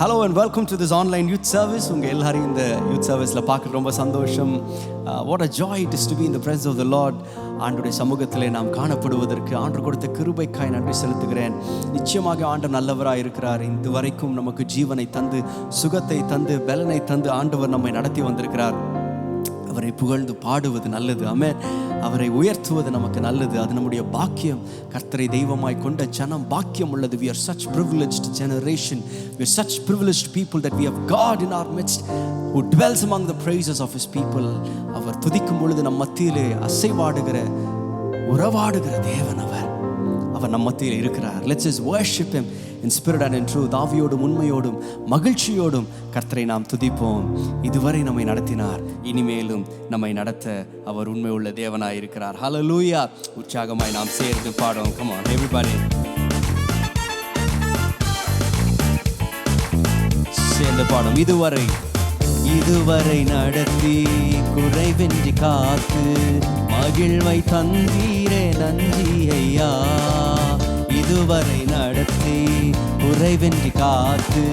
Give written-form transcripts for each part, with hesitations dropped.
Hello and welcome to this online youth service. உங்கள் எல்லாரையும் இந்த யூத் சர்வீஸில் பார்க்க ரொம்ப சந்தோஷம். What a joy it is to be in the presence of the Lord. ஆண்டுடைய சமூகத்திலே நாம் காணப்படுவதற்கு ஆண்டவர் கொடுத்த கிருபைக்காய் நன்றி செலுத்துகிறேன். நிச்சயமாக ஆண்டவர் நல்லவராக இருக்கிறார். இதுவரைக்கும் நமக்கு ஜீவனை தந்து, சுகத்தை தந்து, பலனை தந்து ஆண்டவர் நம்மை நடத்தி வந்திருக்கிறார். அவரை புகழ்ந்து பாடுவது நல்லது. ஆமென். அவரை உயர்த்துவது நமக்கு நல்லது. அது நம்முடைய பாக்கியம். கர்த்தரை தெய்வமாய் கொண்ட ஜனம் பாக்கியம் உள்ளது. We are such privileged generation. We are such privileged people that we have God in our midst who dwells among the praises of his people. அவர் துதிக்கும் பொழுது நம் மத்தியிலே அசைவாடுகிற, உறவாடுகிற தேவன் அவர். அவர் நம் மத்தியில் இருக்கிறார். Let's just worship him in spirit and in truth. ஆவியோடும் உண்மையோடும் மகிழ்ச்சியோடும் கர்த்தரை நாம் துதிப்போம். இதுவரை நம்மை நடத்தினார், இனிமேலும் நம்மை நடத்த அவர் உண்மை உள்ள தேவனாய் இருக்கிறார். ஹல்லேலூயா. உற்சாகமாய் நாம் சேர்ந்து பாடுவோம். Come on everybody. சேர்ந்து பாடும். இதுவரை நடத்தி குறைவின்றி காத்து மகிழ்வை தந்தீரே நன்றி ஐயா. இதுவரை நடத்தி குறைவின்றி காத்து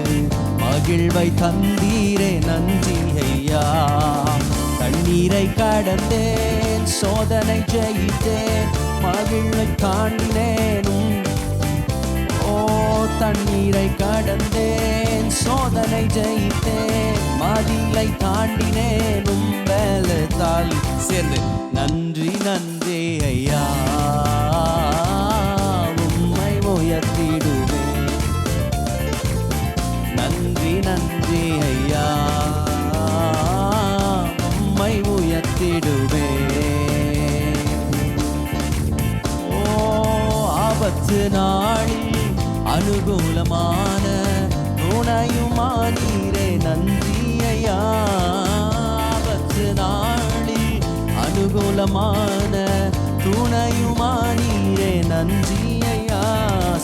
மகிழ்வை தந்தீரே நன்றி ஐயா. தண்ணீரை கடந்தேன், சோதனை ஜெயித்தேன், மகிழ்வை தாண்டினேனும். ஓ, தண்ணீரை கடந்தேன், சோதனை ஜெயித்தேன், மதிலை தாண்டினேனும் பலத்தால். சேர்ந்து நன்றி நன்றி ஐயா, உம்மை உயர்த்திடுவேன். நன்றி நன்றி ஐயா, உம்மை உயர்த்திடுவேன். ஓ, ஆபத்து நாளில் அனுகூலமான துணையுமானீரே நன்றி ஐயா. ஆபத்து நாளில் அனுகூலமான துணையுமானீரே நன்றி ஐயா.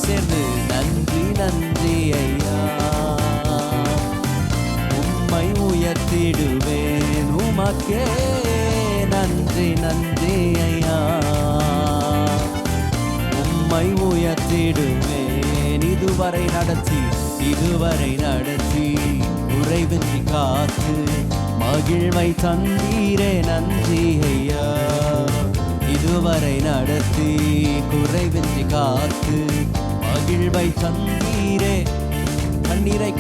சேர்ந்து நன்றி நன்றி ஐயா, உம்மை உயர்த்திடுவேன். உமக்கே நன்றி நன்றி ஐயா, உம்மை உயர்த்திடுவேன். இதுவரை நடத்தி குறைவின்றி காத்து மகிழ்வை தந்தீரே நன்றி ஐயா. இதுவரை நடத்தி குறைவின்றி காத்து மகிழ்வை தந்தீரே. தண்ணீரை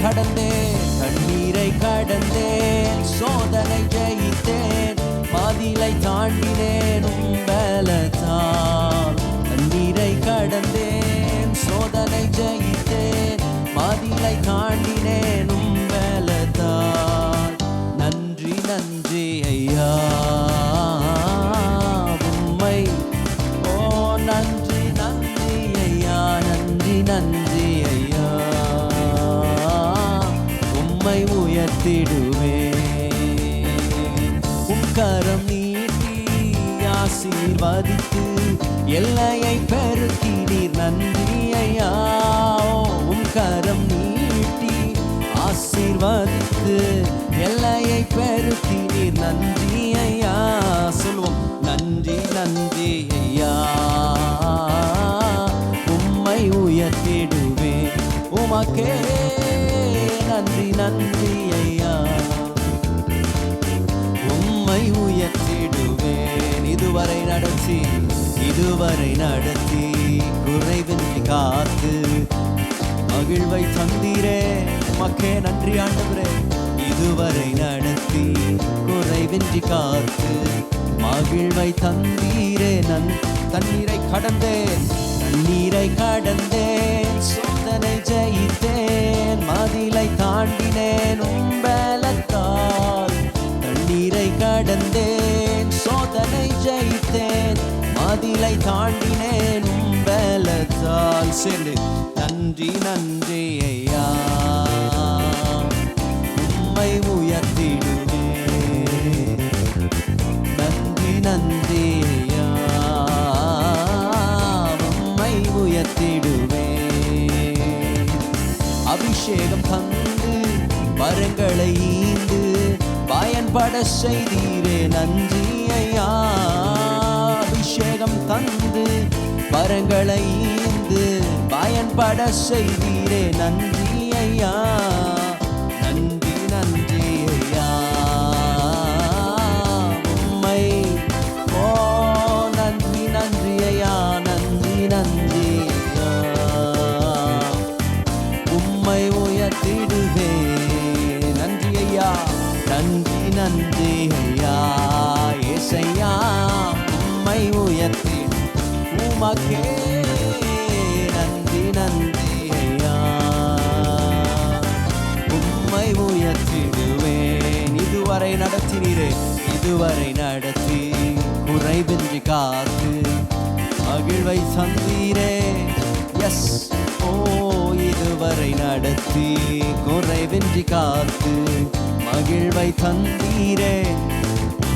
கடந்தேன், சோதனை ஜெயித்தேன், மதிலை தாண்டினேன் பலத்தால். தண்ணீரை கடந்தேன், சோதனை ஜெயித்தேன், மதிலை தாண்டினேன் பலத்தால். நன்றி நன்றி ஐயா, உம்மை. ஓ, நன்றி நன்றி ஐயா, நன்றி நன்றி ஐயா, உம்மை உயர்த்திடுவேன். உம் கரம் நீட்டி ஆசீர்வதித்து எல்லையை பெருக்கினீர் நன்றி ஐயா. உம் கரம் நீட்டி ஆசீர்வதித்து எல்லையை பெருக்கினீர் நன்றி ஐயா. சொல்லுவோம் நன்றி நன்றி ஐயா, உம்மை உயர்த்திடுவேன். உமக்கே நன்றி நன்றி ஐயா, உம்மை உயர்த்திடுவேன். இதுவரை நடத்தி குறைவின்றி காத்து மகிழ்வை தந்தீரே. உமக்கே நன்றி ஆண்டவரே. இதுவரை நடத்தி குறைவின்றி காத்து மகிழ்வை தந்தீரே. தண்ணீரை கடந்தேன், சோதனை ஜெயித்தேன், மதிலை தாண்டினேன் பலத்தால். தண்ணீரை கடந்தேன், சோதனை ஜெயித்தேன், மதிலை தாண்டினேன் பலத்தால். சேர்ந்து நன்றி நன்றி ஐயா, உம்மை உயர்த்திடுவேன். நன்றி நன்றி ஐயா, உம்மை உயர்த்திடுவேன். அபிஷேகம் தந்து வரங்களை ஈந்து பயன்பட செய்தீரே நன்றி ஐயா. அபிஷேகம் தந்து வரங்களை ஈந்து பயன்பட செய்தீரே நன்றி ஐயா. உயர்த்திட உமக்கே நன்றி நன்றி ஐயா. உம்மை உயர்த்திடுவேன். இதுவரை நடத்தினீரே, இதுவரை நடத்தி குறைவின்றி காத்து மகிழ்வை தந்தீரே. எஸ், ஓ இதுவரை நடத்தி குறைவின்றி காத்து மகிழ்வை தந்தீரே.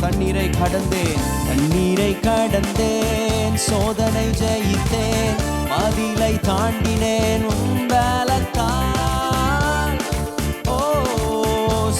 தண்ணீரை கடந்தேன், தண்ணீரை கடந்தேன், சோதனை ஜெயித்தேன், மதிலை தாண்டினேன் உம்பலத்தால். ஓ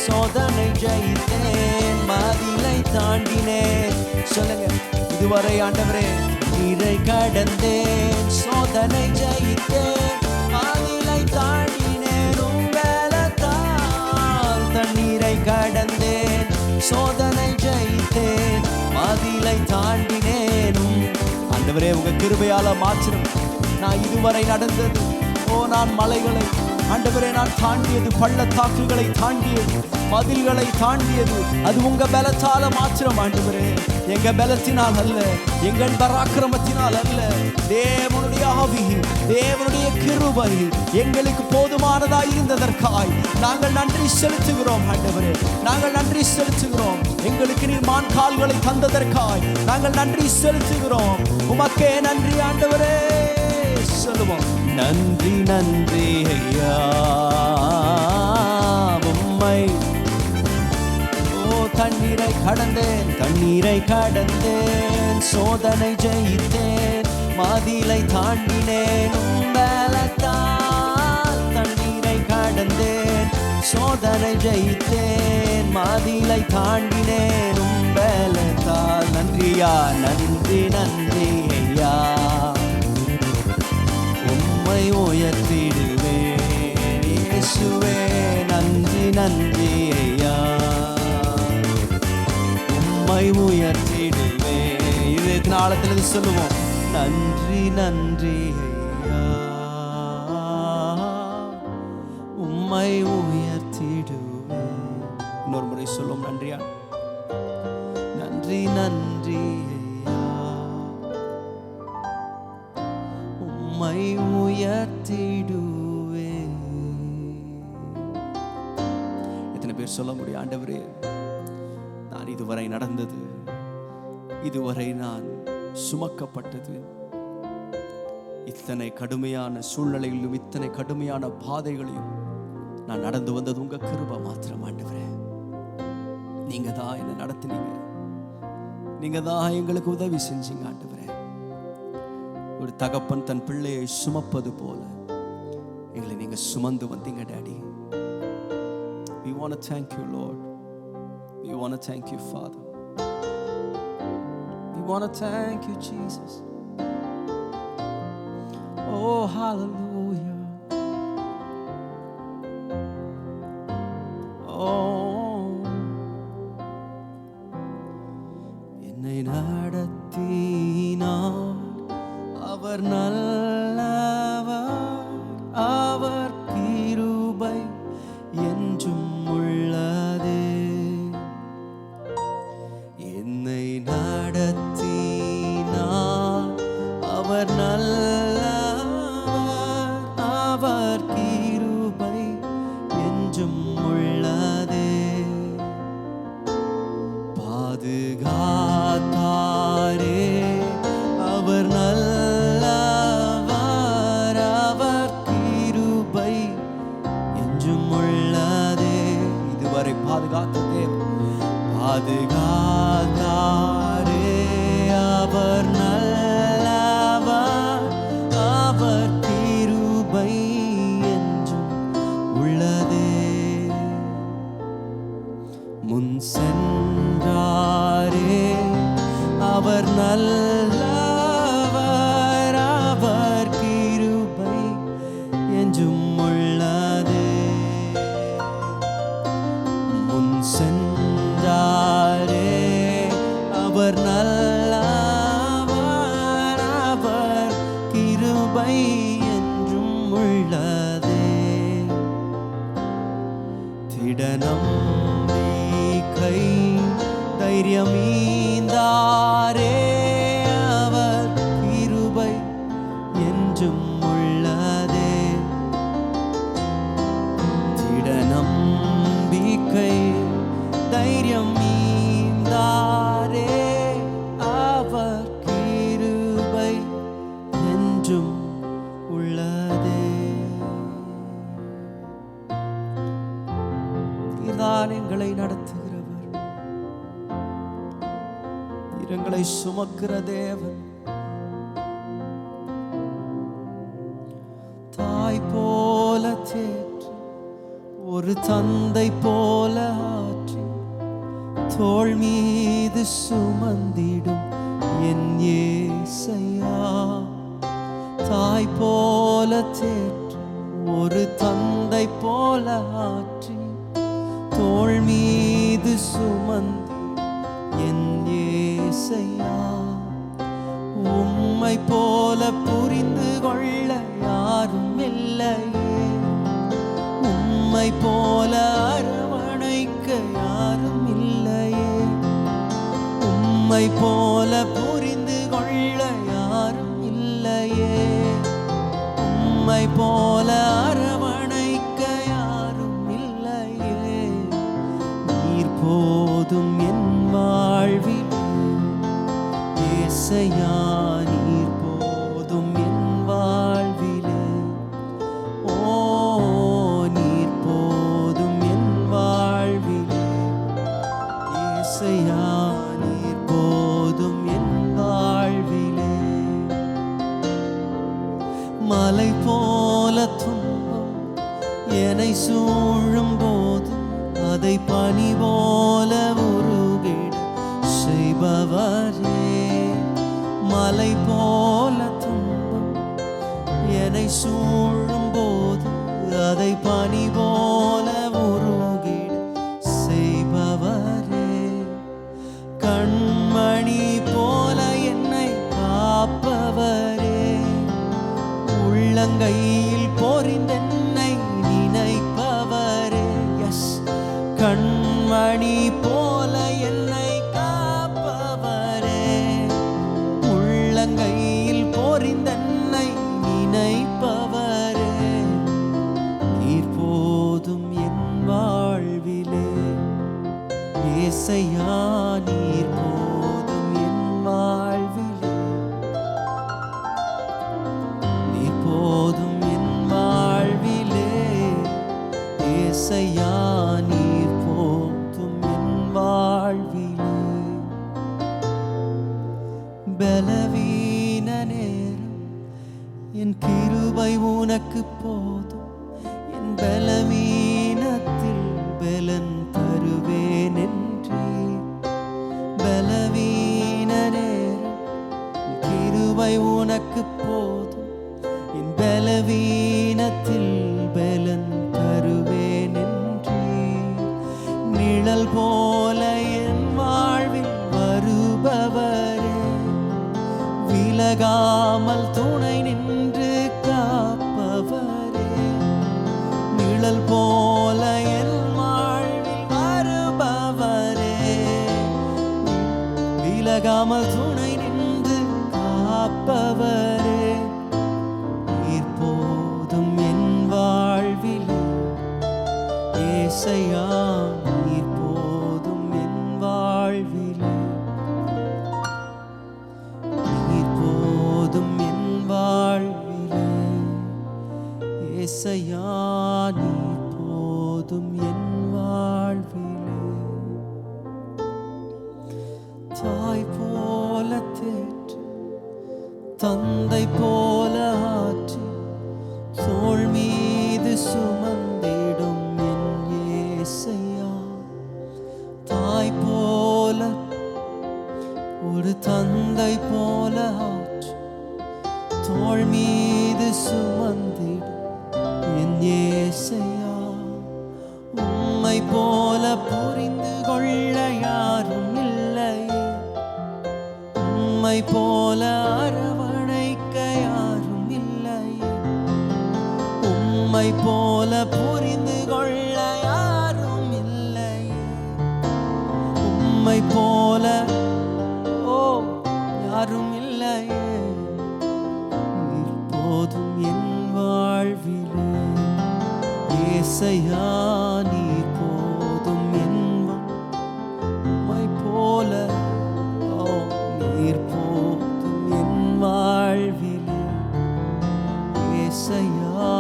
சோதனை ஜெயித்தேன், மதிலை தாண்டினேன். சொல்லுங்க, இதுவரை ஆண்டவரே நீரை கடந்தேன், சோதனை ஜெயித்தேன், மதிலை தாண்டினேன் உம்பலத்தால். தண்ணீரை கடந்தேன், சோதனை ஜெயித்தேன், மதிலை தாண்டினேனும். ஆண்டவரே உங்க கிருபையால மாத்திரம் நான் இதுவரை நடந்தது. ஓ நான் மலைகளை ஆண்டவரே நான் தாண்டியது, பள்ளத்தாக்குகளை தாண்டியது, மதில்களை தாண்டியது, அது உங்க பலத்தால மாத்திரம் ஆண்டவரே. எங்க பலத்தினால் அல்ல, எங்கள் பராக்கிரமத்தினால் அல்ல. தேவனுடைய ஆவி, தேவனுடைய கிருபை எங்களுக்கு போதுமானதாய் இருந்ததற்காய் நாங்கள் நன்றி செலுத்துகிறோம் ஆண்டவரே. நாங்கள் நன்றி செலுத்துகிறோம். எங்களுக்கு நீர் மான் கால்களை தந்ததற்காய் நாங்கள் நன்றி செலுத்துகிறோம். உமக்கே நன்றி ஆண்டவரே. சொல்லுவோம், நன்றி நன்றி ஐயா. உம்மை ஓ தண்ணீரை கடந்தேன், தண்ணீரை கடந்தேன், சோதனை ஜெயித்தேன், மதிலை தாண்டினேன் உம்பலத்தால். தண்ணீரை கடந்தேன், சோதனை ஜெயித்தேன், மதிலை தாண்டினேன் உம்பலத்தால். நன்றியா, நன்றி நன்றி ஐயா. உம்மை உயர்த்திடுவேன் இயேசுவே, நன்றி நன்றி ஐயா. உம்மை உயர்த்திடுவேன். இது நாளத்தில் சொல்லுவோம், நன்றி நன்றி ஐயா. உம்மை உயர்த்திடுவேன். இன்னொரு முறை சொல்லுவோம், நன்றியா, நன்றி நன்றி ஐயா. உம்மை உயர்த்திடுவேன். எத்தனை பேர் சொல்ல முடியும், ஆண்டவரே நான் இதுவரை நடந்தது, இதுவரை நான் சுமக்கப்பட்டது, இத்தனை கடுமையான சூழ்நிலைகளிலும் இத்தனை கடுமையான பாதைகளையும் நான் நடந்து வந்தது உங்க கிருபை மாத்திரம் ஆண்டவரே. நீங்க தான் என்ன நடத்தினீங்க, நீங்க தான் எங்களுக்கு உதவி செஞ்சீங்க ஆண்டவரே. ஒரு தகப்பன் தன் பிள்ளையை சுமப்பது போல எங்களை நீங்க சுமந்து வந்தீங்க daddy. We want to thank you Lord. We want to thank you Father. We want to thank you Jesus. Oh hallelujah. Oh என்னை நடத்தினார் அவர் நல்லவர், அவர் கிருபை என்றும் உள்ளதே. என்னை நடத்தினார் அவர் நல்லவர், அவர் கிருபை என்றும் உள்ளதே. பாதுகாத்தாரே அவர் நல்லவர், அவர் கிருபை என்றும் உள்ளதே. இதுவரை பாதுகாத்த தேவன், பாதுகாத்தாரே அவர் நல்லவர், அவர் கிருபை என்றும் உள்ளதே. முன் சென்றாரே அவர் நல்லவர், அவர் கிருபை என்றும் உள்ளதே. முன் சென்றாரே அவர் நல்லவர், அவர் கிருபை என்றும் உள்ளதே. திடநம்பிக்கை தைரியமீந்தாரே பாரங்களை சுமக்கிற தேவன். தாய் போல தேற்றி ஒரு தந்தை போல ஆற்றி தோள் மீது சுமந்திடும் என் இயேசையா. தாய் போல தேற்றி ஒரு தந்தை போல ஆற்றி தோள் மீது சுமந்து என் இயேசையா. உம்மை போல புரிந்து கொள்ள யாரும் இல்லையே, உம்மை போல அரவணைக்க யாரும் இல்லையே, உம்மை போல புரிந்து கொள்ள யாரும் இல்லையே, உம்மை போல அரவணைக்க யாரும் இல்லையே. நீர் போதும் என் வாழ்வில் இயேசையா, நீர் போதும் என் வாழ்விலே. ஓ நீர் போதும் என் வாழ்விலே இயேசையா, நீர் போதும் என் வாழ்விலே. மலை போல துன்பம் என்னை சூழும் போது அதை பனி போல உருகிட செய்பவரே. மலை போல துன்பம் என்னை சூழும் போது அதை பனி போல உருகிட செய்பவரே. கண்மணி போல என்னை காப்பவரே, உள்ளங்கையில் பொறிந்தென்னை நினைப்பவரே. எஸ், கண்மணி போல என்னை காப்பவரே, உள்ளங்கையில் பொறிந்தென்னை நினைப்பவரே. நீர் போதும் என் வாழ்விலே இயேசையா, நீர் போதும் என் வாழ்விலே. நீர் போதும் என் வாழ்விலே இயேசையா, நீர் போதும் என் வாழ்விலே. பலவீன நேரம் என் கிருபை உனக்கு போதும், என் பலவீனத்தில் பலன் தருவேன் என்றே. பலவீன நேரம் என் கிருபை உனக்கு போதும், என் பலவீனத்தில் பலன் தருவேன் என்றே. நிழல் போல என் வாழ்வில் வருபவரே, விலகாமல் துணை நின்று காப்பவரே. நிழல் போல என் வாழ்வில் வருபவரே, விலகாமல் துணை நின்று காப்பவரே. நீர் போதும் என் வாழ்வில் இயேசையா, நீர் போதும் என் வாழ்விலே. நீர் போதும் என் வாழ்விலே இயேசையா, நீர் போதும் என் வாழ்விலே. தாய் போல தேற்றி தந்தை போல ஆற்றி தோள் மீது சுமந்திடும் என் இயேசையா. தாய் போல ஒரு தந்தை போல ஆற்றி தோள் மீது சுமந்திடும் என் இயேசையா. உம்மை போல புரிந்து கொள்ள யாரும் இல்லையே, உம்மை போல அரவணைக்க யாரும் இல்லையே, உம்மை போல புரிந்து கொள்ள யாரும் இல்லையே, உம்மை போல ஓ யாரும் இல்லையே. நீர் போதும் என் வாழ்விலே இயேசையா, நீர் போதும் என் உம்மை போல ஓ நீர் போதும் என் வாழ்விலே இயேசையா,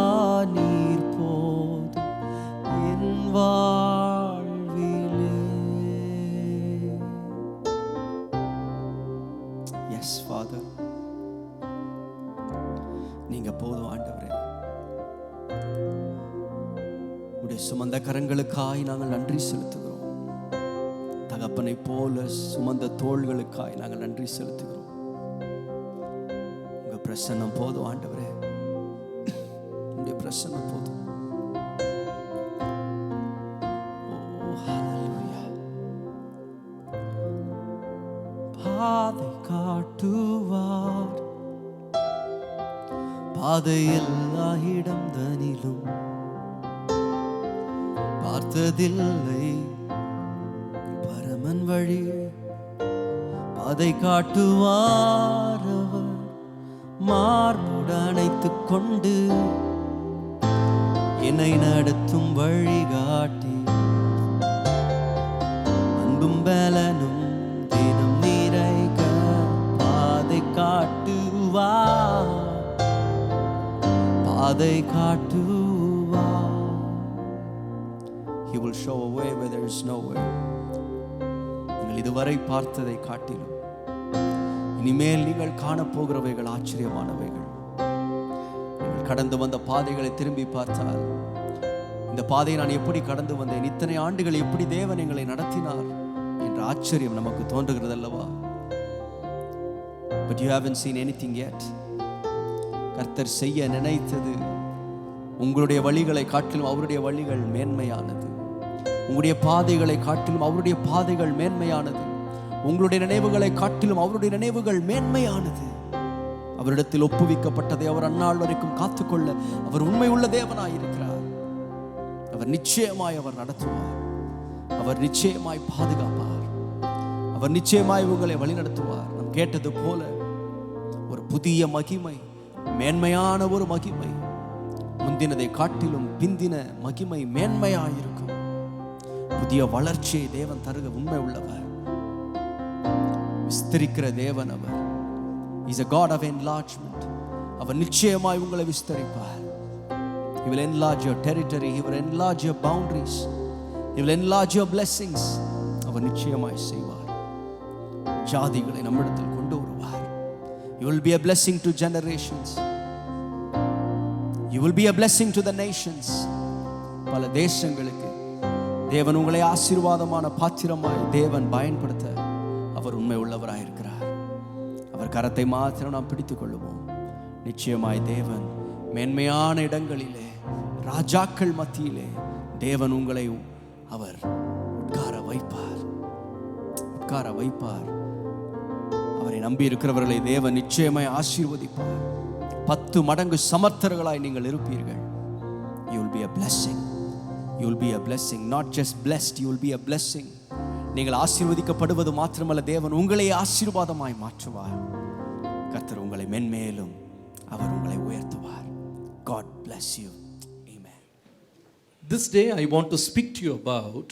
நீர் போதும் என் வாழ்விலே. ஃபாதர், நீங்க போதும் ஆண்டவரே. உடைய சுமந்த கரங்களுக்காய் நாங்கள் நன்றி செலுத்துகிறோம். தகப்பனை போல சுமந்த தோள்களுக்காய் நாங்கள் நன்றி செலுத்துகிறோம். உங்க பிரசன்னம் போதும் ஆண்டவரே, உங்களுடைய பிரசன்னம் போதும். பாதை காட்டுவார், பாதை எல்லா இடம் தனிலும் பார்த்ததில்லை பரமன் வழி. பாதை காட்டுவார் அவர், மார்போடு அணைத்துக் கொண்டு என்னை நடத்தும் வழிகாட்டி. அன்பும் பலனும் தினம் நிறைக பாதை காட்டுவார், பாதை காட்டுவார். He will show a way where there is no way. நீங்கள் இதுவரை பார்த்ததை காட்டிலும் இனிமேல் நீங்கள் காணப்போகிறவைகள் ஆச்சரியமானவைகள். நீங்கள் கடந்து வந்த பாதைகளை திரும்பி பார்த்தால், இந்த பாதையை நான் எப்படி கடந்து வந்தேன், இத்தனை ஆண்டுகள் எப்படி தேவன் எங்களை நடத்தினார் என்ற ஆச்சரியம் நமக்கு தோன்றுகிறது அல்லவா? But you haven't seen anything yet. கர்த்தர் செய்ய நினைத்தது உங்களுடைய வழிகளை காட்டிலும் அவருடைய வழிகள் மேன்மையானது. உங்களுடைய பாதைகளை காட்டிலும் அவருடைய பாதைகள் மேன்மையானது. உங்களுடைய நினைவுகளை காட்டிலும் அவருடைய நினைவுகள் மேன்மையானது. அவரிடத்தில் ஒப்புவிக்கப்பட்டதை அவர் அந்நாள் வரைக்கும் காத்துக்கொள்ள அவர் உண்மை உள்ள தேவனாயிருக்கிறார். அவர் நிச்சயமாய் அவர் நடத்துவார், அவர் நிச்சயமாய் பாதுகாப்பார், அவர் நிச்சயமாய் உங்களை வழிநடத்துவார். நாம் கேட்டது போல ஒரு புதிய மகிமை, மேன்மையான ஒரு மகிமை, முந்தினதை காட்டிலும் பிந்தின மகிமை மேன்மையாயிருக்கும். புதிய வளர்ச்சியை தேவன் தருக உண்மை உள்ளவர், விஸ்தரிக்கிற தேவன் அவர். He is a God of enlargement. அவர் நிச்சயமாய் உங்களை விஸ்தரிப்பார். He will enlarge your territory, he will enlarge your boundaries, he will enlarge your blessings. அவர் நிச்சயமாய் செய்வார். ஜாதிகளை நம்மிடத்தில் கொண்டு வருவார். You will be a blessing to generations. You will be a blessing to the nations. பல தேசங்களுக்கு தேவன் உங்களை ஆசீர்வாதமான பாத்திரமாய் தேவன் பயன்படுத்த அவர் உண்மை உள்ளவராயிருக்கிறார். அவர் கரத்தை மாத்திரம் நாம் பிடித்துக் கொள்ளுவோம். நிச்சயமாய் தேவன் மேன்மையான இடங்களிலே, ராஜாக்கள் மத்தியிலே தேவன் உங்களை அவர் உட்கார வைப்பார், உட்கார வைப்பார். அவரை நம்பி இருக்கிறவர்களை தேவன் நிச்சயமாய் ஆசீர்வதிப்பார். 10 மடங்கு சமர்த்தர்களாய் நீங்கள் இருப்பீர்கள். You will be a blessing. You will be a blessing. Not just blessed, you will be a blessing. நீங்கள் ஆசீர்வதிக்கப்படுவது மாத்திரமல்ல, தேவன் உங்களை ஆசீர்வாதமாய் மாற்றுவார். கர்த்தர் உங்களை மென்மேலும் அவர் உங்களை உயர்த்துவார். God bless you. Amen. This day I want to speak to you about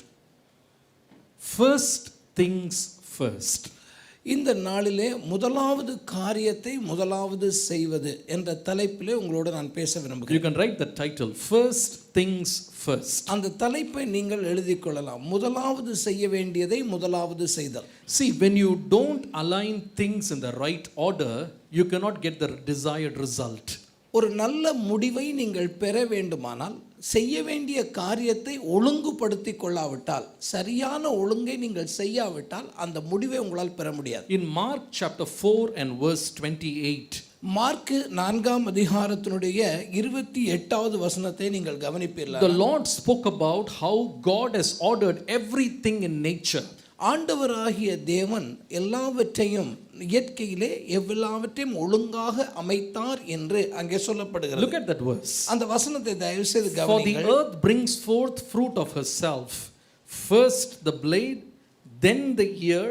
first things first. இந்த நாளிலே முதலாவது காரியத்தை முதலாவது செய்வது என்ற தலைப்பிலே உங்களோடு நான் பேச விரும்புகிறேன். You can write the title, First Things First. அந்த தலைப்பை நீங்கள் எழுதிக் கொள்ளலாம். முதலாவது செய்ய வேண்டியதை முதலாவது செய்தல். See, when you don't align things in the right order, you cannot get the desired result. ஒரு நல்ல முடிவை நீங்கள் பெற வேண்டுமானால், செய்ய வேண்டிய காரியத்தை ஒழுங்குபடுத்தி கொள்ளாவிட்டால், சரியான ஒழுங்கை நீங்கள் செய்யாவிட்டால் அந்த முடிவை உங்களால் பெற முடியாது. In Mark chapter 4 and verse 28, mark 4ஆம் அதிகாரத்தினுடைய 28வது வசனத்தை நீங்கள் கவனிப்பீர்கள். the Lord spoke about how God has ordered everything in nature. ஆண்டவராகிய தேவன் எல்லாவற்றையும் இயற்கையிலே எல்லாவற்றையும் ஒழுங்காக அமைத்தார் என்று அங்கே சொல்லப்படுகிறது. Look at that verse. அந்த வசனத்தை தயவு செய்து For the கவனியுங்கள். earth brings forth fruit of herself, first the blade, then the ear,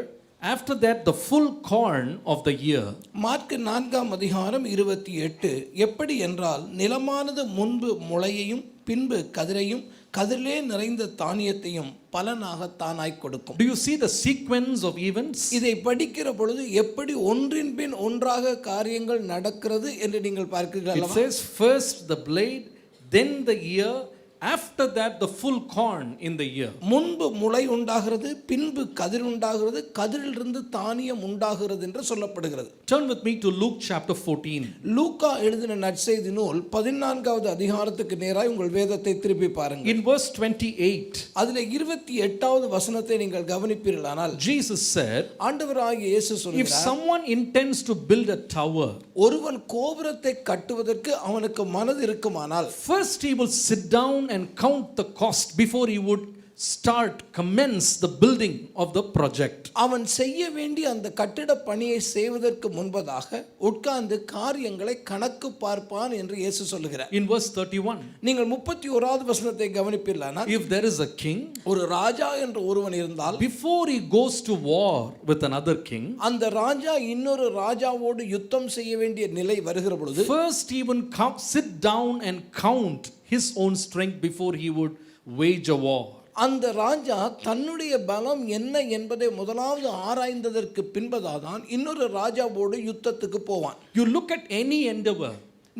after that the full corn of the ear. Mark 4ஆம் அதிகாரம் 28. எப்படி என்றால், நிலமானது முன்பு முளையையும் பின்பு கதிரையும் கதிரிலே நிறைந்த தானியத்தையும் பலனாக தானாய் கொடுக்கும். Do you see the sequence of events? இதை படிக்கிற பொழுது எப்படி ஒன்றின் பின் ஒன்றாக காரியங்கள் நடக்கிறது என்று நீங்கள் பார்க்கிறீர்கள். It says first the blade, then the ear, After that, the full corn in the ear. முன்பு முளை உண்டாகிறது, பின்பு கதிர் உண்டாகிறது, கதிரிலிருந்து தானியம் உண்டாகிறது என்று சொல்லப்படுகிறது. Turn with me to Luke chapter 14. லூக்கா எழுதின நற்செய்தி நூல் 14வது அதிகாரத்துக்கு நேராய் உங்கள் வேதத்தை திருப்பி பாருங்கள். In verse 28, அதிலே 28வது வசனத்தை நீங்கள் கவனிப்பீர்களானால், Jesus said, ஆண்டவராகிய இயேசு if சொல்கிறார், someone intends to build a tower, ஒருவன் கோபுரத்தை கட்டுவதற்கு அவனுக்கு மனது இருக்குமானால், first he will sit down and count the cost before he would commence the building of the project. அவன் செய்ய வேண்டிய அந்த கட்டிட பணியை செய்வதற்கு முன்பதாக உட்கார்ந்து காரியங்களை கணக்கு பார்ப்பான் என்று இயேசு சொல்லுகிறார். In verse 31, நீங்கள் 31வது வசனத்தை கவனிப்பீர்களானால், if there is a king, ஒரு ராஜா என்று ஒருவன் இருந்தால், before he goes to war with another king, அந்த ராஜா இன்னொரு ராஜாவோடு யுத்தம் செய்ய வேண்டிய நிலை வருகிற பொழுது, first he would sit down and count his own strength before he would wage a war. அந்த ராஜா தன்னுடைய பலம் என்ன என்பதை முதலாவது ஆராய்ந்ததற்கு பின்பதாதான் இன்னொரு ராஜாவோடு யுத்தத்துக்கு போவான். You look at any endeavor,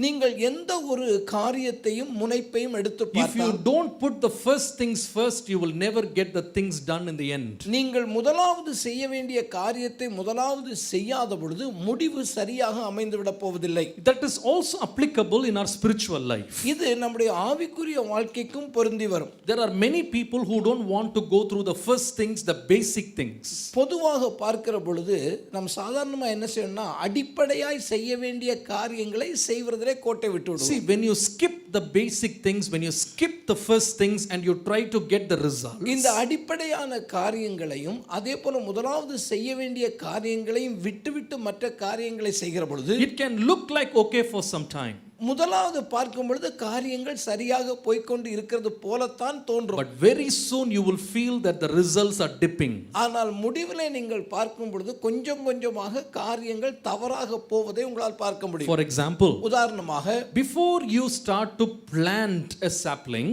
நீங்கள் எந்த ஒரு காரியத்தையும் முனைப்பையும் எடுத்து if you பார்த்தால், don't put the first things first, you will never get the things done in the end. நீங்கள் முதலாவது செய்ய வேண்டிய காரியத்தை முதலாவது செய்யாத பொழுது முடிவு சரியாக அமைந்துவிட போவதில்லை. That is also applicable in our spiritual life. இது நம்முடைய ஆவிக்குரிய வாழ்க்கைக்கும் பொருந்தி வரும். There are many people who don't want to go through the first things, the basic things. பொதுவாக பார்க்கிற பொழுது நம்ம சாதாரணமாக என்ன செய்யணும்னா, அடிப்படையாய் செய்ய வேண்டிய காரியங்களை செய்வதிலே கோட்டை விட்டு விடுவோம். See, when you skip the basic things, when you skip the first things and you try to get the results, இந்த அடிப்படையான காரியங்களையும் அதே போல முதலாவது செய்ய வேண்டிய காரியங்களையும் விட்டுவிட்டு மற்ற காரியங்களை செய்கிற பொழுது, it can look like okay for some time, முதலாவது பார்க்கும் பொழுது காரியங்கள் சரியாக போய்க்கொண்டு இருக்கிறது போலத்தான் தோன்றும். but very soon you will feel that the results are dipping. ஆனால் முடிவிலே நீங்கள் பார்க்கும் பொழுது கொஞ்சம் கொஞ்சமாக காரியங்கள் தவறாக போவதை உங்களால் பார்க்க முடியும். For example, உதாரணமாக, before you start to plant a sapling,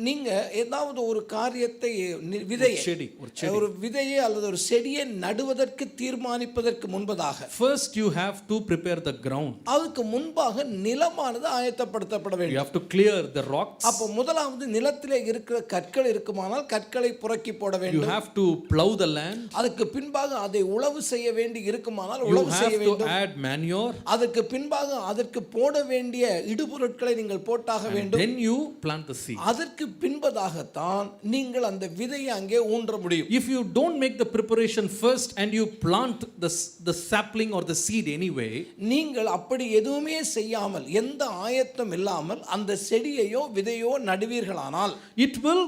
நீங்க ஏதாவது ஒரு காரியத்தை ஒரு விதையை அல்லது ஒரு செடியை நடுவதற்கு தீர்மானிப்பதற்கு முன்பதாக, first you have to prepare the ground. அதுக்கு முன்பாக நிலமானது ஆயத்தப்படுத்தப்பட வேண்டும். You have to clear the rocks. அப்ப முதலாவது நிலத்திலே இருக்கிற கற்கள் இருக்குமானால் கற்களை புரக்கி போட You வேண்டும். have to plow the land. அதுக்கு பின்பாக அதை உழவு செய்ய வேண்டி இருக்குமானால் You உழவு செய்ய have to வேண்டும். add manure. அதுக்கு பின்பாக அதற்கு போட வேண்டிய இடுபொருட்களை நீங்கள் போட்டாக வேண்டும். Then you plant the seed. அதற்கு பின்பதாகத்தான் நீங்கள் அந்த விதையை அங்கே ஊன்ற முடியும். If you don't make the preparation first and you plant the sapling or the seed anyway, நீங்கள் அப்படி எதுவுமே செய்யாமல் எந்த ஆயத்தம் இல்லாமல் அந்த செடியையோ விதையோ நடுவீர்களானால், it will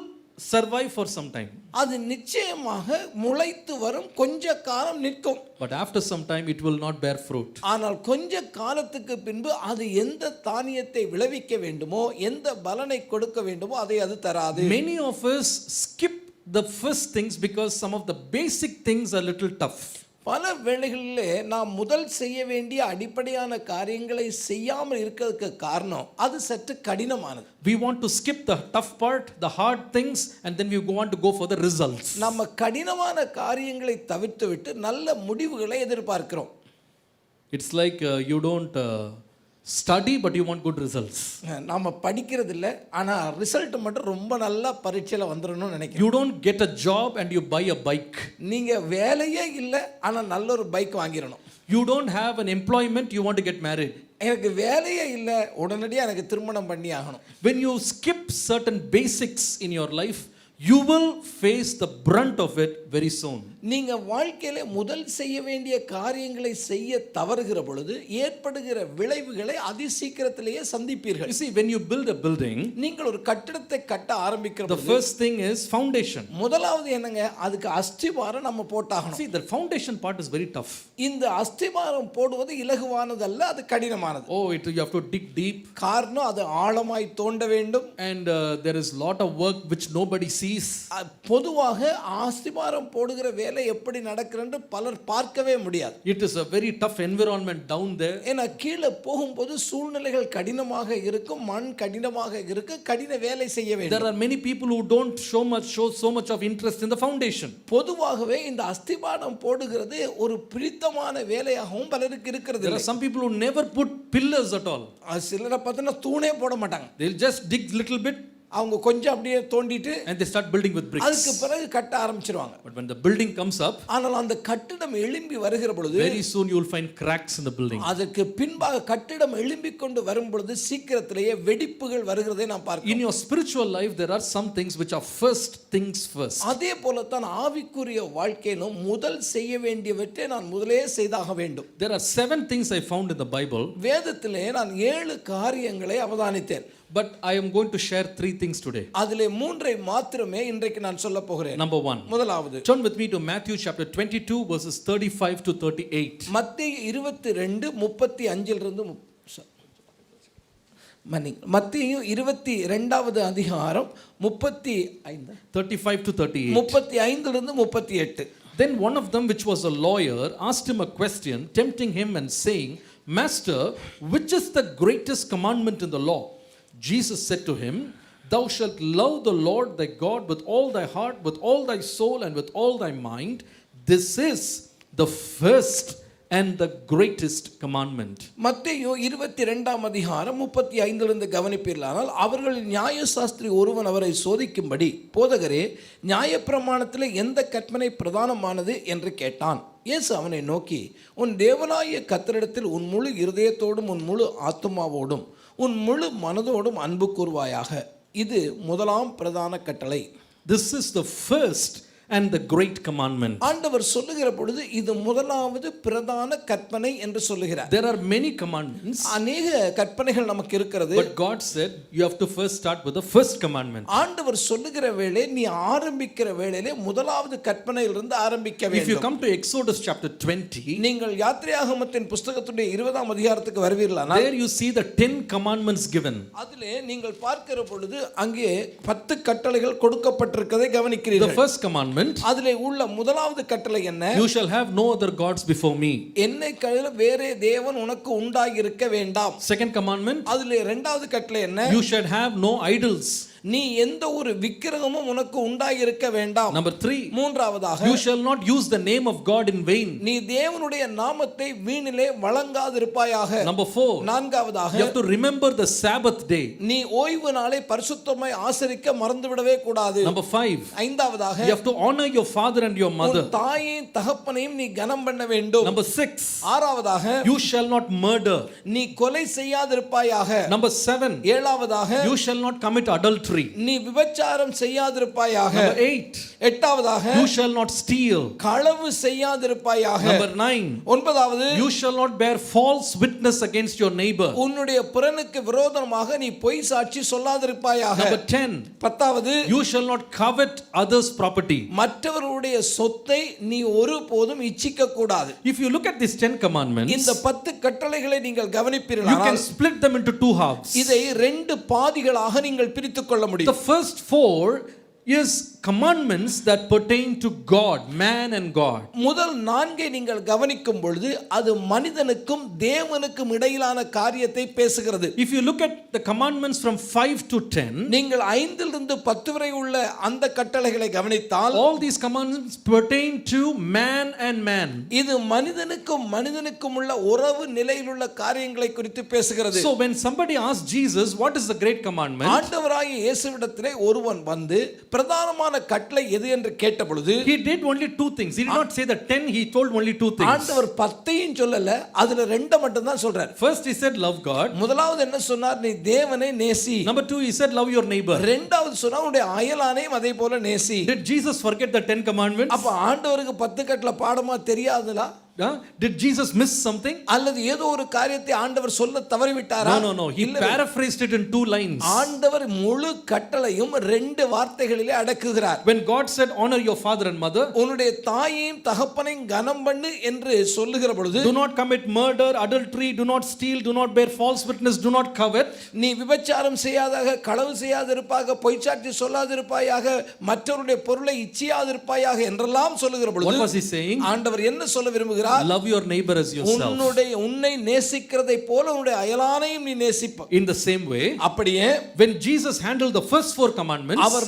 survive for some time. அது நிச்சயமாக முளைத்து வரும், கொஞ்ச காலம் நிற்கும். But after some time it will not bear fruit. ஆனால் கொஞ்ச காலத்துக்கு பின்பு அது எந்த தானியத்தை விளைவிக்க வேண்டுமோ, எந்த பலனை கொடுக்க வேண்டுமோ அதை அது தராது. Many of us skip the first things because some of the basic things are little tough. பல வேளைகளிலே நாம் முதல் செய்ய வேண்டிய அடிப்படையான காரியங்களை செய்யாமல் இருக்கிறதுக்கு காரணம் அது சற்று கடினமானது. We want to skip the tough part, the hard things, and then we want to go for the results. நம்ம கடினமான காரியங்களை தவிர்த்துவிட்டு நல்ல முடிவுகளை எதிர்பார்க்கிறோம். It's like you don't study but you want good results. நாம படிக்கிறது இல்லை, ஆனா ரிசல்ட் மட்டும் ரொம்ப நல்லா பரீட்சையில் வந்துடணும்னு நினைக்கிறோம். You don't get a job and you buy a bike. நீங்க வேலையே இல்லை, ஆனா நல்ல ஒரு bike வாங்கிடணும். You don't have an employment, you want to get married. எனக்கு வேலையே இல்லை, உடனடியாக எனக்கு திருமணம் பண்ணி ஆகணும். When you skip certain basics in your life, you will face the brunt of it very soon. நீங்க வாழ்க்கையில முதல் செய்ய வேண்டிய காரியங்களை செய்ய தவறுகிற பொழுது ஏற்படுகிற விளைவுகளை அதி சீக்கிரத்திலேயே சந்திப்பீர்கள். You see, when you build a building, நீங்கள் ஒரு கட்டடத்தை கட்ட ஆரம்பிக்கிற the first thing is foundation. முதலாவது என்னங்க, அதுக்கு அஸ்திவாரம் நம்ம போட்டாகணும். See, the foundation part is very tough. இந்த அஸ்திவாரம் போடுவது இலகுவானதல்ல, அது கடினமானது. Oh, you have to dig deep. காரணம் அது ஆழமாய் தோண்ட வேண்டும். And there is lot of work which nobody sees. பொதுவாக அஸ்திவாரம் போடுகிற வேலை எப்படி நடக்குதுன்னு பலர் பார்க்கவே முடியாது. It is a very tough environment down there. ஏன்னா கீழே போகும்போது சூழ்நிலைகள் கடினமாக இருக்கும், மண் கடினமாக இருக்கு, கடின வேலை செய்ய வேண்டும். There are many people who don't show so much of interest in the foundation. பொதுவாகவே இந்த அஸ்திபாரம் போடுகிறது ஒரு பிடித்தமான வேலையாகவும் பலருக்கு இருக்கிறது. There are some people who never put pillars at all. சிலரை பார்த்தா தூணே போட மாட்டாங்க. They'll just dig little bit. அவங்க கொஞ்சம் அப்படியே தோண்டிட்டு and they start building with bricks. அதுக்கு பிறகு கட்ட ஆரம்பிச்சிருவாங்க. But when the building comes up, ஆனால் அந்த கட்டிடம் எழும்பி வருகிற பொழுது very soon you will find cracks in the building. அதற்கு பின்பாக கட்டிடம் எழும்பிக் கொண்டு வரும் பொழுது சீக்கிரத்திலேயே வெடிப்புகள் வருகிறதை நாம் பார்க்கிறோம். In your spiritual life, there are some things which are first things first. அதே போலத்தான் ஆவிக்குரிய வாழ்க்கையிலும் முதல் செய்ய வேண்டியவற்றை நான் முதலே செய்தாக வேண்டும். There are 7 things I found in the Bible. வேதத்திலே நான் 7 காரியங்களை அவதானித்தேன். But I am going to share 3 things today. அதிலே 3 மாத்திரமே இன்றைக்கு நான் சொல்ல போகிறேன். Number 1. முதலாவது, Turn with me to Matthew chapter 22 verses 35 to 38. மத்தேயு 22:35 இருந்து மத்தேயு 22வது அதிகாரம் 35 to 38. 35 இருந்து 38. Then one of them, which was a lawyer, asked him a question, tempting him and saying, Master, which is the greatest commandment in the law? Jesus said to him, Thou shalt love the Lord thy God with all thy heart, with all thy soul, and with all thy mind. This is the first and the greatest commandment. மத்தேயு 22ஆம் அதிகாரம் 35 இருந்து கவனிப்பீர்களானால், அவர்களின் நியாயசாஸ்திரி ஒருவன் அவரை சோதிக்கும்படி, போதகரே, நியாயப்பிரமாணத்திலே எந்த கற்பனை பிரதானமானது என்று கேட்டான். இயேசு அவனை நோக்கி, உன் தேவனாகிய கர்த்தரிடத்தில் உன் முழு இருதயத்தோடும் உன் முழு ஆத்துமாவோடும் உன் முழு மனதோடும் அன்பு கூர்வாயாக. இது முதலாம் பிரதான கட்டளை. This is the first and the great commandment. ஆண்டவர் சொல்லுகிற பொழுது இது முதலாவது பிரதான கற்பனை என்று சொல்லுகிறார். There are many commandments. அநேக கற்பனைகள் நமக்கு இருக்கிறது. But God said you have to first start with the first commandment. ஆண்டவர் சொல்லுகிற வேளை நீ ஆரம்பிக்கிற வேளையிலே முதலாவது கற்பனையிலிருந்து ஆரம்பிக்க வேண்டும். If you come to Exodus chapter 20, நீங்கள் யாத்திராகமத்தின் புத்தகத்துடைய 20ஆம் அதிகாரத்துக்கு வருவீர்களானால், there you see the 10 commandments given. அதிலே நீங்கள் பார்க்கிற பொழுது அங்கே 10 கட்டளைகள் கொடுக்கப்பட்டிருக்கிறதை The கவனிக்கிறீர்கள். first commandment, அதிலே உள்ள முதலாவது கட்டளை என்ன? you shall have no other gods before me. என்னை தவிர வேறே தேவன் உனக்கு உண்டாகி இருக்க வேண்டாம். Second commandment, அதிலே இரண்டாவது கட்டளை என்ன? you should have no idols. நீ எந்த ஒரு விக்கிரகமும் உனக்கு உண்டாகி இருக்க வேண்டாம். Number 3, மூன்றாவதாக, you shall not use the name of God in vain. நீ தேவனுடைய நாமத்தை வீணிலே வழங்காதிருப்பாயாக. Number 4, நான்காவதாக, you have to remember the Sabbath day. நீ ஓய்வு நாளை பரிசுத்தமாய் ஆசரிக்க மறந்துவிடவே கூடாது. Number 5, ஐந்தாவதாக, you have to honor your father and your mother. உன் தாயையும் தகப்பனையும் நீ கனம் பண்ண வேண்டும். Number 6, ஆறாவதாக, you shall not murder. நீ கொலை செய்யாதிருப்பாயாக. Number 7, ஏழாவதாக, you shall not commit adultery. நீ விபச்சாரம் செய்யாதிருப்பாயாக. Number 8, எட்டாவதாக, you shall not steal. களவு செய்யாதிருப்பாயாக. Number 9, ஒன்பதாவது, you shall not bear false witness against your neighbor. உன்னுடைய புறனுக்கு விரோதமாக நீ பொய் சாட்சி சொல்லாதிருப்பாயாக. Number 10, பத்தாவது, you shall not covet others' property. மற்றவருடைய சொத்தை நீ ஒருபோதும் இச்சிக்க கூடாது. If you look at these 10 commandments, இந்த 10 கட்டளைகளை நீங்கள் you can கவனிப்பீர்களானால், split them into 2 halves. இதை 2 பாதிகளாக நீங்கள் பிரித்துக் கொள்ள The முடியும். first 4 is commandments that pertain to God, man and God. முதல் 4 நீங்கள் கவனிக்கும் பொழுது அது மனிதனுக்கும் தேவனுக்கும் இடையிலான காரியத்தை பேசுகிறது. If you look at the commandments from 5 to 10, நீங்கள் 5 இலிருந்து 10 வரை உள்ள அந்த கட்டளைகளை கவனித்தால், all these commandments pertain to man and man. இது மனிதனுக்கும் உள்ள உறவு நிலையில் உள்ள காரியங்களை குறித்து பேசுகிறது. So when somebody asks Jesus, what is the great commandment? ஆண்டவராகிய இயேசுவிடத்திலே ஒருவன் வந்து பிரதானமான கட்டளை எது என்று கேட்ட பொழுது, He did only 2 things. He did not say the 10, he told only 2 things. ஆண்டவர் 10ஐயும் சொல்லல, அதுல 2 மட்டும் தான் சொல்றார். First he said love God. முதலாவது என்ன சொன்னார்? நீ தேவனை நேசி. Number 2 he said love your neighbor. இரண்டாவது சொன்னார் உன்னுடைய அயலானையும் அதே போல நேசி. Did Jesus forget the 10 commandments? அப்ப ஆண்டவருக்கு 10 கட்டளை பாடமா தெரியாதுல? Did Jesus miss something? அல்லது ஏதோ ஒரு காரியத்தை ஆண்டவர் சொல்ல தவறிவிட்டாரா? No. He paraphrased it in 2 lines. ஆண்டவர் முழு கட்டளையும் 2 வார்த்தைகளிலே அடக்குகிறார். When God said honor your father and mother, உன்னுடைய தாயையும் தகப்பனையும் கனம் பண்ணு என்று சொல்லுகிற பொழுது, do not commit murder, adultery, do not steal, do not bear false witness, do not covet. நீ விபச்சாரம் செய்யாதாக, களவு செய்யாதிருப்பாயாக, பொய்ச்சாட்சி சொல்லாதிருப்பாயாக, மற்றவருடைய பொருளை இச்சியாதிருப்பாயாக என்றெல்லாம் சொல்லுகிற What பொழுது, was he saying? ஆண்டவர் என்ன சொல்ல விரும்புகிறார்? Love your neighbor as yourself. உன்னை நேசிக்கிறதை போல உன்னுடைய அயலானையும் நீ நேசிப்ப. In the same way, அப்படியே when Jesus handled the first 4 commandments, அவர்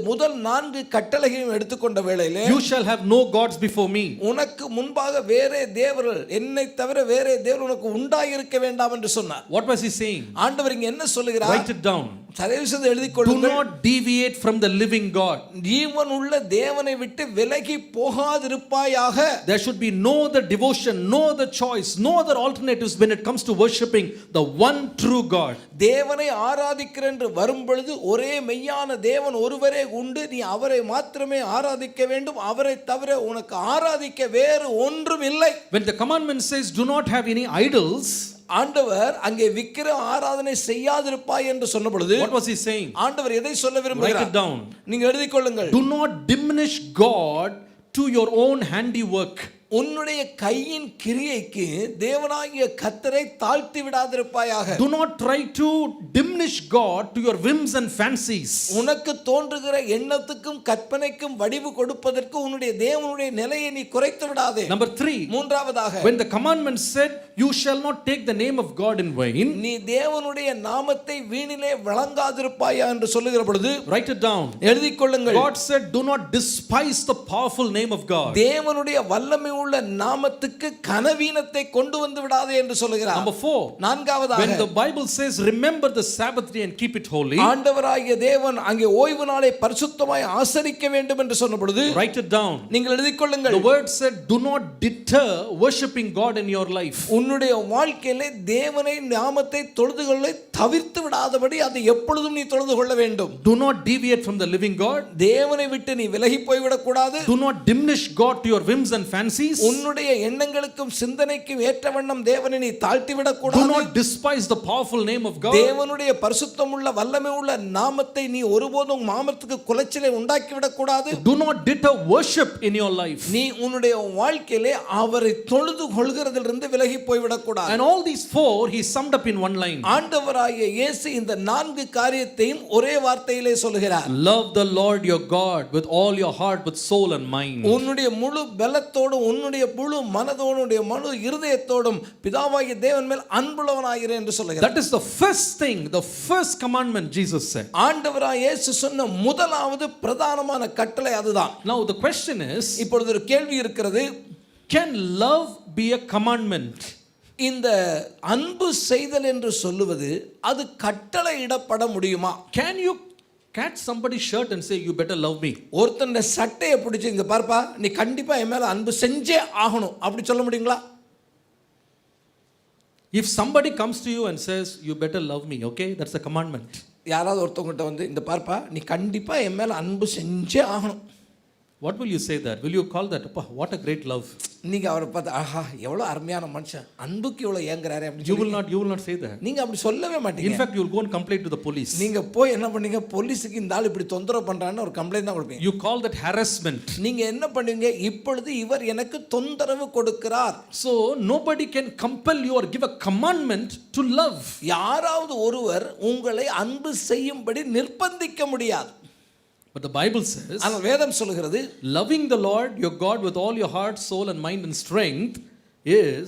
முதல் 4 கட்டளைகளையும் எடுத்துக்கொண்ட வேளையிலே, you shall have no gods before me. உனக்கு முன்பாக வேறே தேவர்கள், என்னை தவிர வேறே தேவர்கள் உனக்கு உண்டாயிருக்க வேண்டாம் என்று சொன்னார். What was he saying? ஆண்டவர் இங்க என்ன சொல்லுகிறார்? Write it down. தயவு செய்து எழுதிக் Do கொள்ளுங்கள். not deviate from the living God. ஜீவன் உள்ள தேவனை விட்டு விலகி போகாதிருப்பாயாக. There should be no other devotion, no other choice, no other alternatives when it comes to worshiping the one true God. தேவனை ஆராதிக்கிற என்று வரும் பொழுது ஒரே மெய்யான தேவன் ஒருவரே உண்டு, நீ அவரை மாத்திரமே ஆராதிக்க வேண்டும், அவரை தவிர உனக்கு ஆராதிக்க வேறு ஒன்றும் இல்லை. When the commandment says do not have any idols, ஆண்டவர் அங்கே விக்கிர ஆராதனை செய்யாதிருப்பாய் என்று சொன்ன பொழுது what was he saying? ஆண்டவர் எதை சொல்ல Write it விரும்புகிறார்? down. நீங்க எழுதிக் கொள்ளுங்கள். Do not diminish God to your own handiwork. உன்னுடைய கையின் கிரியைக்கு தேவனாகிய கர்த்தரை தாழ்த்தி விடாதிருப்பாயாக. Do not try to diminish God to your whims and fancies. உனக்கு தோன்றுகிற எண்ணத்துக்கும் கற்பனைக்கும் வடிவு கொடுப்பதற்கு உன்னுடைய தேவனுடைய நிலையை நீ குறைத்து விடாதே. Number 3, மூன்றாவதாக, when the commandment said you shall not take the name of God in vain, நீ தேவனுடைய நாமத்தை வீணிலே வழங்காதிருப்பாயா என்று சொல்லுகிற பொழுது write it down. எழுதிக் கொள்ளுங்கள். God said do not despise the powerful name of God. தேவனுடைய வல்லமை உள்ள நாமத்துக்கு கனவீனத்தை கொண்டு வந்து விடாதே என்று சொல்லுகிறார். Number 4, நான்காவதாக, when the Bible says remember the Sabbath day and keep it holy, ஆண்டவராகிய தேவன் அங்கே ஓய்வு நாளை பரிசுத்தமாய் ஆசரிக்க வேண்டும் என்று சொன்ன பொழுது write it down. நீங்கள் எழுதிக் கொள்ளுங்கள். The word said do not deter worshiping God in your life. உன்னுடைய வாழ்க்கையிலே தேவனை நாமத்தை தொழுது கொள்ள தவிர்த்து விடாதபடி அதை எப்பொழுதும் நீ தொழுது கொள்ள வேண்டும். Do not deviate from the living God. தேவனை விட்டு நீ விலகி போய்விடக் கூடாது. Do not diminish God to your whims and fancies. உன்னுடைய எண்ணங்களுக்கும் சிந்தனைக்கும் ஏற்ற வண்ணம் தேவனை நீ தாழ்த்தி விடக் Do கூடாது. not despise the powerful name of God. தேவனுடைய பரிசுத்தம் உள்ள வல்லமை உள்ள நாமத்தை நீ ஒருபோதும் நாமத்துக்கு குலைச்சலை உண்டாக்கி விடக் கூடாது. Do not deter worship in your life. நீ உன்னுடைய வாழ்க்கையிலே அவரை தொழுது கொள்கிறதிலிருந்து விலகி போய்விடக் கூடாது. And all these 4 he summed up in one line. ஆண்டவராகிய இயேசு இந்த 4 காரியத்தையும் ஒரே வார்த்தையிலே சொல்கிறார். Love the Lord your God with all your heart, with soul and mind. உன்னுடைய முழு பலத்தோடும் உன்னுடைய முழு மனதோடும் முழு இருதயத்தோடும் பிதாவாகிய தேவன் மேல் அன்புள்ளவனாயிரு என்று சொல்கிறார். That is the first thing, the first commandment Jesus said. ஆண்டவராகிய இயேசு சொன்ன முதலாவது பிரதானமான கட்டளை அதுதான். Now the question is, இப்பொழுது ஒரு கேள்வி இருக்கிறது. can love be a commandment? இந்த அன்பு செய்தல் என்று சொல்லுவது அது கட்டளை இடப்பட முடியுமா? Can you catch somebody's shirt and say you better love me? ஒருத்தன் சட்டையை பிடிச்சு இங்க பார்ப்பா நீ கண்டிப்பா என் மேல அன்பு செஞ்சே ஆகணும் அப்படி சொல்ல முடியுங்களா? If somebody comes to you and says you better love me, okay, that's a commandment. யாராவது ஒருத்தவங்கிட்ட வந்து இந்த பார்ப்பா நீ கண்டிப்பா என் மேல அன்பு செஞ்சே ஆகணும். What will you say that? Will you call that, what a great love? நீங்க அவரை பார்த்து ஆஹா எவ்வளவு அருமையான மனுஷன் அன்புக்கு இவ்வளவு ஏங்குறாரே அப்படி You will not say that. நீங்க அப்படி சொல்லவே In மாட்டீங்க. fact, you will go and complain to the police. நீங்க போய் என்ன பண்ணீங்க, போலீஸுக்கு இந்த ஆள் இப்படி தொந்தரவு பண்றான்னு ஒரு கம்ப்ளைண்ட் தான் கொடுப்பீங்க. You call that harassment. நீங்க என்ன பண்ணுவீங்க, இப்பொழுது இவர் எனக்கு தொந்தரவு கொடுக்கிறார். So nobody can compel you or give a commandment to love. யாராவது ஒருவர் உங்களை அன்பு செய்யும்படி நிர்பந்திக்க முடியாது. But the Bible says, ஆனால் வேதம் சொல்கிறது, loving the Lord your God with all your heart, soul and mind and strength is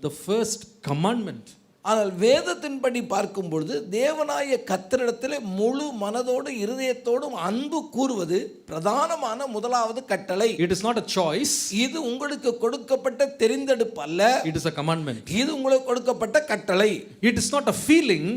the first commandment. ஆனால் வேதத்தின்படி பார்க்கும் பொழுது தேவனாய கர்த்தரிடத்திலே முழு மனதோடு இருதயத்தோடும் அன்பு கூறுவது பிரதானமான முதலாவது கட்டளை. It is not a choice. இது உங்களுக்கு கொடுக்கப்பட்ட தெரிந்தெடுப்பு அல்ல. It is a commandment. இது உங்களுக்கு கொடுக்கப்பட்ட கட்டளை. It is not a feeling.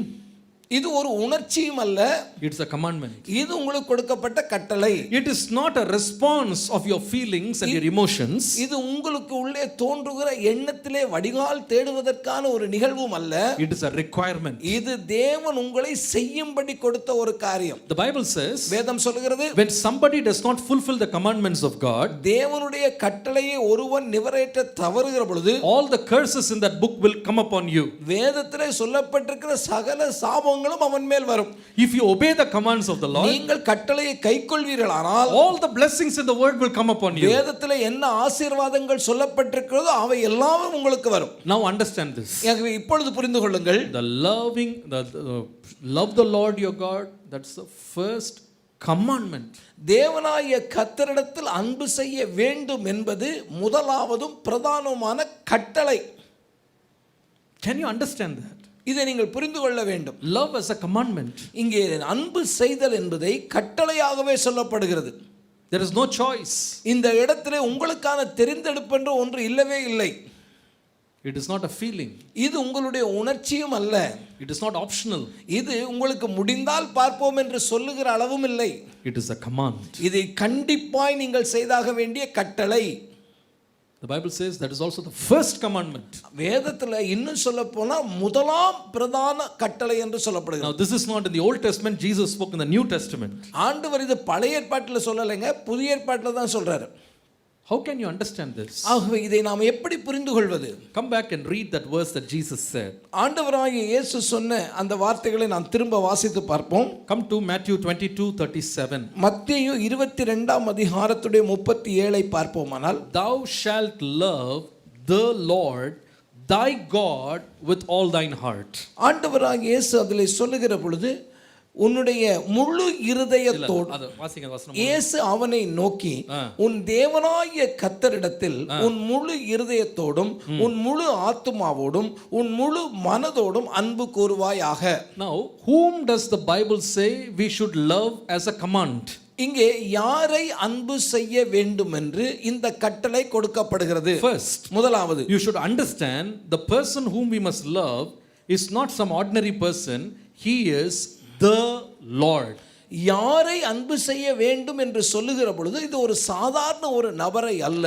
இது ஒரு உணர்ச்சியும் அல்ல. It is a commandment. இது உங்களுக்கு கொடுக்கப்பட்ட கட்டளை. It is not a response of your feelings and your emotions. இது உங்களுக்கு உள்ளே தோன்றுகிற எண்ணத்திலே வடிகால் தேடுவதற்கான ஒரு நிகழ்வும் அல்ல. It is a requirement. இது தேவன் உங்களை செய்யும்படி கொடுத்த ஒரு காரியம். The Bible says, வேதம் சொல்கிறது, when somebody does not fulfill the commandments of God, தேவனுடைய கட்டளையை ஒருவன் நிறைவேற்ற தவறுகிற பொழுது all the curses in that book will come upon you. வேதத்திலே சொல்லப்பட்டிருக்கிற சகல சாபங்களும் அவன் மேல் வரும். If you obey the commands of the Lord, நீங்கள் கட்டளையை கைக்கொள்வீர்களானால் all the blessings in the word will come upon you. வேதத்திலே என்ன ஆசீர்வாதங்கள் சொல்லப்பட்டிருக்கிறதோ அவை எல்லாம் உங்களுக்கு வரும். Now understand this. எனவே இப்பொழுது புரிந்து கொள்ளுங்கள், The love the Lord your God, that's the first commandment. தேவனாய கர்த்தரிடத்தில் அன்பு செய்ய வேண்டும் என்பது முதலாவதும் பிரதானமான கட்டளை. Can you understand that? இதை நீங்கள் புரிந்து கொள்ள வேண்டும். Love as a commandment. இங்கே அன்பு செய்தல் என்பதை கட்டளையாகவே சொல்லப்படுகிறது. There is no choice. இந்த இடத்திலே உங்களுக்கான தெரிந்தெடுப்பு என்று ஒன்று இல்லவே இல்லை. It is not a feeling. இது உங்களுடைய உணர்ச்சியும் அல்ல. It is not optional. இது உங்களுக்கு முடிந்தால் பார்ப்போம் என்று சொல்லுகிற அளவும் இல்லை. It is a command. இதை கண்டிப்பாய் நீங்கள் செய்தாக வேண்டிய கட்டளை. The Bible says that is also the first commandment. வேதத்துல இன்னும் சொல்ல போனா முதலாம் பிரதான கட்டளை என்று சொல்லப்படுகிறது. Now this is not in the Old Testament. Jesus spoke in the New Testament. ஆண்டவர் இது பழைய ஏற்பாட்டில் சொல்லலைங்க, புதிய ஏற்பாட்டில் தான் சொல்றாரு. How can you understand this? ஆகவே இதை நாம் எப்படி புரிந்து கொள்வது? Come back and read that verse that Jesus said. ஆண்டவராகிய இயேசு சொன்ன அந்த வார்த்தைகளை நாம் திரும்ப வாசித்து பார்ப்போம். Come to Matthew 22:37. மத்தேயு 22ஆம் அதிகாரத்துடைய 37ஐ பார்ப்போமானால், Thou shalt love the Lord thy God with all thine heart. ஆண்டவராகிய இயேசு அதிலே சொல்லுகிற பொழுது உன்னுடைய முழு இருதயத்தோடு, அது வாசிங்க வசனம். இயேசு அவனை நோக்கி, உன் தேவனாகிய கர்த்தரிடத்தில் உன் முழு இருதயத்தோடும் உன் முழு ஆத்துமாவோடும் உன் முழு மனதோடும் அன்பு கூறுவாயாக. Now whom does the Bible say we should love as a command? இங்கே யாரை அன்பு செய்ய வேண்டும் என்று இந்த கட்டளை கொடுக்கப்படுகிறது? First, முதலாவது, you should understand the person whom we must love is not some ordinary person. He is the Lord. யாரை அன்பு செய்ய வேண்டும் என்று சொல்லுகிற பொழுது இது ஒரு சாதாரண ஒரு நபரை அல்ல,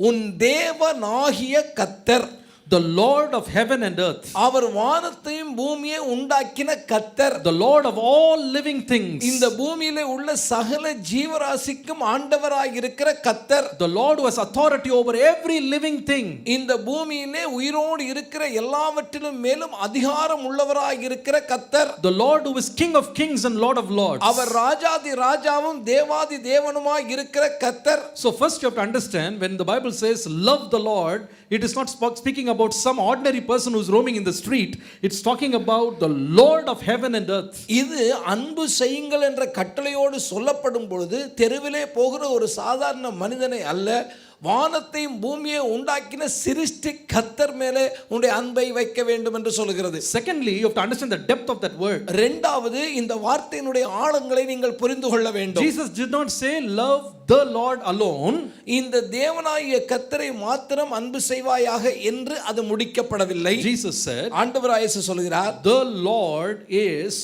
உன் தேவனாகிய கர்த்தர். The Lord of heaven and earth. அவர் வானத்தையும் பூமியை உண்டாக்கின கர்த்தர். The Lord of all living things. இந்த பூமியிலே உள்ள சகல ஜீவராசிக்கும் ஆண்டவராய் இருக்கிற கர்த்தர். The Lord who has authority over every living thing. இந்த பூமியிலே உயிரோடு இருக்கிற எல்லாவற்றிலும் மேலும் அதிகாரம் உள்ளவராய் இருக்கிற கர்த்தர். The Lord who is King of kings and Lord of lords. அவர் ராஜாதி ராஜாவும் தேவாதி தேவனுமாய் இருக்கிற கர்த்தர். So first you have to understand, when the Bible says love the Lord, it is not speaking about some ordinary person who is roaming in the street. It's talking about the Lord of heaven and earth. இது அன்பு செய்யுங்கள் என்ற கட்டளையோடு சொல்லப்படும் பொழுது தெருவிலே போகிற ஒரு சாதாரண மனிதனை அல்ல, வானத்தையும் பூமியை உண்டாக்கின சிருஷ்டி கர்த்தர் மேலே உன்னுடைய அன்பை வைக்க வேண்டும் என்று சொல்கிறது. Secondly, you have to understand the depth of that word. இரண்டாவது, இந்த வார்த்தையினுடைய ஆழங்களை நீங்கள் புரிந்து கொள்ள வேண்டும். Jesus did not say love the Lord alone. இந்த தேவனாகிய கர்த்தரை மாத்திரம் அன்பு செய்வாயாக என்று அது முடிக்கப்படவில்லை. Jesus said, ஆண்டவராகிய இயேசு சொல்கிறார், the Lord is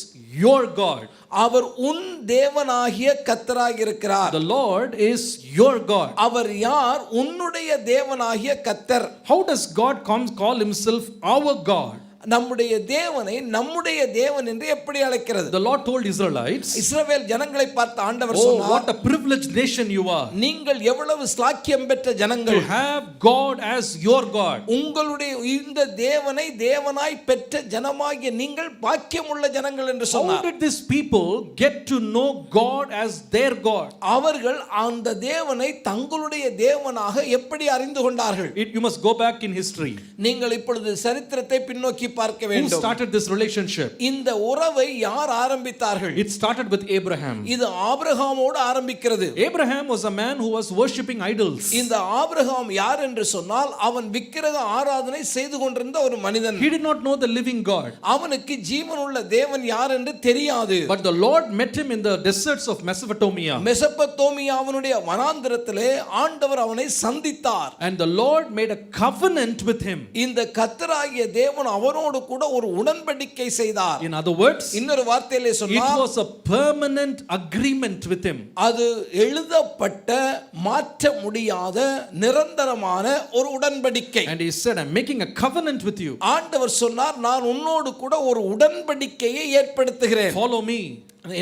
your God. அவர் உன் தேவனாகிய கர்த்தராக இருக்கிறார். The Lord is your God. அவர் யார்? உன்னுடைய தேவனாகிய கர்த்தர். How does God call himself our God? நம்முடைய தேவனை நம்முடைய தேவன் என்று எப்படி அழைக்கிறது? The Lord told Israelites, இஸ்ரவேல் ஜனங்களை பார்த்து ஆண்டவர் oh, சொன்னார், what a privileged nation you are. நீங்கள் எவ்வளவு ஸ்லாக்கியம் பெற்ற ஜனங்கள். To have God as your God. உங்களுடைய இந்த தேவனை தேவனாய் பெற்ற ஜனமாகிய நீங்கள் பாக்கியமுள்ள ஜனங்கள் என்று How சொன்னார். did these people get to know God as their God? அவர்கள் அந்த தேவனை தங்களுடைய தேவனாக எப்படி அறிந்து கொண்டார்கள்? You must go back in history. நீங்கள் இப்பொழுது சரித்திரத்தை பின்னோக்கி பார்க்க Who வேண்டும். started this relationship? இந்த உறவை யார் ஆரம்பித்தார்கள்? It started with Abraham. இது ஆபிரகாமோடு ஆரம்பிக்கிறது. Abraham was a man who was worshipping idols. இந்த ஆபிரகாம் யார் என்று சொன்னால் அவன் விக்கிரக ஆராதனை செய்து கொண்டிருந்த ஒரு மனிதன். He did not know the living God. அவனுக்கு ஜீவனுள்ள தேவன் யார் என்று தெரியாது. But the Lord met him in the deserts of Mesopotamia. மெசொப்பொத்தேமியாவினுடைய வனாந்திரத்திலே ஆண்டவர் அவனை சந்தித்தார். And the Lord made a covenant with him. இந்த கர்த்தராகிய தேவன் அவனோடு கூட ஒரு உடன்படிக்கை செய்தார். In other words, இன்னொரு வார்த்தையிலே it சொன்னால் was a permanent agreement with him. அது எழுதப்பட்ட மாற்ற முடியாத நிரந்தரமான ஒரு உடன்படிக்கை. And he said, I'm making a covenant with you. ஆண்டவர் சொன்னார், நான் உன்னோடு கூட ஒரு உடன்படிக்கையை ஏற்படுத்துகிறேன். Follow me.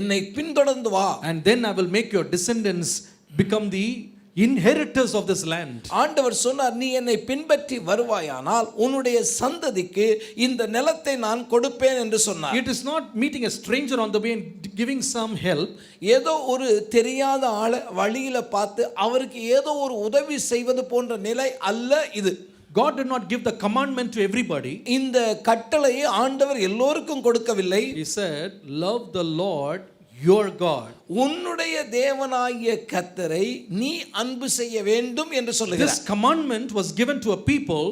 என்னை பின்தொடர்ந்து வா. And then I will make your descendants become the inheritors of this land. ஆண்டவர் சொன்னார், நீ என்னை பின்பற்றி வருவாயானால் உன்னுடைய சந்ததிக்கு இந்த நிலத்தை நான் கொடுப்பேன் என்று சொன்னார். It is not meeting a stranger on the way and giving some help. ஏதோ ஒரு தெரியாத ஆளை வழியில பார்த்து அவருக்கு ஏதோ ஒரு உதவி செய்வது போன்ற நிலை அல்ல இது. God did not give the commandment to everybody. இந்த கட்டளையை ஆண்டவர் எல்லோருக்கும் கொடுக்கவில்லை. He said, love the Lord your God. உன்னுடைய தேவனாகிய கர்த்தரை நீ அன்பு செய்ய வேண்டும் என்று சொல்லுகிறார். This commandment was given to a people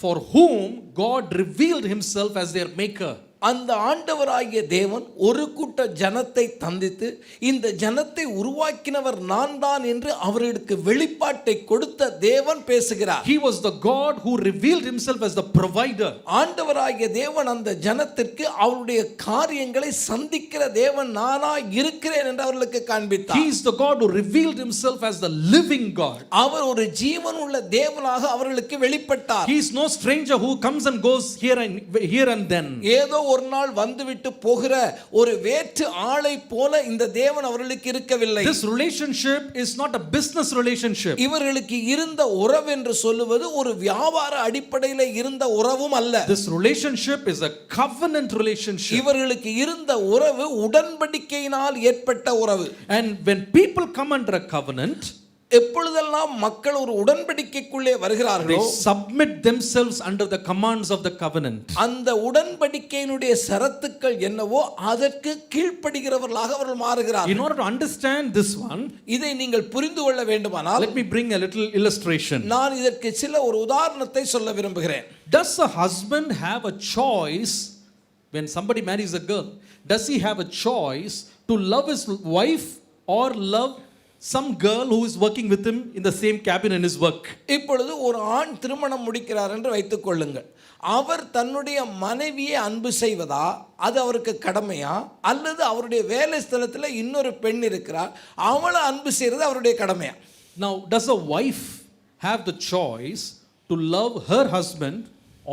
for whom God revealed himself as their maker. அந்த ஆண்டவராகிய தேவன் ஒரு கூட்ட ஜனத்தை தந்தித்து இந்த ஜனத்தை உருவாக்கினவர் நான் தான் என்று அவர்களுக்கு வெளிப்பாட்டை கொடுத்த தேவன் பேசுகிறார். He was the God who revealed himself as the provider. ஆண்டவராகிய தேவன் அந்த ஜனத்திற்கு அவருடைய காரியங்களை சந்திக்கிற தேவன் நானா இருக்கிறேன் என்று அவர்களுக்கு காண்பித்தார். He is the God who revealed himself as the living God. அவர் ஒரு ஜீவன் உள்ள தேவனாக அவர்களுக்கு வெளிப்பட்டார். He is no stranger who comes and goes here and then. ஏதோ ஒரு நாள் வந்துவிட்டு போகிற ஒரு வேற்று ஆளை போல இந்த தேவன் அவர்களுக்கு இருக்கவில்லை. This relationship is not a business relationship. இவர்களுக்கு இருந்த உறவு என்று சொல்லுவது ஒரு வியாபார அடிப்படையில் இருந்த உறவும் அல்ல. This relationship is a covenant relationship. இவர்களுக்கு இருந்த உறவு உடன்படிக்கையினால் ஏற்பட்ட உறவு. And when people come under a covenant, எப்பொழுதெல்லாம் மக்கள் ஒரு உடன்படிக்கைக்குள்ளே they வருகிறார்களோ submit themselves under the commands of the covenant. அந்த உடன்படிக்கையினுடைய ஷரத்துக்கள் என்னவோ அதற்கு கீழ்ப்படுகிறவர்களாக அவர்கள் மாறுகிறார்கள். In order to understand this one, இதை நீங்கள் புரிந்து கொள்ள வேண்டுமானால் let me bring a little illustration. நான் இதற்கு சில ஒரு உதாரணத்தை சொல்ல விரும்புகிறேன். Does a husband have a choice when somebody marries a girl? Does he have a choice to love his wife or love some girl who is working with him in the same cabin in his work? இப்பொழுது ஒரு ஆண் திருமணம் முடிக்கிறார் என்று வைத்துக் கொள்ளுங்கள். அவர் தன்னுடைய மனைவியை அன்பு செய்வதா, அது அவருக்கு கடமையா, அல்லது அவருடைய வேலை ஸ்தலத்தில் இன்னொரு பெண் இருக்கிறார் அவளை அன்பு செய்வது அவருடைய கடமையா? Now, does a wife have the choice to love her husband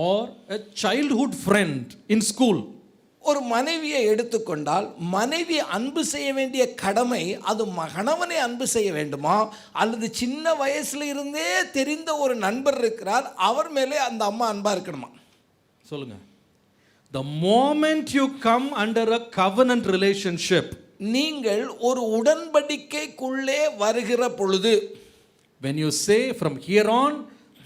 or a childhood friend in school? ஒரு மனைவியை எடுத்துக்கொண்டால் மனைவி அன்பு செய்ய வேண்டிய கடமை அது கணவனை அன்பு செய்ய வேண்டுமா, அல்லது சின்ன வயசுல இருந்தே தெரிந்த ஒரு நண்பர் இருக்கிறார் அவர் மேலே அந்த அம்மா அன்பா இருக்கணுமா? சொல்லுங்க. The moment you come under a covenant relationship, நீங்கள் ஒரு உடன்படிக்கைக்குள்ளே வருகிற பொழுது, when you say from here on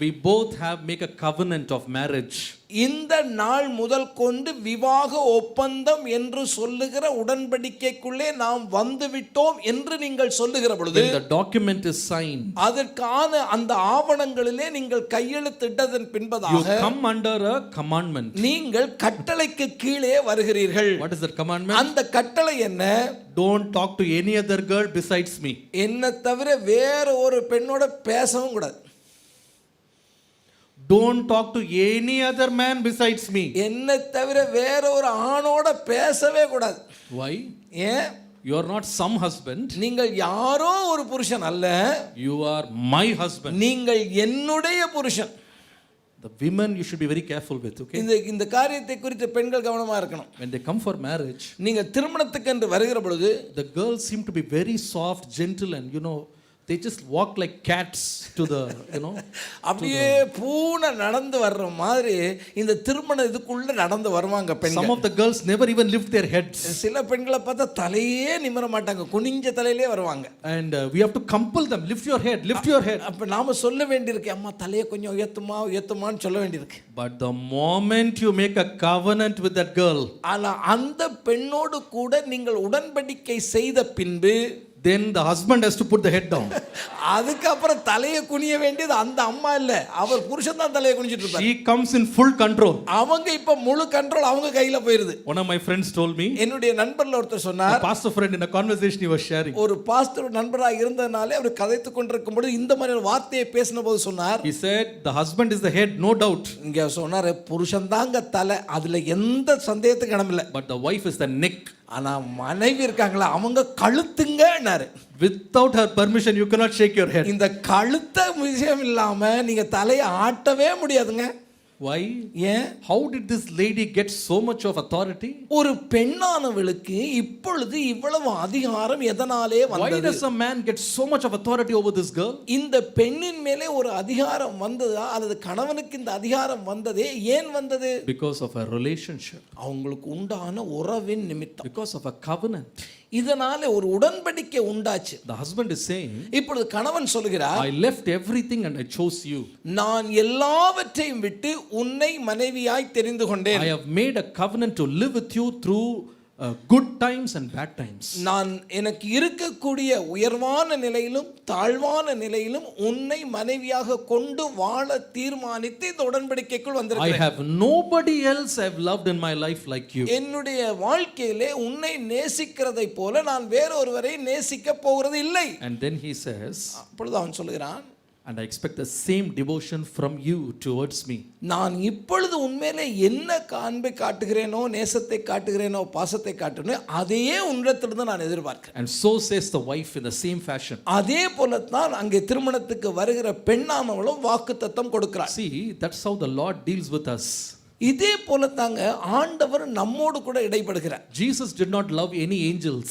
we both have make a covenant of marriage, இந்த நாள் முதல் கொண்டு விவாக ஒப்பந்தம் என்று சொல்லுகிற உடன்படிக்கைக்குள்ளே நாம் வந்துவிட்டோம் என்று நீங்கள் சொல்லுகிற பொழுது, when the document is signed, அதற்கான அந்த ஆவணங்களிலே நீங்கள் கையெழுத்திட்டதன் you பின்பதாக come under a commandment. நீங்கள் கட்டளைக்கு கீழே வருகிறீர்கள். What is that commandment? அந்த கட்டளை என்ன? Don't talk to any other girl besides me. என்ன தவிர வேற ஒரு பெண்ணோட பேசவும் கூடாது. Don't talk to any other man besides me. என்ன தவிர வேற ஒரு ஆணோட பேசவே கூடாது. Why? ஏன்? You are not some husband. நீங்கள் யாரோ ஒரு புருஷன் அல்ல, You are my husband. நீங்கள் என்னுடைய புருஷன். The women you should be very careful with, okay? இந்த காரியத்தை குறித்து பெண்கள் கவனமா இருக்கணும். When they come for marriage, நீங்க திருமணத்துக்கு என்று வருகிற பொழுது the girls seem to be very soft, gentle, and they just walk like cats to the, அப்படியே பூனை நடந்து வர்ற மாதிரி இந்த திருமண இதுக்குள்ள நடந்து வருவாங்க Some பெண்கள். of the girls never even lift their heads. சில பெண்களை பார்த்தா தலையே நிமிர மாட்டாங்க, குனிஞ்ச தலையிலே வருவாங்க. And we have to compel them, lift your head, lift your head. அப்ப நாம சொல்ல வேண்டியிருக்கு, அம்மா தலையை கொஞ்சம் உயர்த்துமான்னு சொல்ல வேண்டியிருக்கு. But the moment you make a covenant with that girl, ஆனா அந்த பெண்ணோடு கூட நீங்கள் உடன்படிக்கை செய்த பின்பு then the husband has to put the head down. அதுக்கப்புறம் தலையை குனிய வேண்டியது அந்த அம்மா இல்ல, அவர் புருஷன் தான் தலையை குனிஞ்சிட்டு இருப்பார். She comes in full control. அவங்க இப்ப முழு கண்ட்ரோல் அவங்க கையில போயிருது. One of my friends told me, என்னுடைய நண்பர்ல ஒருத்தர் a சொன்னார், pastor friend, in a conversation he was sharing, ஒரு பாஸ்டர் நண்பராக இருந்தனாலே அவர் கதைத்து கொண்டிருக்கும் பொழுது இந்த மாதிரி ஒரு வார்த்தையை பேசின போது சொன்னார், he said the husband is the head, no doubt, இங்க சொன்னாரு புருஷன் தாங்க தலை, அதுல எந்த சந்தேகத்துக்கு இடம் இல்லை, but the wife is the neck. ஆனா மனைவி இருக்காங்களா அவங்க கழுத்துங்கன்னாரு. Without her permission you cannot shake your head. இந்த கழுத்த விஷயம் இல்லாம நீங்க தலையை ஆட்டவே முடியாதுங்க. Why? ஏன்? How did this lady get so much of authority? ஒரு பெண்ணானவளுக்கு இப்பொழுது இவ்வளவு அதிகாரம் எதனாலே Why வந்தது? does a man get so much of authority over this girl? இந்த பெண்ணின் மேலே ஒரு அதிகாரம் வந்ததா, அல்லது கணவனுக்கு இந்த அதிகாரம் வந்ததே ஏன் வந்தது? Because of a relationship, அவங்களுக்கு உண்டான உறவின் நிமித்தம், because of a covenant. இதனால ஒரு உடன்படிக்கை உண்டாச்சு. The husband is saying, இப்பொழுது கணவன் சொல்கிறார், I left everything and I chose you. நான் எல்லாவற்றையும் விட்டு உன்னை மனைவியாய் தெரிந்து கொண்டேன். I have made a covenant to live with you through good times and bad times. நான் எனக்கு இருக்கக்கூடிய உயர்வான நிலையிலும் தாழ்வான நிலையிலும் உன்னை மனைவியாக கொண்டு வாழ தீர்மானித்து இந்த உடன்படிக்கைக்குள் I வந்திருக்கிறேன். have nobody else I've loved in my life like you. என்னுடைய வாழ்க்கையிலே உன்னை நேசிக்கிறதை போல நான் வேறொருவரை நேசிக்க போகிறது இல்லை. And then he says, அப்பொழுது அவன் சொல்லுகிறான், and I expect the same devotion from you towards me. நான் இப்பொழுது உண்மையிலே என்ன அன்பை காட்டுகிறேனோ, நேசத்தை காட்டுகிறேனோ, பாசத்தை காட்டுகிறேனோ அதையே உன்னிடத்திலிருந்து நான் எதிர்பார்க்கிறேன். And so says the wife in the same fashion. அதே போலத்தான் அங்கே திருமணத்துக்கு வருகிற பெண்ணானவளும் வாக்குத்தத்தம் கொடுக்கிறார். See, that's how the Lord deals with us. இதே போலத்தாங்க ஆண்டவர் நம்மோடு கூட இடைப்படுகிறார். Jesus did not love any angels.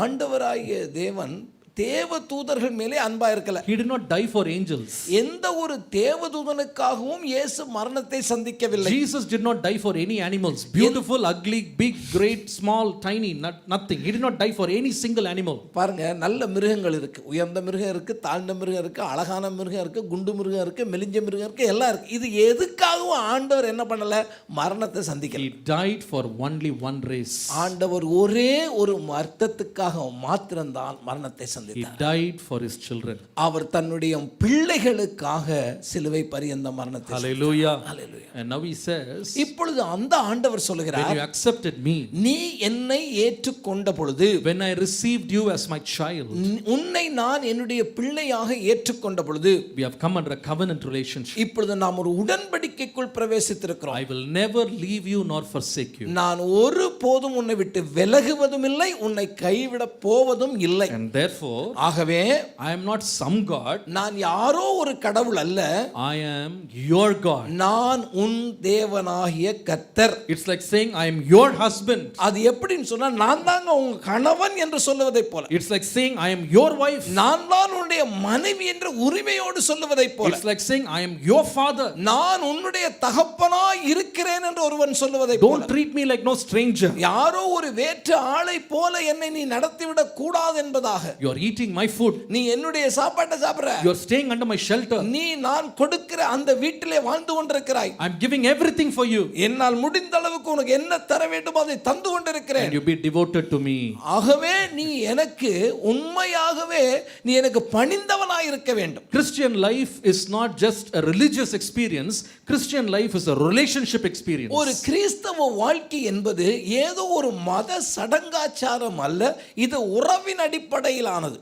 ஆண்டவராகிய தேவன் தேவ தூதர்கள் மேலே அன்பா இருக்கல. He did not die for angels. எந்த ஒரு தேவதூதனுக்காகவும் இயேசு மரணத்தை சந்திக்கவில்லை. Jesus did not die for any animals, beautiful, ugly, big, great, small, tiny, nothing. He did not die for any single animal. பாருங்க, நல்ல மிருகங்கள் இருக்கு, உயர்ந்த மிருகம் இருக்கு, தாழ்ந்த மிருகம் இருக்கு, அழகான மிருகம் இருக்கு, குண்டு மிருகம் இருக்கு, மெலிஞ்ச மிருகம் இருக்கு, எல்லாம் இருக்கு. இது எதுக்காகவும் ஆண்டவர் என்ன பண்ணல? மரணத்தை சந்திக்கல. He died for only one race. ஆண்டவர் ஒரே ஒரு அர்த்தத்துக்காக மாத்திரம்தான் மரணத்தை சந்தித்தார். He died for his children. அவர் தன்னுடைய பிள்ளைகளுக்காக சிலுவை பரியந்த மரணத்தை. Hallelujah. Hallelujah. And now he says, இப்பொழுது அந்த ஆண்டவர் when சொல்லுகிறார், you accepted me, நீ என்னை ஏற்றுக்கொண்ட பொழுது, when I received you as my child, உன்னை நான் என்னுடைய பிள்ளையாக ஏற்றுக்கொண்ட பொழுது, we have come under a covenant relationship. இப்பொழுது நாம் ஒரு உடன்படிக்கைக்குள் பிரவேசித்திருக்கிறோம். I will never leave you nor forsake you. நான் ஒரு போதும் உன்னை விட்டு விலகுவதும் இல்லை, உன்னை கைவிட போவதும் இல்லை. And therefore, ஆகவே I am not some God. நான் யாரோ ஒரு கடவுள் அல்ல, I am your God. நான் உன் தேவனாகிய கர்த்தர். It's like saying I am your husband. அது எப்படின்னு சொன்னா, நான் தாங்க உங்க கணவன் என்று சொல்லுவதை போல. It's like saying I am your wife. நான் தான் உன்னுடைய மனைவி என்று உரிமையோடு சொல்லுவதை போல. It's like saying I am your father. நான் உன்னுடைய தகப்பனாய் இருக்கிறேன் என்று ஒருவன் சொல்லுவதை போல. Don't treat me like no stranger. யாரோ ஒரு வேற்று ஆளை போல என்னை நீ நடத்திவிடக் கூடாது என்பதாக. You are eating my food. நீ என்னுடைய சாப்பாட்டை சாப்பிடுற. You are staying under my shelter. நீ நான் கொடுக்கிற அந்த வீட்டிலே வாழ்ந்து கொண்டிருக்கிறாய். I am giving everything for you. என்னால் முடிந்த அளவுக்கு உனக்கு என்ன தர வேண்டுமோ அதை தந்து கொண்டிருக்கிறேன். And you be devoted to me. ஆகவே நீ எனக்கு உண்மையாகவே நீ எனக்கு பணிந்தவனாய் இருக்க வேண்டும். Christian life is not just a religious experience. Christian life is a relationship experience. ஒரு கிறிஸ்தவ வாழ்க்கை என்பது ஏதோ ஒரு மத சடங்காச்சாரம் அல்ல, இது உறவின் அடிப்படையிலானது.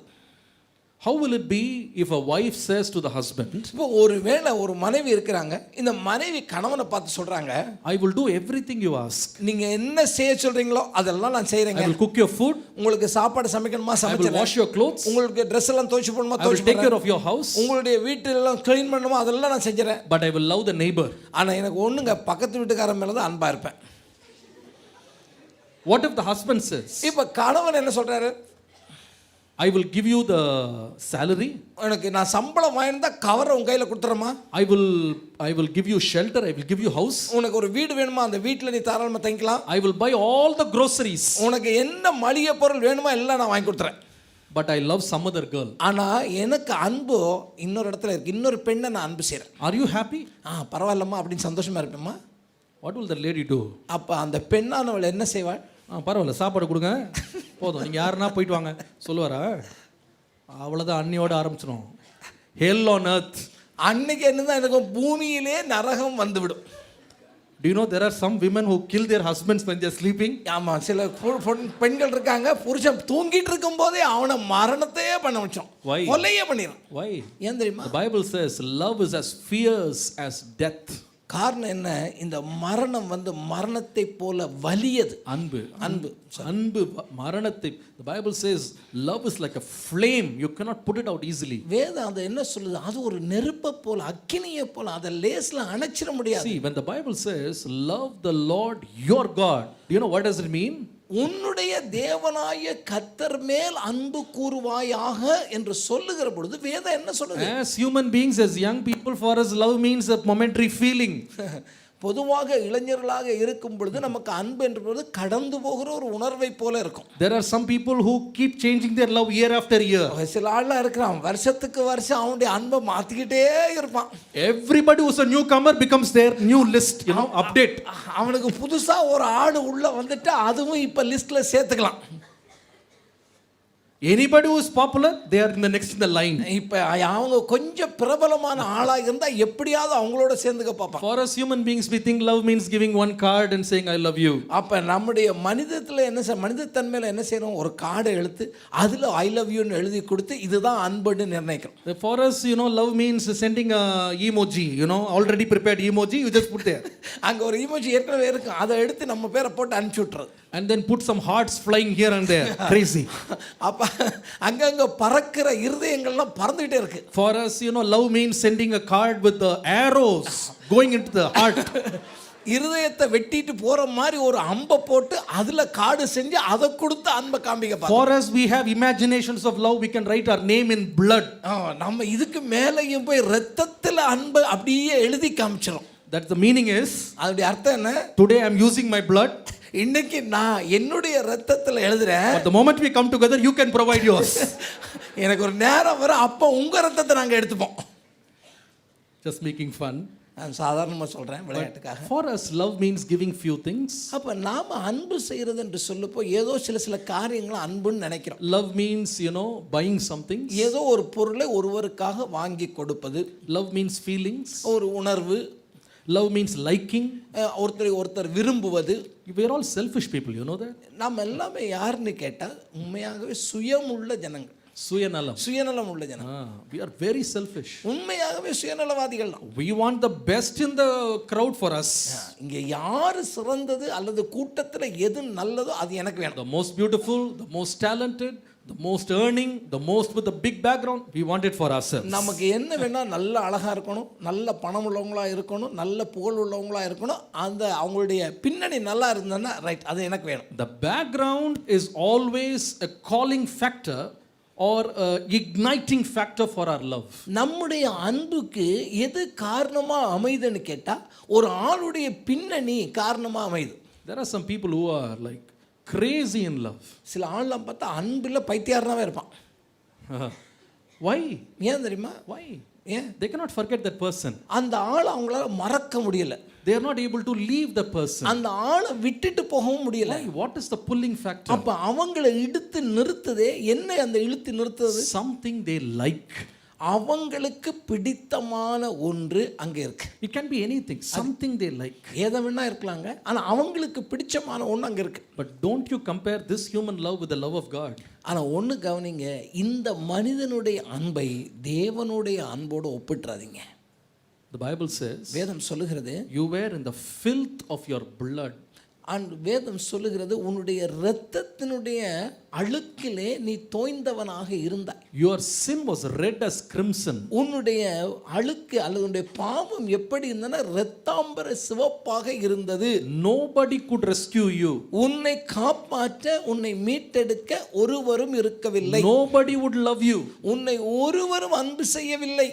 How will it be if a wife says to the husband, இப்போ ஒருவேளை ஒரு மனைவி இருக்கிறாங்க, இந்த மனைவி கணவனை பார்த்து சொல்றாங்க, I will do everything you ask. நீங்க என்ன செய்ய சொல்றீங்களோ அதெல்லாம் நான் செய்றேங்க. I will cook your food. உங்களுக்கு சாப்பாடு சமைக்கணுமா I will சமைச்சிடுறேன். wash your clothes. உங்களுக்கு Dress எல்லாம் துவைச்சு போடணுமா I will துவைச்சு take care போடுறேன். of your house. உங்களுடைய வீட்டெல்லாம் க்ளீன் பண்ணணுமா அதெல்லாம் நான் செஞ்சிறேன். But I will love the neighbor. ஆனா எனக்கு ஒண்ணுங்க, பக்கத்து வீட்டுக்காரன் மேல தான் அன்பா இருப்பேன். What if the husband says, இப்போ கணவன் என்ன சொல்றாரு? I will give you the salary. எனக்கு நான் சம்பளம் வாங்கினா கவரை உன் கையில கொடுத்துறமா? I will give you shelter. I will give you house. உனக்கு ஒரு வீடு வேணுமா, அந்த வீட்ல நீ தாராளமா தங்கிக்கலாம். I will buy all the groceries. உனக்கு என்ன மளிகை பொருள் வேணுமோ எல்லாம் நான் வாங்கி கொடுத்துறேன். But I love some other girl. ஆனா எனக்கு அன்பு இன்னொரு இடத்துல இருக்கு, இன்னொரு பெண்ணை நான் அன்பு செய்றேன். Are you happy? பரவாயில்லம்மா அப்படின்னு சந்தோஷமா இருப்பேம்மா. What will the lady do? அப்ப அந்த பெண்ணானவள் என்ன செய்வாள்? பரவாயில்ல, சாப்பாடு கொடுங்க போதும், நீங்கள் யாருன்னா போயிட்டு வாங்க சொல்லுவாரா? அவ்வளோதான், அன்னியோட ஆரம்பிச்சிடும். ஹெல் ஆன் எர்த். அன்னைக்கு என்னதான் இருக்கும், பூமியிலே நரகம் வந்துவிடும். Do you know there are some women who kill their husbands when they are sleeping? ஆமா, சில பெண்கள் இருக்காங்க, புருஷன் தூங்கிட்டு இருக்கும் போதே அவனை மரணத்தையே பண்ண வச்சோம், கொலையே பண்ணிடும். Why? ஏன் தெரியுமா? The Bible says love is as fierce as death. காரணம் என்ன? இந்த மரணம் வந்து மரணத்தை போல வலியது. அன்பு மரணத்தை. The Bible says love is like a flame, you cannot put it out easily. வேதம் அது என்ன சொல்லுது? அது ஒரு நெருப்பை போல, அக்கினியை போல, அதை லேஸ்ல அணைச்சிட முடியாது. See, when the Bible says love the Lord your God, do you know what does it mean? உன்னுடைய தேவனாய கர்த்தர் மேல் அன்பு கூறுவாயாக என்று சொல்லுகிற பொழுது வேதம் என்ன சொல்லுது? As human beings, as young people, for us love means a momentary feeling. பொதுவாக இளைஞர்களாக இருக்கும் பொழுது நமக்கு அன்பு என்பது கடந்து போகிற ஒரு உணர்வை போல இருக்கும். There are some people who keep changing their love year after year. சில ஆள்லாம் இருக்கிறான் வருஷத்துக்கு வருஷம் அவனுடைய அன்பை மாத்திக்கிட்டே இருப்பான். Everybody who's a newcomer becomes their new list, update. அவனுக்கு புதுசா ஒரு ஆடு உள்ள வந்துட்டு அதுவும் இப்ப லிஸ்ட்ல சேர்த்துக்கலாம். Anybody who is popular, they are in the next in the line. இப்ப அவங்க கொஞ்சம் பிரபலமான ஆளா இருந்தா எப்படியாவது அவங்களோட சேர்ந்துக்க பார்ப்பான். For us human beings, we think love means giving one card and saying I love you. அப்ப நம்முடைய மனிதத்தன்மையில என்ன செய்யணும், ஒரு கார்டை எடுத்து அதுல ஐ லவ் யூன்னு எழுதி கொடுத்து இதுதான் அன்புன்னு நிர்ணயிக்கிறோம். For us, love means sending a emoji, already prepared emoji, you just put there. அங்க ஒரு இமோஜி ஏற்கனவே இருக்கும், அதை எடுத்து நம்ம பேரை போட்டு அனுப்பிச்சு விட்டுறது. And then put some hearts flying here and there. Crazy. அப்ப அங்கங்க பறக்கிற இருதயங்கள்லாம் பறந்துகிட்டே இருக்கு. For us, love means sending a card with the arrows going into the heart. இருதயத்தை வெட்டிட்டு போற மாதிரி ஒரு அம்பை போட்டு அதுல கார்டு செஞ்சு அதை கொடுத்து அன்பை காமிக்க பாருங்க. For us, we have imaginations of love. We can write our name in blood. நம்ம இதுக்கு மேலேயும் போய் ரத்தத்துல அன்பை அப்படியே எழுதி காமிச்சிரும். That's the meaning is. அதோட அர்த்தம் என்ன? Today I'm using my blood. இன்னைக்கு நான் என்னுடைய ரத்தத்துல எழுதுறேன். But the moment we come together, you can provide yours. எனக்கு ஒரு நேரம் வர அப்ப உங்க ரத்தத்தை நாங்க எடுத்துப்போம். Just making fun. நான் சாதாரணமா சொல்றேன் விளையாட்டுக்காக. For us, love means giving few things. அப்ப நாம அன்பு செய்யறது என்று சொல்லப்போ ஏதோ சில காரியங்களை அன்புன்னு நினைக்கிறோம். Love means, buying something. ஏதோ ஒரு பொருளை ஒருவருக்காக வாங்கி கொடுப்பது. Love means feelings. ஒரு உணர்வு. Love means liking. ஒருத்தர் விரும்புவது. We are all selfish people, you know that? நாம் எல்லாமே யாருன்னு கேட்டா உண்மையாகவே சுயமுள்ள ஜனங்கள். சுயநலம் உள்ள ஜனங்கள். We are very selfish. உண்மையாகவே சுயநலவாதிகள். We want the best in the crowd for us. இங்க யாரு சிறந்தது அல்லது கூட்டத்துல எது நல்லதோ அது எனக்கு வேணும். The most beautiful, the most talented, the most earning, the most with a big background, we want it for ourselves. நமக்கு என்ன வேணா, நல்ல அழகா இருக்கணும், நல்ல பணம் உள்ளவங்களா இருக்கணும், நல்ல புகழ் உள்ளவங்களா இருக்கணும், அந்த அவங்களுடைய பின்னணி நல்லா இருந்ததுன்னா ரைட், அது எனக்கு வேணும். The background is always a calling factor or a igniting factor for our love. நம்முடைய அன்புக்கு எது காரணமா அமைதுன்னு கேட்டா ஒரு ஆளுடைய பின்னணி காரணமா அமைது. There are some people who are like crazy in love. சில ஆள்லாம் பார்த்தா அன்பில் பைத்தியாரனாவே இருப்பான். Why? ஏன் தெரியுமா? Why? They cannot forget that person. அந்த ஆளை அவங்களால மறக்க முடியல. They are not able to leave the person. அந்த ஆளை விட்டுட்டு போகவும் முடியல. Why? What is the pulling factor? அப்ப அவங்களை இழுத்து நிறுத்துதே என்ன? அந்த இழுத்து நிறுத்துறது something they like. அவங்களுக்கு பிடித்தமான ஒன்று அங்க இருக்கு. It can be anything, something they like. ஏத வேணா இருக்கலாங்க, ஆனா அவங்களுக்கு பிடிச்சமான ஒன்று அங்க இருக்கு. But don't you compare this human love with the love of God? ஆனா ஒன்று கவனிங்க, இந்த மனிதனுடைய அன்பை தேவனுடைய அன்போடு ஒப்பிட்டுறாதீங்க. The Bible says, வேதம் சொல்லுகிறது, you were in the filth of your blood. வேதம் சொல்லுகிறது, உன்னுடைய இரத்தத்தினுடைய அழுக்கிலே நீ தோய்ந்தவனாக இருந்தாய். Your sin was red as crimson. உன்னுடைய அழுக்கு அல்லது உன்னுடைய பாவம் எப்படி இருந்தனா இரத்தாம்பர சிவப்பாக இருந்தது. Nobody could rescue you. உன்னை காப்பாற்ற, உன்னை மீட்டெடுக்க ஒருவரும் இருக்கவில்லை. Nobody would love you. உன்னை ஒருவரும் அன்பு செய்யவில்லை.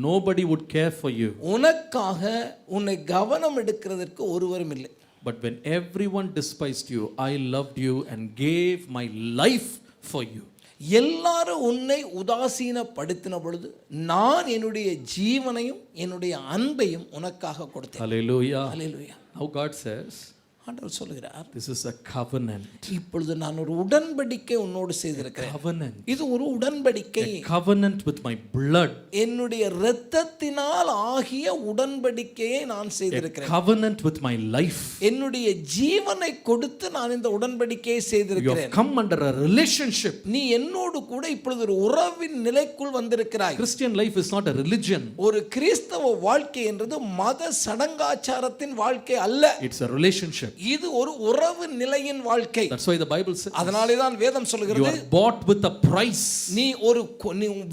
Nobody would care for you. உனக்காக உன்னை கவனம் எடுக்கிறதற்கு ஒருவரும் இல்லை. But when everyone despised you, I loved you and gave my life for you. எல்லாரும் உன்னை உதாசீனப்படுத்தின பொழுது நான் என்னுடைய ஜீவனையும் என்னுடைய அன்பையும் உனக்காக கொடுத்தேன். Hallelujah. Hallelujah. Now God says, ஆண்டவர் சொல்கிறார், this is a covenant. இப்பொழுது நான் ஒரு உடன்படிக்கை உன்னோடு செய்திருக்கிறேன். Covenant. இது ஒரு உடன்படிக்கை. A covenant with my blood. என்னுடைய இரத்தத்தினால் ஆகிய உடன்படிக்கையை நான் செய்திருக்கிறேன். Covenant with my life. என்னுடைய ஜீவனை கொடுத்து நான் இந்த உடன்படிக்கையை செய்திருக்கிறேன். You have come under a relationship. நீ என்னோடு கூட இப்பொழுது ஒரு உறவின் நிலைக்குள் வந்திருக்கிறாய். Christian life is not a religion. ஒரு கிறிஸ்தவ வாழ்க்கை என்றது மத சடங்காச்சாரத்தின் வாழ்க்கை அல்ல. It's a relationship. இது ஒரு உறவு நிலையின் வாழ்க்கை. That's why the Bible says, அதனாலே தான் வேதம் சொல்கிறது, you are bought with a price. நீ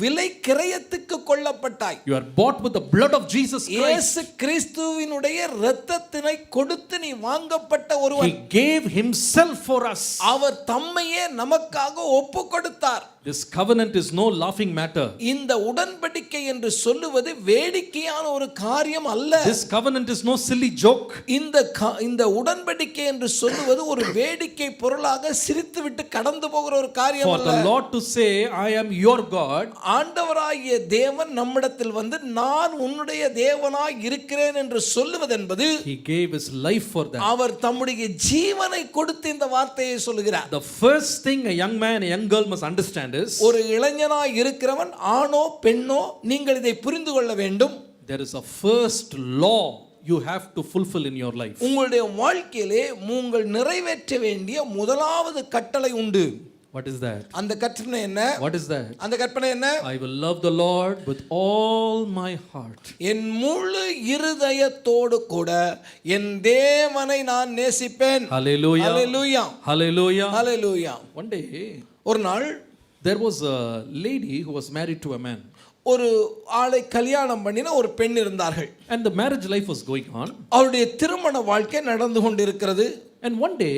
விலை கிரயத்துக்கு கொள்ளப்பட்டாய். You are bought with the blood of Jesus Christ. இயேசு கிறிஸ்துவினுடைய இரத்தத்தினை கொடுத்து நீ வாங்கப்பட்ட ஒருவன். He gave himself for us. அவர் தம்மையே நமக்காக ஒப்பு கொடுத்தார். This covenant is no laughing matter. இந்த உடன்படிக்கை என்று சொல்லுவது வேடிக்கையான ஒரு காரியம் அல்ல. This covenant is no silly joke. இந்த உடன்படிக்கை என்று சொல்லுவது ஒரு வேடிக்கை பொருளாக சிரித்துவிட்டு கடந்து போகிற ஒரு காரியம் For அல்ல. the Lord to say, I am your God. ஆண்டவராகிய தேவன் நம்மிடத்தில் வந்து நான் உன்னுடைய தேவனாய் இருக்கிறேன் என்று சொல்லுவது என்பது He gave his life for that. அவர் தம்முடைய ஜீவனை கொடுத்து இந்த வார்த்தையை சொல்லுகிறார். The first thing a young man, a young girl must understand is, ஒரு இளைஞனாய் இருக்கிறவன் ஆணோ பெண்ணோ நீங்கள் இதை புரிந்து கொள்ள வேண்டும். there is a first law you have to fulfill in your life. உங்களுடைய வாழ்க்கையிலே நீங்கள் நிறைவேற்ற வேண்டிய முதலாவது கட்டளை உண்டு. What is that? அந்த கட்டளை என்ன? What is that? அந்த கற்பனை என்ன? I will love the Lord with all my heart. என் முழு இருதயத்தோடு கூட என் தேவனை நான் நேசிப்பேன். Hallelujah. ஹalleluya. Hallelujah. ஹalleluya. One day ஒரு நாள் there was a lady who was married to a man. ஒரு ஆளை கல்யாணம் பண்ணின ஒரு பெண் இருந்தார்கள். And the marriage life was going on. அவருடைய திருமண வாழ்க்கை நடந்து கொண்டிருக்கிறது. And one day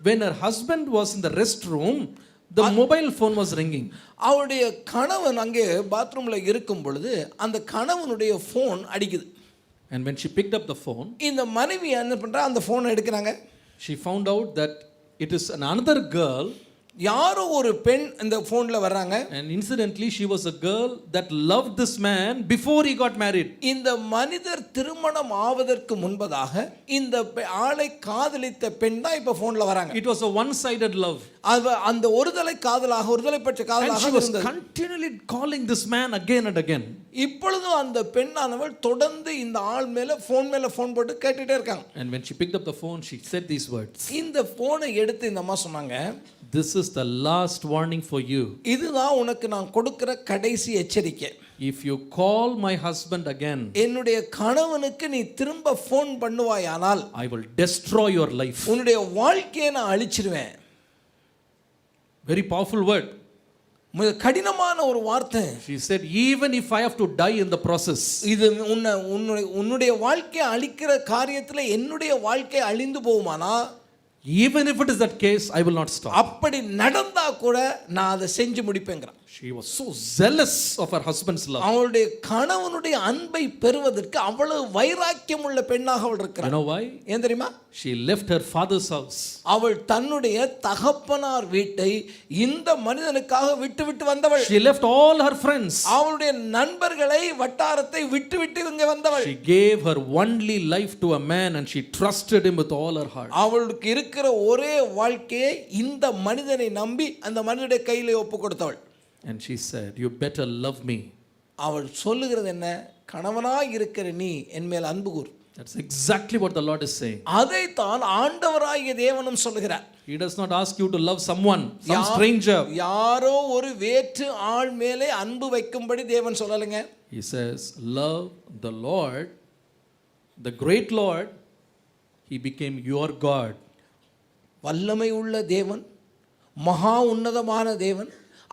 when her husband was in the restroom, the mobile phone was ringing. அவருடைய கணவன் அங்கே பாத்ரூம்ல இருக்கும் பொழுது அந்த கணவனுடைய ஃபோன் அடிக்குது. And when she picked up the phone, இந்த மனைவி என்ன பண்றா? அந்த ஃபோனை எடுக்கிறாங்க. she found out that it is another girl. யாரோ ஒரு பெண் இந்த ஃபோன்ல வர்றாங்க. And incidentally she was a girl that loved this man before he got married. இந்த மனிதர் திருமணம் ஆவதற்கு முன்பதாக இந்த ஆளை காதலித்த பெண் தான் இப்ப ஃபோன்ல வராங்க. It was a one sided love. அந்த ஒருதலை காதலாக ஒருதலை பட்ச And காதலாக she was இருந்தது. continually calling this man again and again. இப்பொழுதும் அந்த பெண்ணானவள் தொடர்ந்து இந்த ஆள் மேல ஃபோன் போட்டு கேட்டுட்டே இருக்காங்க. And when she picked up the phone, she said these words. இந்த ஃபோனை எடுத்து இந்த அம்மா சொன்னாங்க, This is the last warning for you. இதுதான் உனக்கு நான் கொடுக்கிற கடைசி எச்சரிக்கை. If you call my husband again, என்னுடைய கணவனுக்கு நீ திரும்ப phone பண்ணுவாயானால் I will destroy your life. உன்னுடைய வாழ்க்கையை நான் அழிச்சிருவேன். Very powerful word. மிக கடினமான ஒரு வார்த்தை. She said, even if I have to die in the process, இது உன்னுடைய வாழ்க்கையை அழிக்கிற காரியத்தில் என்னுடைய வாழ்க்கை அழிந்து போகுமானா, even if it is that case, I will not stop. அப்படி நடந்தா கூட நான் அதை செஞ்சு முடிப்பேங்கிறான். She was so zealous of her husband's love. அவளுடைய கணவனுடைய அன்பை பெறுவதற்கு அவ்வளவு வைராக்கியம் உள்ள பெண்ணாக அவள் You இருக்கிறாள். know why? ஏன் தெரியுமா? She left her father's house. அவள் தன்னுடைய தகப்பனார் வீட்டை இந்த மனிதனுக்காக விட்டு வந்தவள். She left all her friends. அவளுடைய நண்பர்களை வட்டாரத்தை விட்டு இங்க வந்தவள். She gave her only life to a man and she trusted him with all her heart. அவளுக்கு இருக்கிற ஒரே வாழ்க்கையை இந்த மனிதனை நம்பி அந்த மனிதனுடைய கையிலே ஒப்பு கொடுத்தவள். And she said, you better love me. அவள் சொல்லுகிறது என்ன? கணவனாய் இருக்கிற நீ என் மேல் அன்பு கூர். That's exactly what the Lord is saying. அதைத்தான் ஆண்டவராகிய தேவனும் சொல்லுகிறார். He does not ask you to love someone, some stranger. யாரோ ஒரு வேற்று ஆள் மேலே அன்பு வைக்கும்படி தேவன் சொல்லலைங்க. He says, love the Lord, the great Lord. He became your God. வல்லமை உள்ள தேவன், மகா உன்னதமான தேவன்,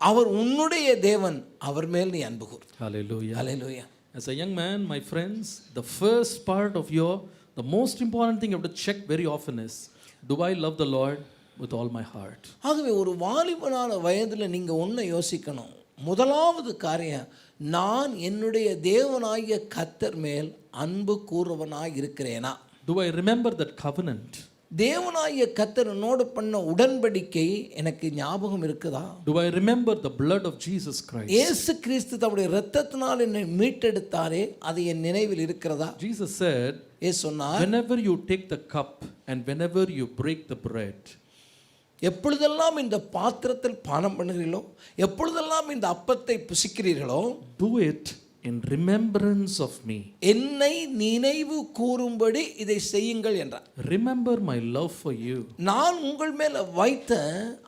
அவர் உன்னுடைய தேவன், அவர் மேல் நீ அன்பு கூர். Hallelujah. Hallelujah. As a young man, my friends, the first part of the most important thing you have to check very often is, do I love the Lord with all my heart? ஆகவே ஒரு வாலிபனான வயதுல நீங்க ஒன்றை யோசிக்கணும். முதலாவது காரியம், நான் என்னுடைய தேவனாகிய கர்த்தர் மேல் அன்பு கூறுவனாய் இருக்கிறேனா? Do I remember that covenant? தேவனாகிய கர்த்தர் என்னோடு பண்ண உடன்படிக்கை எனக்கு ஞாபகம் இருக்குதா? Do I remember the blood of Jesus Christ? இயேசு கிறிஸ்து தம்முடைய இரத்தத்தினால் என்னை மீட்டெடுத்தாரே, அது என் நினைவில் இருக்கிறதா? Jesus said, இயேசு சொன்னார், whenever you take the cup and whenever you break the bread, எப்பொழுதெல்லாம் இந்த பாத்திரத்தில் பானம் பண்ணுகிறீர்களோ, எப்பொழுதெல்லாம் இந்த அப்பத்தை புசிக்கிறீர்களோ, do it in remembrance of me. என்னை நினைவு கூறும்படி இதை செய்யுங்கள் என்றார். Remember my love for you. நான் உங்கள் மேல வைத்த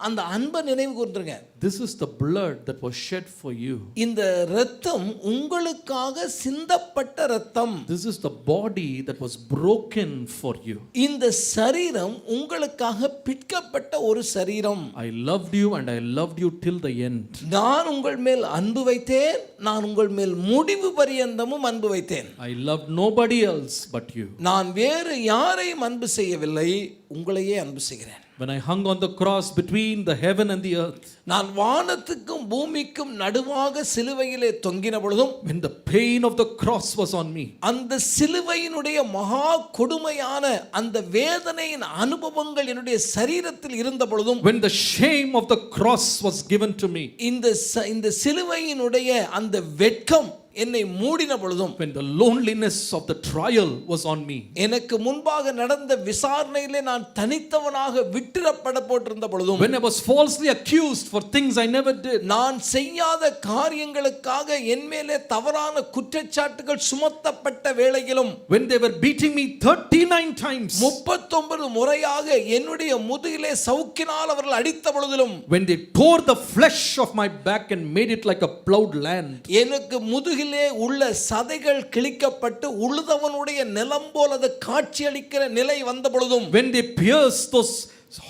அந்த அன்பை நினைவு கூர்ந்துருங்க. This is the blood that was shed for you. இந்த இரத்தம் உங்களுக்காக சிந்தப்பட்ட இரத்தம். This is the body that was broken for you. இந்த சரீரம் உங்களுக்காக பிற்கப்பட்ட ஒரு சரீரம். I loved you and I loved you till the end. நான் உங்கள் மேல் அன்பு வைத்தேன், நான் உங்கள் மேல் முடிவு பரியந்தமும் அன்பு வைத்தேன். I loved nobody else but you. நான் வேறு யாரையும் அன்பு செய்யவில்லை, உங்களையே அன்பு செய்கிறேன். When I hung on the cross between the heaven and the earth, நான் வானத்துக்கும் பூமிக்கும் நடுவாக சிலுவையிலே தொங்கின பொழுதும், when the pain of the cross was on me, அந்த சிலுவையினுடைய மகா கொடுமையான அந்த வேதனையின் அனுபவங்கள் என்னுடைய சரீரத்தில் இருந்த பொழுதும், when the shame of the cross was given to me, இந்த சிலுவையினுடைய அந்த வெட்கம் என்னை மூடின பொழுதும், when the loneliness of the trial was on me, எனக்கு முன்பாக நடந்த விசாரணையிலே நான் தனித்தவனாக விட்டுறப்பட போட்டிருந்த பொழுதும், when I was falsely accused for things I never did, நான் செய்யாத காரியங்களுக்காக என் மேலே தவறான குற்றச்சாட்டுகள் சுமத்தப்பட்ட வேளையிலும், when they were beating me 39 times, 39 முறையாக என்னுடைய முதுகிலே சவுக்கினால் அவர்கள் அடித்த பொழுதிலும், when they tore the flesh of my back and made it like a plowed land, எனக்கு முதுகிலே உள்ள சதைகள் கிழிக்கப்பட்டு உழுதவனுடைய நிலம் போல அது காட்சியளிக்கிற நிலை வந்த பொழுதும், when they pierced those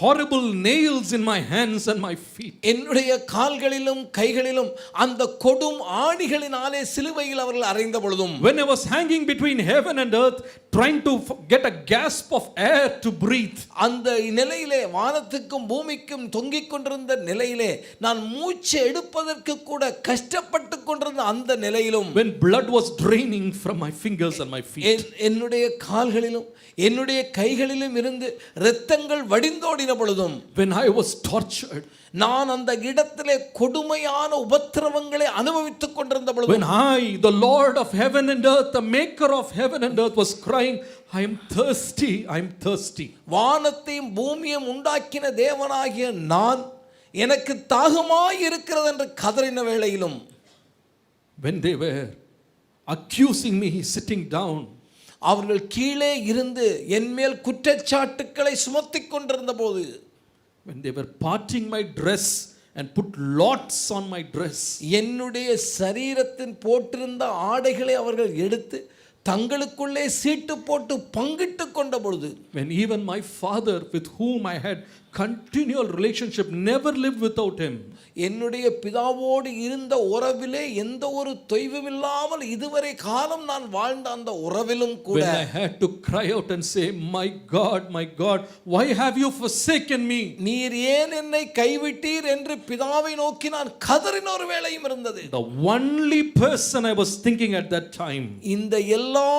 horrible nails in my hands and my feet, என்னுடைய கால்களிலும் கைகளிலும் அந்த கொடும் ஆணிகளினாலே சிலுவையில் அவர்கள் அறைந்த பொழுதும், when I was hanging between heaven and earth trying to get a gasp of air to breathe, அந்த நிலையிலே வானத்துக்கும் பூமிக்கும் தொங்கிக் கொண்டிருந்த நிலையிலே நான் மூச்சு எடுப்பதற்கு கூட கஷ்டப்பட்டு கொண்டிருந்த அந்த நிலையிலும், when blood was draining from my fingers and my feet, என்னுடைய கால்களிலும் என்னுடைய கைகளிலும் இருந்து இரத்தங்கள் வடிந்தோடின பொழுதும், when I was tortured, நான் அந்த இடத்திலே கொடுமையான உபத்திரவங்களை அனுபவித்துக் கொண்டிருந்த பொழுதும், when I, the Lord of heaven and earth, the maker of heaven and earth, was crying, I am thirsty, I am thirsty, வானத்தையும் பூமியையும் உண்டாக்கின தேவனாகிய நான் எனக்கு தாகமாய் இருக்கிறது என்று கதறின வேளையிலும், when they were accusing me sitting down, அவர்கள் கீழே இருந்து என்மேல் குற்றச்சாட்டுக்களை சுமத்திக் கொண்டிருந்த போது, when they were parting my dress and put lots on my dress, என்னுடைய சரீரத்தின் போட்டிருந்த ஆடைகளை அவர்கள் எடுத்து தங்களுக்குள்ளே சீட்டு போட்டு பங்கிட்டு கொண்ட பொழுது, when even my father with whom I had continual relationship never lived without him, என்னுடைய பிதாவோடு இருந்த உறவிலே எந்த ஒரு தொய்வுமில்லாமல் இதுவரை காலம் நான் வாழ்ந்த அந்த உறவிலும் கூட, when I had to cry out and say, my God, why have you forsaken me? நீர் ஏன் என்னை கைவிட்டீர் என்று பிதாவை நோக்கி நான் கதறின ஒரு வேளையும் இருந்தது. The only person I was thinking at that time, இந்த எல்லா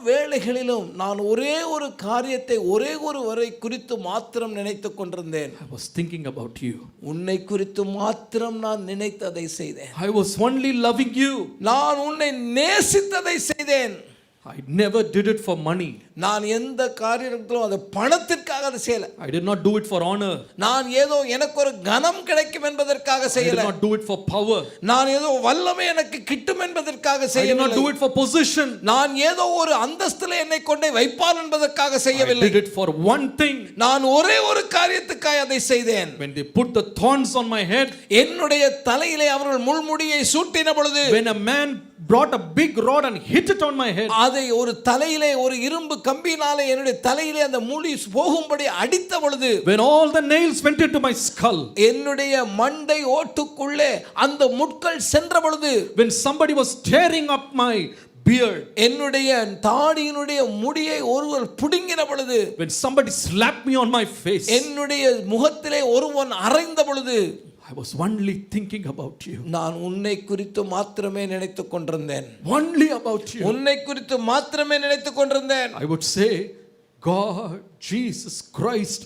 வேளைகளிலும் நான் ஒரே ஒரு காரியத்தை ஒரே ஒருவரை குறித்து மாத்திரம் நினைத்துக் கொண்டிருந்தேன். I was thinking about you. உன்னை குறித்து மாத்திரம் நான் நினைத்ததை செய்தேன். I was only loving you. நான் உன்னை நேசித்ததை செய்தேன். I never did it for money. நான் எந்த காரியத்திலும் அது பணத்திற்காக அதை செய்யல. I did not do it for honor. நான் ஏதோ எனக்கு ஒரு கனம் கிடைக்கும் என்பதற்காக I did செய்யல. not do it for power. நான் ஏதோ வல்லமை எனக்கு கிட்டும் என்பதற்காக I did செய்யவில்லை. not do it for position. நான் ஏதோ ஒரு அந்தஸ்திலே என்னை கொண்டே வைப்பார் என்பதற்காக I செய்யவில்லை. did it for one thing. நான் ஒரே ஒரு காரியத்துக்காக அதை செய்தேன். When they put the thorns on my head, என்னுடைய தலையிலே அவர்கள் முள்முடியை சூட்டின பொழுது, when a man brought a big rod and hit it on my head, அதை ஒரு தலையிலே ஒரு இரும்பு கம்பியினாலே என்னுடைய தலையிலே அந்த முடி போகும்படி அடித்த பொழுது, when all the nails went into my skull, என்னுடைய மண்டை ஓட்டுக்குள்ளே அந்த முட்கள் சென்ற பொழுது, when somebody was tearing up my beard, என்னுடைய தாடியினுடைய முடியை ஒருவர் புடுங்கின பொழுது, when somebody slapped me on my face, என்னுடைய முகத்திலே ஒருவன் அறைந்த பொழுது, I was only thinking about you. நான் உன்னை குறித்து மாத்திரமே நினைத்துக் கொண்டிருந்தேன். Only about you. உன்னை குறித்து மாத்திரமே நினைத்துக் கொண்டிருந்தேன். I would say, God, Jesus Christ,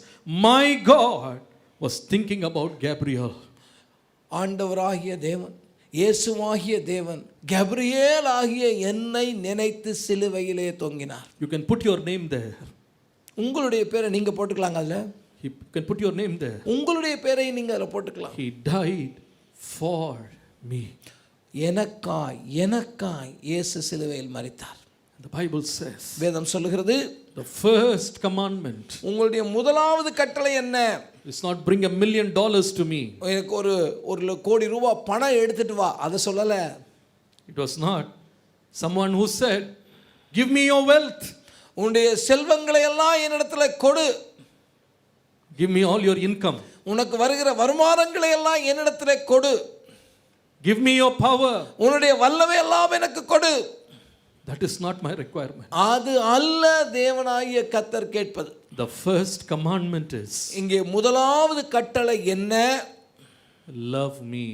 my God, was thinking about Gabriel. ஆண்டவராகிய தேவன், இயேசுவாகிய தேவன் கப்ரியேல் ஆகிய என்னை நினைத்து சிலுவையிலே தொங்கினார். You can put your name there. உங்களுடைய பேரை நீங்க போட்டுக்கலாங்க அதுல. You can put your name there. உங்களுடைய பேரை நீங்க அதுல போட்டுக்கலாம். He died for me. எனக்காய் இயேசு சிலுவையில் மரித்தார். The Bible says, வேதம் சொல்லுகிறது, the first commandment உங்களுடைய முதலாவது கட்டளை என்ன? is not bring $1 million to me. எனக்கு ஒரு கோடி ரூபாய் பணம் எடுத்துட்டு வா, அதை சொல்லல. It was not someone who said, give me your wealth. உன்னுடைய செல்வங்களை எல்லாம் என்னிடத்துல கொடு. Give me all your income. உனக்கு வருகிற வருமானங்களை எல்லாம் என்னிடத்துல கொடு. Give me your power. உன்னுடைய வல்லமை எல்லாம் எனக்கு கொடு. That is not my requirement. அது அல்ல தேவனாகிய கர்த்தர் கேட்பது. The first commandment is, இங்கே முதலாவது கட்டளை என்ன? love me.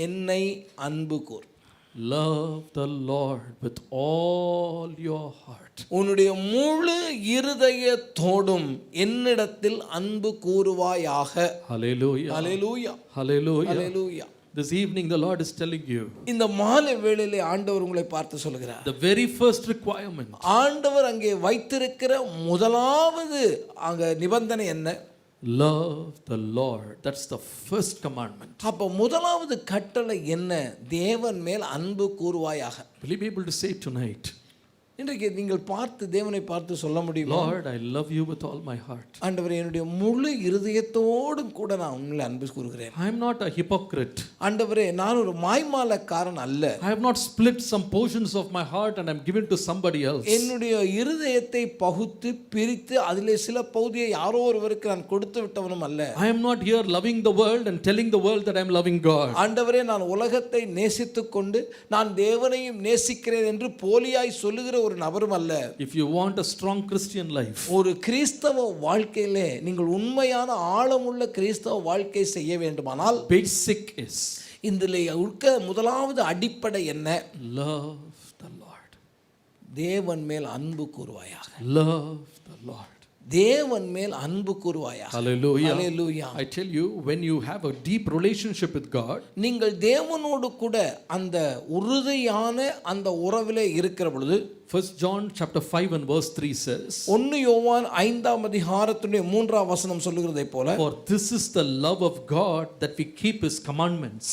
என்னை அன்பு கூர். Love the Lord with all your heart. உன்னுடைய முழு இருதயத்தோடும் என்னிடத்தில் அன்பு கூறுவாயாக. Hallelujah. Hallelujah. Hallelujah. Hallelujah. This evening the Lord is telling you இந்த மாலை வேளையிலே ஆண்டவர் உங்களை பார்த்து சொல்கிறார். the very first requirement. ஆண்டவர் அங்கே வைத்திருக்கிற முதலாவது அங்க நிபந்தனை என்ன? Love the Lord. That's the first commandment. அப்ப முதலாவது கட்டளை என்ன? தேவன் மேல் அன்பு கூறுவாயாக. Will you be able to say tonight, இன்றைக்கு நீங்கள் பார்த்து தேவனை பார்த்து சொல்ல முடியுமா? Lord, I love you with all my heart. ஆண்டவரே, என்னுடைய முழு இருதயத்தோடும் கூட நான் உங்களை அன்பு கூறுகிறேன். I am not a hypocrite. ஆண்டவரே, நான் ஒரு மாய்மாலக்காரன் அல்ல. I have not split some portions of my heart and I am given to somebody else. என்னுடைய இருதயத்தை பகுத்து பிரித்து அதிலே சில பகுதியை யாரோ ஒருவருக்கு நான் கொடுத்து விட்டவனும் அல்ல. I am not here loving the world and telling the world that I am loving God. ஆண்டவரே, நான் உலகத்தை நேசித்துக் கொண்டு நான் தேவனையும் நேசிக்கிறேன் என்று போலியாய் சொல்லுகிற ஒரு நபரும் அல்ல. If you want a strong Christian life, ஒரு கிறிஸ்தவ வாழ்க்கையிலே நீங்கள் உண்மையான ஆழமுள்ள கிறிஸ்தவ வாழ்க்கை செய்ய வேண்டுமானால் basic is இதிலே இருக்க முதலாவது அடிப்படை என்ன? love the Lord. தேவன் மேல் அன்பு கூறுவாயாக. Love the Lord. தேவன் மேல் அன்பு கூறுவாயாக. Hallelujah. Hallelujah. I tell you, when you have a deep relationship with God, நீங்கள் தேவனோடு கூட அந்த உறுதியான அந்த உறவிலே இருக்கிற பொழுது 1 John chapter 5 and verse 3 says, 1 யோவான் 5ஆம் அதிகாரத்துடைய 3ஆம் வசனம் சொல்லுகிறதைப் போல, for this is the love of God that we keep his commandments.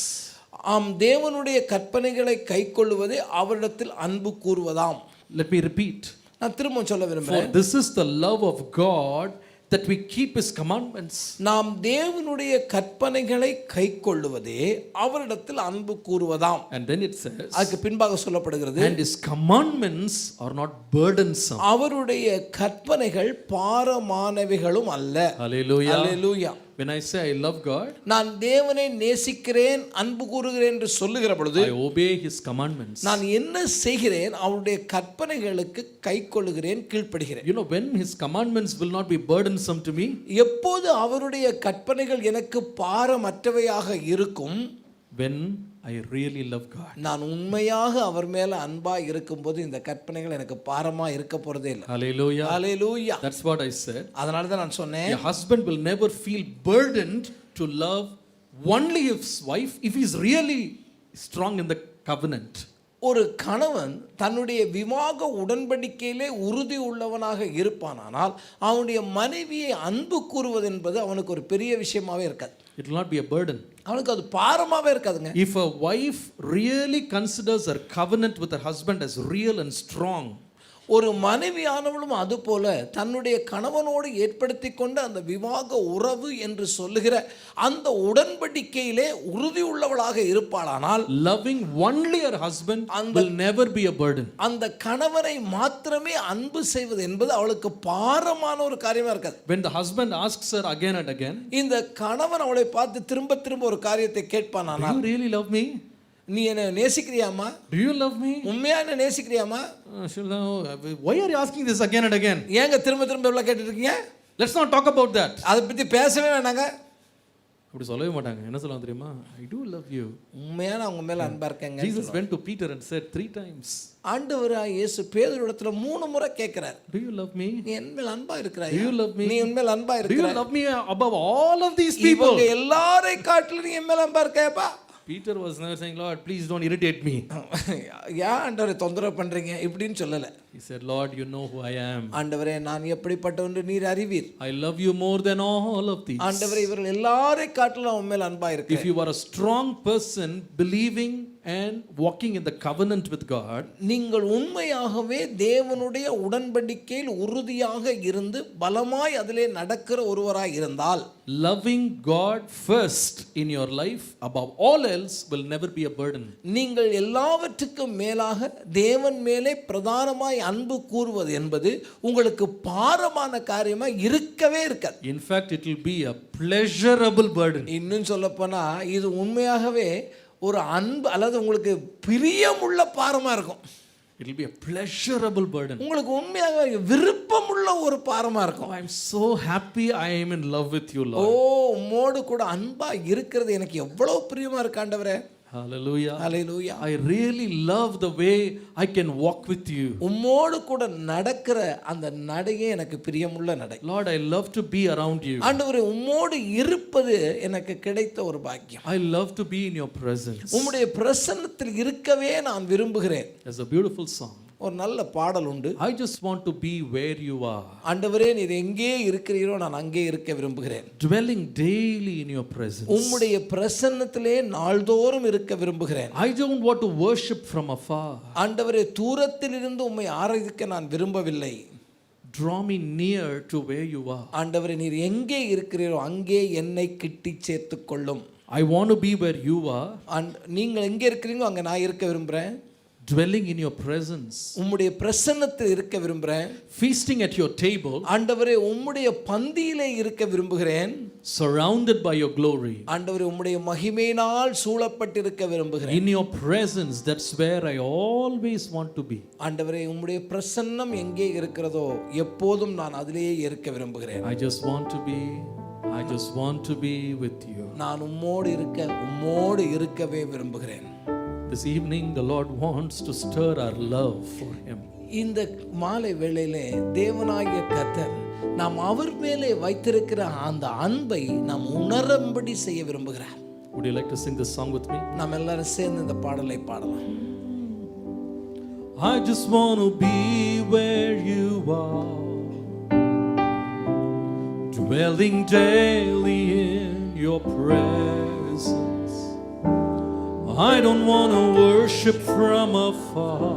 ஆம், தேவனுடைய கற்பனைகளை கைக்கொள்வதே அவரிடத்தில் அன்பு கூறுவதாம். Let me repeat. நான் திரும்ப சொல்ல For விரும்புகிறேன். this is the love of God that we keep his commandments. நாம் தேவனுடைய கற்பனைகளை கைக்கொள்வதே அவரிடத்தில் அன்பு கூறுவதாம். And then it says, அதுக்கு பின்பாக சொல்லப்படுகிறது, and his commandments are not burdensome. அவருடைய கற்பனைகள் பாரமானவைகளும் அல்ல. Hallelujah. Hallelujah. When I say I love God, நான் தேவனை நேசிக்கிறேன், அன்பு கூறுகிறேன் என்று சொல்லுகிற பொழுது I obey his commandments. நான் என்ன செய்கிறேன்? அவருடைய கற்பனைகளுக்கு கைக்கொள்கிறேன், கீழ்ப்படுகிறேன். You know, when his commandments will not be burdensome to me, எப்போது அவருடைய கற்பனைகள் எனக்கு பாரமற்றவையாக இருக்கும்? when I really love God. நான் உண்மையாக அவர் மேல அன்பா இருக்கும்போது இந்த கற்பனைகள் எனக்கு பாரமா இருக்க போறதே இல்லை. Hallelujah. Hallelujah. That's what I said. அதனால தான் நான் சொன்னேன், A husband will never feel burdened to love only his wife if he is really strong in the covenant. ஒரு கணவன் தன்னுடைய விவாக உடன்படிக்கையிலே உறுதி உள்ளவனாக இருப்பானால் அவனுடைய மனைவியை அன்பு கூறுவது என்பது அவனுக்கு ஒரு பெரிய விஷயமாவே இருக்காது. It will not be a burden. அவனுக்கு அது பாரமாவே இருக்காதுங்க. If a wife really considers her covenant with her husband as real and strong, ஒரு மனைவியானவளும் அதுபோல தன்னுடைய கணவனோடு ஏற்படுத்தி கொண்ட அந்த விவாக உறவு என்று சொல்லுகிற அந்த உடன்படிக்கையிலே உறுதி உள்ளவளாக இருப்பாளானால், loving only her husband will never be a burden. அந்த கணவனை மாத்திரமே அன்பு செய்வது என்பது அவளுக்கு பாரமான ஒரு காரியமா இருக்காது. When the husband asks her again and again, இந்த கணவன் அவளை பார்த்து திரும்ப திரும்ப ஒரு காரியத்தை கேட்பானானால், do you really love me? நீ என்ன நேசிக்கிறியாமா? Do you love me? உண்மையா என்ன நேசிக்கிறியாமா? Why are you asking this again and again? ஏங்க திரும்ப திரும்ப இவ்வளவு கேட்டுட்டு இருக்கீங்க? Let's not talk about that. அதை பத்தி பேசவே வேணாங்க. அப்படி சொல்லவே மாட்டாங்க. என்ன சொல்லுவாங்க தெரியுமா? I do love you. உண்மையா நான் உங்க மேல அன்பா இருக்கேங்க. Jesus went to Peter and said 3 times, ஆண்டவராகிய இயேசு பேதுருவிடத்துல 3 முறை கேட்கிறார், do you love me? நீ என் மேல் அன்பா இருக்கிறாயா? Do you love me? நீ என் மேல் அன்பா Do you இருக்கிறாயா? love me above all of these people? இவங்க எல்லாரை காட்டிலும் நீ என் மேல் அன்பா இருக்கையாப்பா? Peter was never saying, Lord, please don't irritate me. ஏன் ஆண்டவரே தொந்தரவு பண்றீங்க இப்படின்னு சொல்லல. He said, Lord, you know who I am. ஆண்டவரே, நான் எப்படிப்பட்டவன் என்று நீர் அறிவீர். I love you more than all of these. ஆண்டவரே, இவர்கள் எல்லாரை காட்டிலும் உன் மேல் அன்பா If இருக்கிறேன். you are a strong person believing and walking in the covenant with God, நீங்கள் உண்மையாகவே தேவனுடைய உடன்படிக்கையில் உறுதியாக இருந்து பலமாய் அதிலே நடக்கிற ஒருவராய் இருந்தால், loving God first in your life above all else will never be a burden. நீங்கள் எல்லாவற்றுக்கும் மேலாக தேவன் மேலே பிரதானமாய் அன்பு கூறுவது என்பது உங்களுக்கு பாரமான காரியமா இருக்கவே இருக்காது. In fact, it will be a pleasurable burden. இன்னும் சொல்லப்போனா இது உண்மையாகவே ஒரு அன்பு அல்லது உங்களுக்கு பிரியமுள்ள பாரமா இருக்கும். It will be a pleasurable burden. உங்களுக்கு உண்மையாக விருப்பமுள்ள ஒரு பாரமா இருக்கும். I'm so happy I am in love with you, O, Lord. உம்மோடு கூட அன்பா இருக்கிறது எனக்கு எவ்வளவு பிரியமா இருக்கு ஆண்டவரே. Hallelujah. Hallelujah. I really love the way I can walk with you. உம்மோடு கூட நடக்கிற அந்த நடையே எனக்கு பிரியமுள்ள நடை. Lord, I love to be around you. ஆண்டவரே, உம்மோடு இருப்பது எனக்கு கிடைத்த ஒரு பாக்கியம். I love to be in your presence. உம்முடைய பிரசன்னத்தில் இருக்கவே நான் விரும்புகிறேன். There's a beautiful song. ஒரு நல்ல பாடல் உண்டு. I just want to be where you are. ஆண்டவரே, நீர் எங்கே இருக்கிறீரோ நான் அங்கே இருக்க விரும்புகிறேன். Dwelling daily in your presence. உம்முடைய பிரசன்னத்திலே நாள்தோறும் இருக்க விரும்புகிறேன். I don't want to worship from afar. ஆண்டவரே, தூரத்தில் இருந்து உம்மை ஆராதிக்க நான் விரும்பவில்லை. Draw me near to where you are. ஆண்டவரே, நீர் எங்கே இருக்கிறீரோ அங்கே என்னை கிட்டி சேர்த்துக் கொள்ளும். I want to be where you are. நீங்கள் எங்கே இருக்கிறீங்களோ அங்கே நான் இருக்க விரும்புகிறேன். Dwelling in your presence. உம்முடைய பிரசன்னத்தில் இருக்க விரும்புகிறேன். Feasting at your table. ஆண்டவரே, உம்முடைய பந்தியிலே இருக்க விரும்புகிறேன். Surrounded by your glory. ஆண்டவரே, உம்முடைய மகிமையினால் சூழப்பட்டிருக்க விரும்புகிறேன். In your presence, that's where I always want to be. ஆண்டவரே, உம்முடைய பிரசன்னம் எங்கே இருக்கிறதோ எப்போதும் நான் அதிலேயே இருக்க விரும்புகிறேன். I just want to be with you. நான் உம்மோடு இருக்கவே விரும்புகிறேன். This evening the Lord wants to stir our love for him. இந்த மாலை வேளையிலே தேவனாகிய கர்த்தர் நாம் அவர் மேலே வைத்திருக்கிற அந்த அன்பை நாம் உணரும்படி செய்ய விரும்புகிறார். Would you like to sing this song with me? நாம் எல்லாரும் சேர்ந்து இந்த பாடலை பாடலாம். I just want to be where you are, dwelling daily in your presence. I don't want to worship from afar.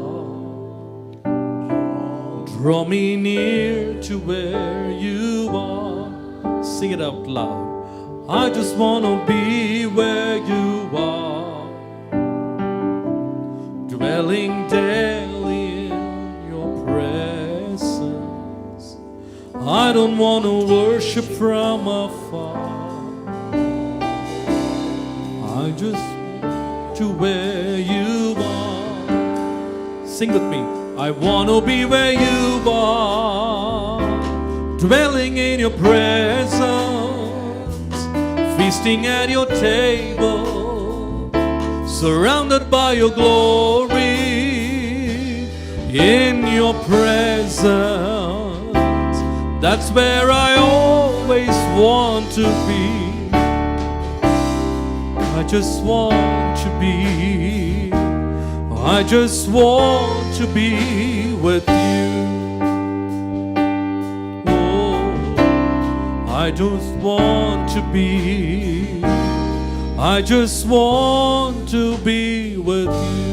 Draw me near to where you are. Sing it out loud. I just want to be where you are, dwelling daily in your presence. I don't want to worship from afar. I just to where you are. Sing with me. I want to be where you are, dwelling in your presence, feasting at your table, surrounded by your glory. In your presence, that's where I always want to be. I just want to be, I just want to be with you. Oh, I just want to be, I just want to be with you.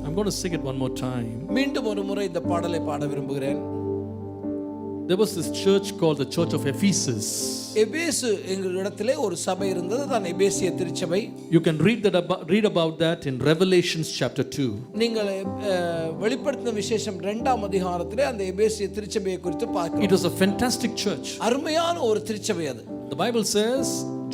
I'm going to sing it one more time. மீண்டும் ஒரு முறை இந்த பாடலை பாட விரும்புகிறேன். There was this church called the Church of Ephesus. எபேசு எங்களிடத்திலே ஒரு சபை இருந்தது, தான் எபேசிய திருச்சபை. You can read about that in Revelations chapter 2. நீங்கள் வெளிப்படுத்தின விசேஷம் 2ஆம் அதிகாரத்திலே அந்த எபேசிய திருச்சபையை குறித்து பார்க்கிறோம். It was a fantastic church. அருமையான ஒரு திருச்சபை அது. The Bible says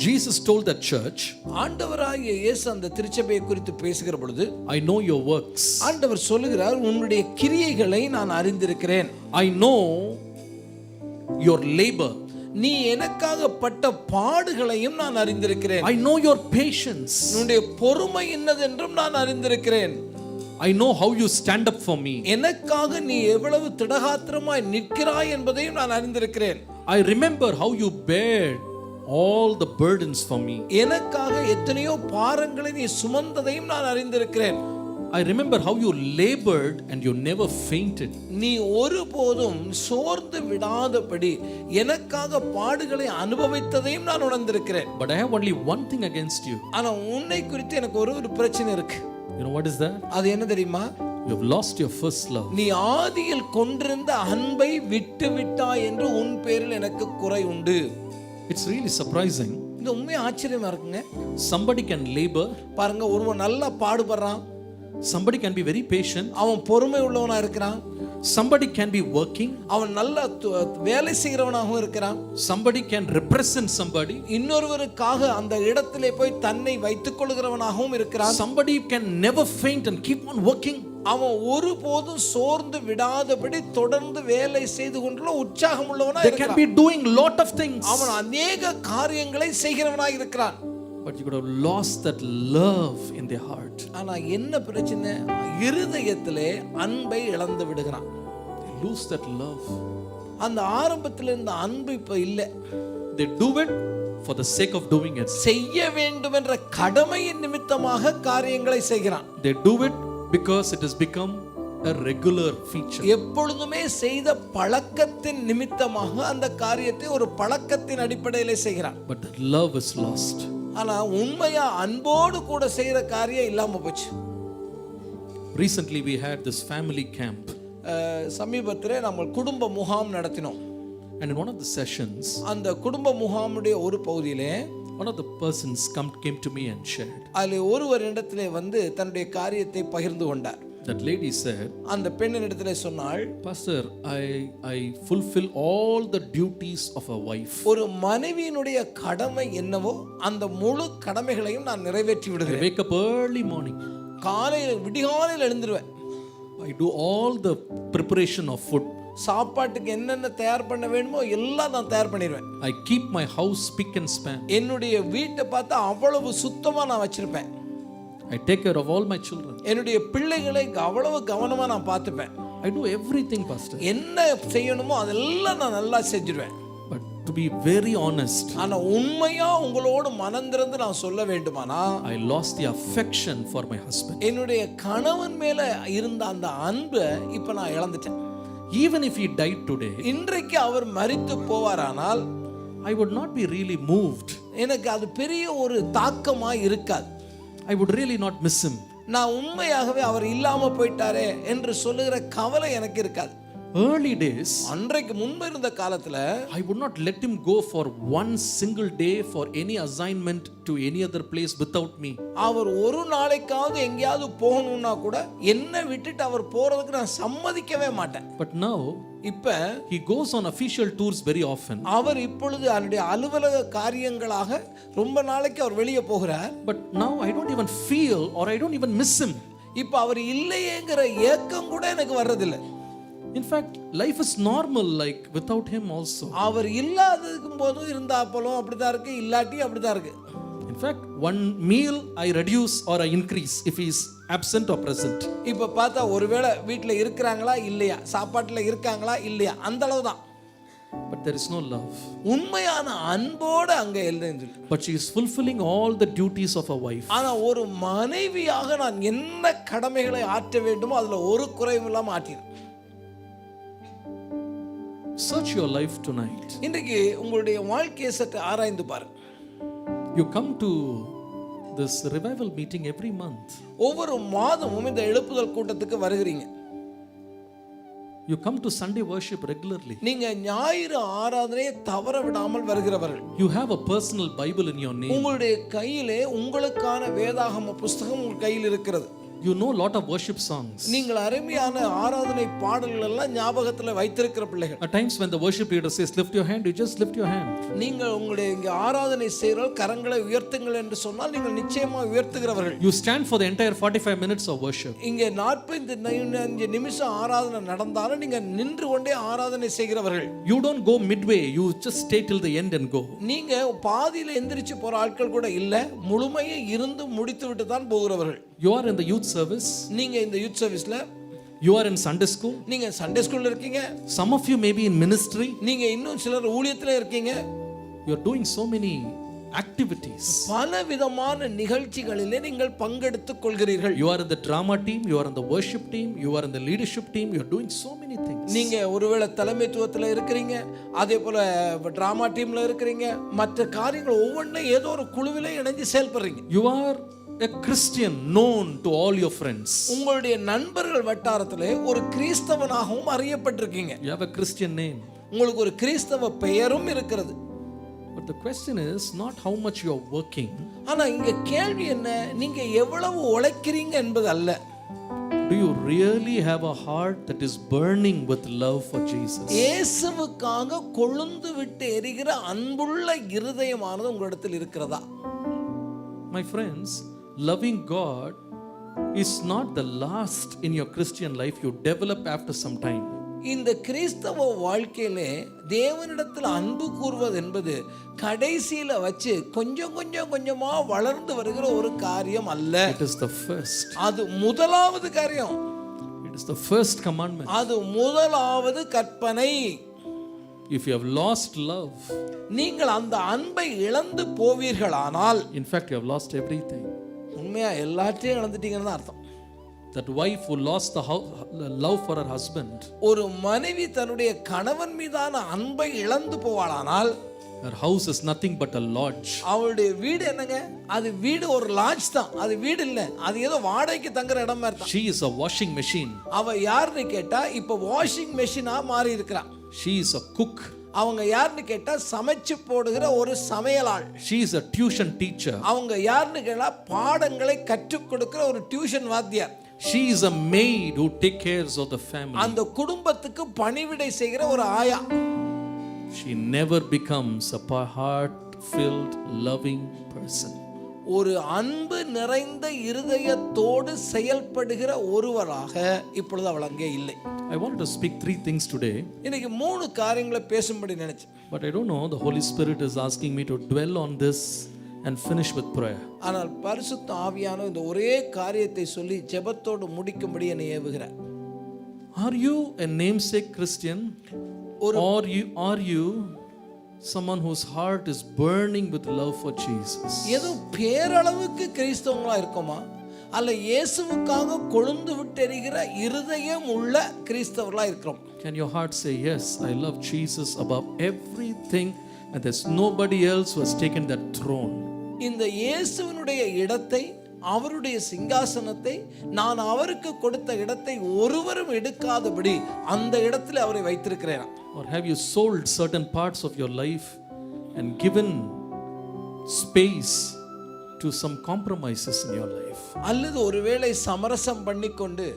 Jesus told that church, ஆண்டவராகிய இயேசு அந்த திருச்சபையை குறித்து பேசுகிற பொழுது, I know your works. ஆண்டவர் சொல்லுகிறார், உன்னுடைய கிரியைகளை நான் அறிந்திருக்கிறேன். I know your labor. நீ எனக்காக பட்ட பாடுகளையும் நான் அறிந்திருக்கிறேன். I know your patience. உன்னுடைய பொறுமை என்னதென்றும் நான் அறிந்திருக்கிறேன். I know how you stand up for me. எனக்காக நீ எவ்வளவு திடகாத்திரமாய் நிற்கிறாய் என்பதையும் நான் அறிந்திருக்கிறேன். I remember how you bared all the burdens for me. எனக்காக எத்தனையோ பாரங்களை நீ சுமந்ததையும் நான் அறிந்திருக்கிறேன். I remember how you labored and you never fainted. நீ ஒருபோதும் சோர்ந்து விடாதபடி எனக்காக பாடுகளை அனுபவித்ததையும் நான் உணர்ந்திருக்கிறேன். But I have only one thing against you. ஆனா உன்னை குறித்து எனக்கு ஒரு பிரச்சனை இருக்கு. You know what is that? அது என்ன தெரியுமா? You have lost your first love. நீ ஆதியில் கொண்டிருந்த அன்பை விட்டு விட்டாய் என்று உன் பேரில் எனக்கு குறை உண்டு. It's really surprising. இந்த உண்மை ஆச்சரியமா இருக்குங்க. Somebody can labor. பாருங்க, ஒருவன் நல்லா பாடுபடுறான். Somebody can be very patient. அவன் பொறுமை உள்ளவனா இருக்கிறான். Somebody can be working. அவன் நல்ல வேலை செய்கிறவனாகவும் இருக்கிறான். Somebody can represent somebody. இன்னொருவருக்காக அந்த இடத்திலே போய் தன்னை வைத்துக் கொள்கிறவனாகவும் இருக்கிறான். Somebody can never faint and keep on working. அவன் ஒருபோதும் சோர்ந்து விடாதபடி தொடர்ந்து வேலை செய்து கொண்டுள்ள உற்சாகம் உள்ளவனா They can இருக்கிறான். be doing lot of things. அவன் அநேக காரியங்களை செய்கிறவனாக இருக்கிறான். But you could have lost that love in their heart. ஆனா என்ன பிரச்சனை? இருதயத்திலே அன்பை இழந்து விடுகிறான். They lose that love. அந்த ஆரம்பத்தில் இருந்த அன்பு இப்ப இல்ல. They do it for the sake of doing it. செய்ய வேண்டும் என்ற கடமையின் நிமித்தமாக காரியங்களை செய்கிறான். They do it because it has become a regular feature. எப்பொழுதுமே செய்த பழக்கத்தின் நிமித்தமாக அந்த காரியத்தை ஒரு பழக்கத்தின் அடிப்படையில் செய்கிறான். But that love is lost. ஆனா உண்மையா அன்போடு கூட செய்யற காரியம் இல்லாம போச்சு. Recently we had this family camp. சமீபத்திலே நம்ம குடும்ப முகாம் நடத்தினோம். And in one of the sessions, அந்த குடும்ப முகாமுடைய ஒரு பகுதியிலே one of the persons came to me and shared. அதில் ஒருவர் இடத்திலே வந்து தன்னுடைய காரியத்தை பகிர்ந்து கொண்டார். That lady said, அந்த பெண்ணின் இடத்திலே சொன்னாள், Pastor, I fulfill all the duties of a wife. ஒரு மனைவியினுடைய கடமை என்னவோ அந்த முழு கடமைகளையும் நான் நிறைவேற்றி I விடுகிறேன். wake up early morning. காலையில் விடிகாலையில் எழுந்துருவேன். I do all the preparation of food. சாப்பாட்டுக்கு என்னென்ன தயார் பண்ண வேணுமோ எல்லாம் நான் தயார் பண்ணிடுவேன். I keep my house spick and span. என்னுடைய வீட்டை பார்த்தா அவ்வளவு சுத்தமா நான் வச்சிருப்பேன். I take care of all my children. என்னுடைய பிள்ளைகளை அவ்வளவு கவனமா நான் பார்த்துப்பேன். I do everything, Pastor. என்ன செய்யணுமோ அதெல்லாம் நான் நல்லா செஞ்சிருவேன். But to be very honest, ஆனா உண்மையா உங்களோடு மனம் திறந்து நான் சொல்ல வேண்டுமானா, I lost the affection for my husband. என்னுடைய கணவன் மேல இருந்த அந்த அன்பை இப்ப நான் இழந்துட்டேன். Even if he died today, இன்றைக்கு அவர் மரித்து போவாரானால் I would not be really moved. எனக்கு அது பெரிய ஒரு தாக்கமா இருக்காது. I would really not miss him. நான் உண்மையாகவே அவர் இல்லாம போயிட்டாரே என்று சொல்லுகிற கவலை எனக்கு இருக்காது. Early days, அன்றைக்கு முன்பு இருந்த காலத்துல I would not let him go for one single day for any assignment to any other place without me. அவர் ஒரு நாளைக்காவது எங்கேயாவது போகணும்னா கூட என்ன விட்டுட்டு அவர் போறதுக்கு நான் சம்மதிக்கவே மாட்டேன். But now, இப்ப he goes on official tours very often. அவர் இப்பொழுது அவருடைய அலுவலக காரியங்களாக ரொம்ப நாளைக்கு அவர் வெளியே போகிறார். But now I don't even feel or I don't even miss him. இப்ப அவர் இல்லையேங்கிற ஏக்கம் கூட எனக்கு வர்றதில்லை. In fact, life is normal like without him also. அவர் இல்லாததுக்கும் போதும் இருந்தாப்பலும் அப்படிதான் இருக்கு, இல்லாட்டி அப்படிதான் இருக்கு. In fact, one meal I reduce or I increase if he is absent or present. இப்ப பார்த்தா ஒருவேளை வீட்டில் இருக்கிறாங்களா இல்லையா, சாப்பாட்டுல இருக்காங்களா இல்லையா, அந்த அளவு தான். But there is no love. உண்மையான அன்போடு அங்க எழுந்து. But she is fulfilling all the duties of a wife. ஆனா ஒரு மனைவியாக நான் என்ன கடமைகளை ஆற்ற வேண்டுமோ அதுல ஒரு குறைவும் இல்லாம ஆற்றினேன். Search your life tonight. இன்றைக்கு உங்களுடைய வாழ்க்கையை சற்று ஆராய்ந்து பாருங்க. You come to this revival meeting every month. ஒவ்வொரு மாதமும் இந்த எழுப்புதல் கூட்டத்துக்கு வருகிறீங்க. You come to Sunday worship regularly. நீங்க ஞாயிறு ஆராதனையை தவற விடாமல் வருகிறவர்கள். You have a personal Bible in your name. உங்களுடைய கையிலே உங்களுக்கான வேதாகம புஸ்தகம் உங்கள் கையில் இருக்கிறது. You know lot of worship songs. நீங்கள் அருமையான ஆராதனை பாடல்கள் எல்லாம் ஞாபகத்துல வைத்திருக்கிற பிள்ளைகள். At times when the worship leader says lift your hand, you just lift your hand. நீங்கள் உங்களுடைய இங்க ஆராதனை செய்கிறோம் கரங்களை உயர்த்துங்கள் என்று சொன்னால் நீங்கள் நிச்சயமா உயர்த்துகிறவர்கள். You stand for the entire 45 minutes of worship. இங்கே 45 நிமிஷம் ஆராதனை நடந்தாலும் நீங்க நின்று கொண்டே ஆராதனை செய்கிறவர்கள். You don't go midway, you just stay till the end and go. நீங்க பாதியில எந்திரிச்சு போற ஆட்கள் கூட இல்ல, முழுமையை இருந்து முடித்து விட்டு தான் போகிறவர்கள். You are in the youth service. நீங்க இந்த யூத் சர்வீஸ்ல, You are in Sunday school. நீங்க சண்டே ஸ்கூல்ல இருக்கீங்க. Some of you may be in ministry. நீங்க இன்னும் சிலர் ஊழியத்துல இருக்கீங்க. You are doing so many activities. பல விதமான நிகழ்ச்சிகளிலே நீங்கள் பங்கெடுத்துக் கொள்கிறீர்கள். You are in the drama team, you are in the worship team, you are in the leadership team, you are doing so many things. நீங்க ஒருவேளை தலைமைத்துவத்துல இருக்கிறீங்க, அதே போல டிராமா டீம்ல இருக்கிறீங்க, மற்ற காரியங்கள் ஒவ்வொன்றும் ஏதோ ஒரு குழுவிலே இணைஞ்சு செயல்படுறீங்க. You are a Christian known to all your friends. உங்களுடைய நண்பர்கள் வட்டாரத்திலே ஒரு கிறிஸ்தவனாகவும் அறியப்பட்டிருக்கீங்க. You have a Christian name. உங்களுக்கு ஒரு கிறிஸ்தவ பெயரும் இருக்கிறது. But the question is not how much you are working. ஆனா இங்க கேள்வி என்ன, நீங்க எவ்வளவு உழைக்கிறீங்க என்பது அல்ல. Do you really have a heart that is burning with love for Jesus? இயேசுவுக்காக கொழுந்து விட்டு எரிகிற அன்புள்ள இருதயமானது உங்களிடத்தில் இருக்கிறதா? My friends, loving God is not the last in your Christian life you develop after some time. இந்த கிறிஸ்தவ வாழ்க்கையிலே தேவனிடத்தில் அன்பு கூறுவது என்பது கடைசியில வச்சு கொஞ்சமா வளர்ந்து வருகிற ஒரு காரியம் அல்ல. It is the first. அது முதலாவது காரியம். It is the first commandment. அது முதலாவது கற்பனை. If you have lost love, நீங்கள் அந்த அன்பை இழந்து போவீர்களானால், in fact you have lost everything. உண்மையா எல்லாத்தையும் இழந்துட்டீங்கன்னு தான் அர்த்தம். That wife who lost the love for her husband, ஒரு மனைவி தன்னுடைய கணவன் மீதான அன்பை இழந்து போவாளானால், her house is nothing but a lodge. அவளுடைய வீடு என்னங்க? அது வீடு ஒரு லாட்ஜ் தான். அது வீடு இல்ல, அது ஏதோ வாடகைக்கு தங்குற இடம் மாதிரி தான். She is a washing machine. அவ யாருன்னு கேட்டா இப்ப வாஷிங் மெஷினா மாறி இருக்கிறா. She is a cook. அவங்க யாருன்னு கேட்டா சமைச்சு போடுகிற ஒரு சமையலாள். She is a tuition teacher. அவங்க யாருன்னு கேட்டா பாடங்களை கற்றுக் கொடுக்கிற ஒரு டியூஷன் வாத்தியார். She is a maid who take cares of the family. அந்த குடும்பத்துக்கு பணிவிடை செய்கிற ஒரு ஆயா. She never becomes a heart-filled, loving person. ஒரு அன்பு நிறைந்த இருதயத்தோடு செயல்படுகிற ஒருவராக இப்பொழுது அவள் அங்கே இல்லை. I wanted to speak 3 things today. இன்னைக்கு 3 காரியங்களை பேசும்படி நினைச்சேன். But I don't know, the Holy Spirit is asking me to dwell on this and finish with prayer. ஆனால் பரிசுத்த ஆவியானவர் இந்த ஒரே காரியத்தை சொல்லி ஜெபத்தோடு முடிக்கும்படி என்னை ஏவுகிறார். Are you a namesake Christian? Or are you someone whose heart is burning with love for Jesus? ஏதோ பேரளவுக்கு கிறிஸ்தவங்களா இருக்கோமா, அல்ல இயேசுவுக்காக கொழுந்து விட்டெரிகிற இருதயம் உள்ள கிறிஸ்தவர்களா இருக்கிறோம்? Can your heart say, yes, I love Jesus above everything and there's nobody else who has taken that throne? இந்த இயேசுவினுடைய இடத்தை, அவருடைய சிங்காசனத்தை, நான் அவருக்கு கொடுத்த இடத்தை ஒருவரும் எடுக்காதபடி அந்த இடத்துல அவரை வைத்திருக்கிறேன். Or have you sold certain parts of your life and given space to some compromises in your life? அல்லது ஒருவேளை சமரசம் பண்ணிக்கொண்டு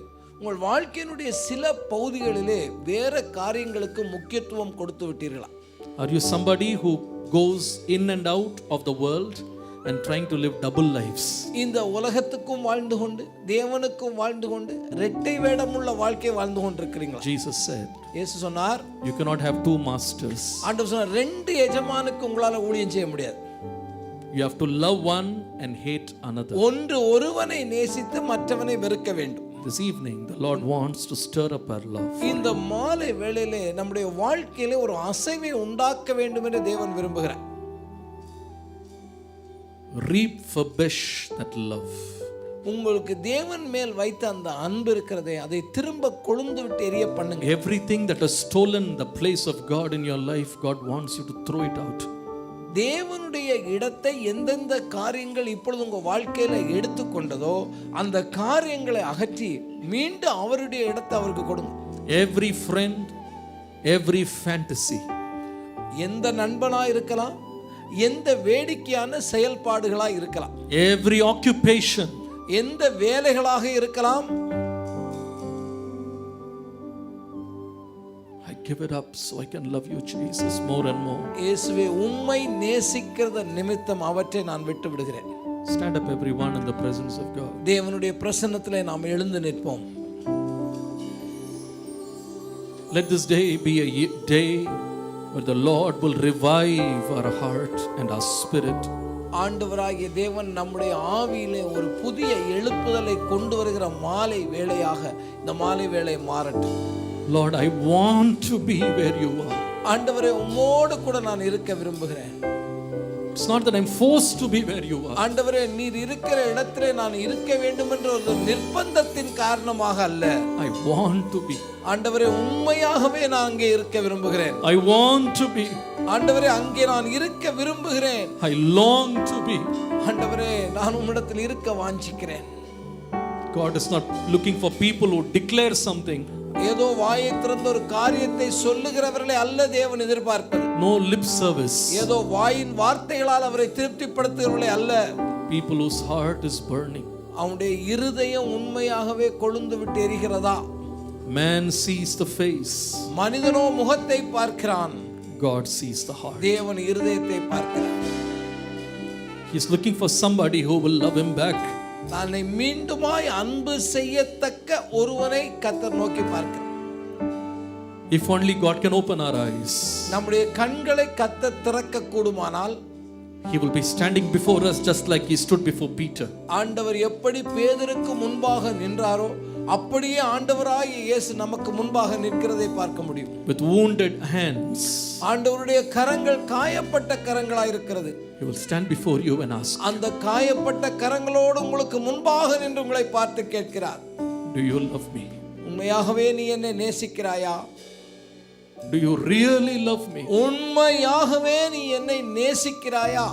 உங்கள் வாழ்க்கையினுடைய சில பகுதிகளிலே வேற காரியங்களுக்கு முக்கியத்துவம் கொடுத்து விட்டீர்களா? Are you somebody who goes in and out of the world and trying to live double lives? இந்த உலகத்துக்கும் வாழ்ந்து கொண்டு தேவனுக்கும் வாழ்ந்து கொண்டு இரட்டை வேடமுள்ள வாழ்க்கை வாழ்ந்து கொண்டிருக்கிறீங்களா? Jesus said, இயேசு சொன்னார், you cannot have 2 masters. ஆண்டவர் சொன்னார், 2 எஜமானுக்கு உங்களால ஊழியம் செய்ய முடியாது. You have to love one and hate another. ஒருவனை நேசித்து மற்றவனை வெறுக்க வேண்டும். This evening the Lord wants to stir up our love. இந்த மாலை வேளையிலே நம்முடைய வாழ்க்கையிலே ஒரு அசைவை உண்டாக்க வேண்டும் என்று தேவன் விரும்புகிறார். Refurbish that love. உங்களுக்கு தேவன் மேல் வைத்த அந்த அன்பு இருக்கிறதே, அதை திரும்ப கொழுந்து விட்டு எரிய பண்ணுங்க. Everything that has stolen the place of God in your life, God wants you to throw it out. தேவனுடைய இடத்தை எந்தெந்த காரியங்கள் இப்பொழுது உங்க வாழ்க்கையில எடுத்துக்கொண்டதோ அந்த காரியங்களை அகற்றி மீண்டும் அவருடைய இடத்தை அவருக்கு கொடுங்க. Every friend, every fantasy, எந்த நண்பனா இருக்கலாம், எந்த வேடிக்கையான செயல்பாடுகளா இருக்கலாம், every occupation, எந்த வேலைகளாக இருக்கலாம், I give it up so I can love you, Jesus, more and more. இயேசுவே உம்மை நேசிக்கிறத நிமித்தம் அவற்றை நான் விட்டு விடுகிறேன். Stand up everyone in the presence of God. தேவனுடைய பிரசன்னத்திலே நாம் எழுந்து நிற்போம். Let this day be a day where the Lord will revive our heart and our spirit. ஆண்டவராகிய தேவன் நம்முடைய ஆவியிலே ஒரு புதிய எழுப்புதலை கொண்டு வருகிற மாலை வேளையாக இந்த மாலை வேளை மாறட்டும். Lord, I want to be where you are. ஆண்டவரே உம்மோடு கூட நான் இருக்க விரும்புகிறேன். It's not that I'm forced to be where you are. ஆண்டவரே நீர் இருக்கிற இடத்திலே நான் இருக்க வேண்டும் என்ற ஒரு நிர்பந்தத்தின் காரணமாக அல்ல. I want to be. ஆண்டவரே உண்மையாகவே நான் அங்கே இருக்க விரும்புகிறேன். I want to be. ஆண்டவரே அங்கே நான் இருக்க விரும்புகிறேன். I long to be. ஆண்டவரே நான் உம்மிடத்தில் இருக்க வாஞ்சிக்கிறேன். God is not looking for people who declare something. ஏதோ வாயை திறந்த ஒரு காரியத்தை சொல்லுகிறவர்களை அல்ல தேவன் எதிர்பார்ப்பது. No lip service. ஏதோ வாயின் வார்த்தைகளால் அவரை திருப்திப்படுத்துகிறவர்களை அல்ல. People whose heart is burning. அவனுடைய இருதயம் உண்மையாகவே கொழுந்து விட்டு எரிகிறதா? Man sees the face, மனிதனோ முகத்தை பார்க்கிறான், God sees the heart. தேவன் இருதயத்தை பார்க்கிறான். He's looking for somebody who will love him back. தன்னை மீண்டுமாய் அன்பு செய்யத்தக்க ஒருவனை கர்த்தர் நோக்கி பார்க்கிறார். If only God can open our eyes, நம்முடைய கண்களை கர்த்தர் திறக்க கூடுமானால் He will be standing before us just like He stood before Peter. ஆண்டவர் எப்படி பேதுருக்கு முன்பாக நின்றாரோ அப்படியே ஆண்டவராகிய இயேசு நமக்கு முன்பாக நிற்கிறதை பார்க்க முடியும். With wounded hands, ஆண்டவருடைய கரங்கள் காயப்பட்ட கரங்களாய் இருக்கிறது. He will stand before you and ask, அந்த காயப்பட்ட கரங்களோடு உங்களுக்கு முன்பாக நின்று உங்களை பார்த்து கேட்கிறார், do you love me? உண்மையாகவே நீ என்னை நேசிக்கிறாயா? Do you really love me? உண்மையாகவே நீ என்னை நேசிக்கிறாயா?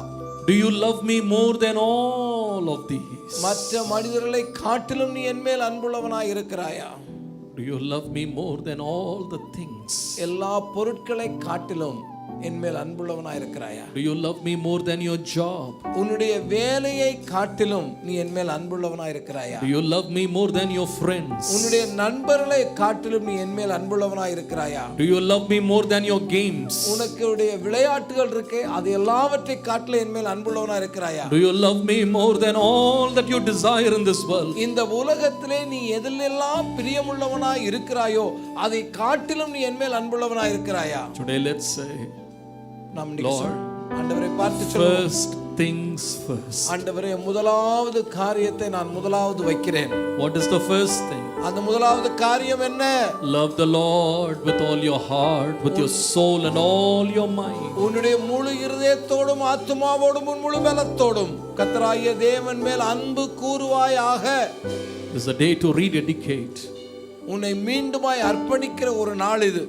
Do you love me more than all of these? மற்ற மனிதர்களை காட்டிலும் நீ என்மேல் அன்புள்ளவனாய் இருக்கிறாயா? Do you love me more than all the things? எல்லா பொருட்களை காட்டிலும் என்மேல் அன்புள்ளவனாய் இருக்கிறாயா? Do you love me more than your job? உன்னுடைய வேலையை காட்டிலும் நீ என்மேல் அன்புள்ளவனாய் இருக்கிறாயா? Do you love me more than your friends? உன்னுடைய நண்பர்களை காட்டிலும் நீ என்மேல் அன்புள்ளவனாய் இருக்கிறாயா? Do you love me more than your games? உனக்குடைய விளையாட்டுகள் இருக்கே அது எல்லாவற்றை காட்டிலும் என்மேல் அன்புள்ளவனாய் இருக்கிறாயா? Do you love me more than all that you desire in this world? இந்த உலகத்திலே நீ எதிலெல்லாம் பிரியமுள்ளவனாய் இருக்கிறாயோ அதை காட்டிலும் நீ என்மேல் அன்புள்ளவனாய் இருக்கிறாயா? Today let's say, நாம் Lord, ஆண்டவரை பார்த்து சொல்லுவோம், first things first. ஆண்டவரே முதலாவது காரியத்தை நான் முதலாவது வைக்கிறேன். What is the first thing? அந்த முதலாவது காரியம் என்ன? Love the Lord with all your heart, with your soul and all your mind. உன்னுடைய முழு இருதயத்தோடும் ஆத்துமாவோடும் உன் முழு பலத்தோடும் கர்த்தராகிய தேவன் மேல் அன்பு கூறுவாயாக. This is a day to rededicate. உன்னை மீண்டுமாய் அர்ப்பணிக்கிற ஒரு நாள் இது.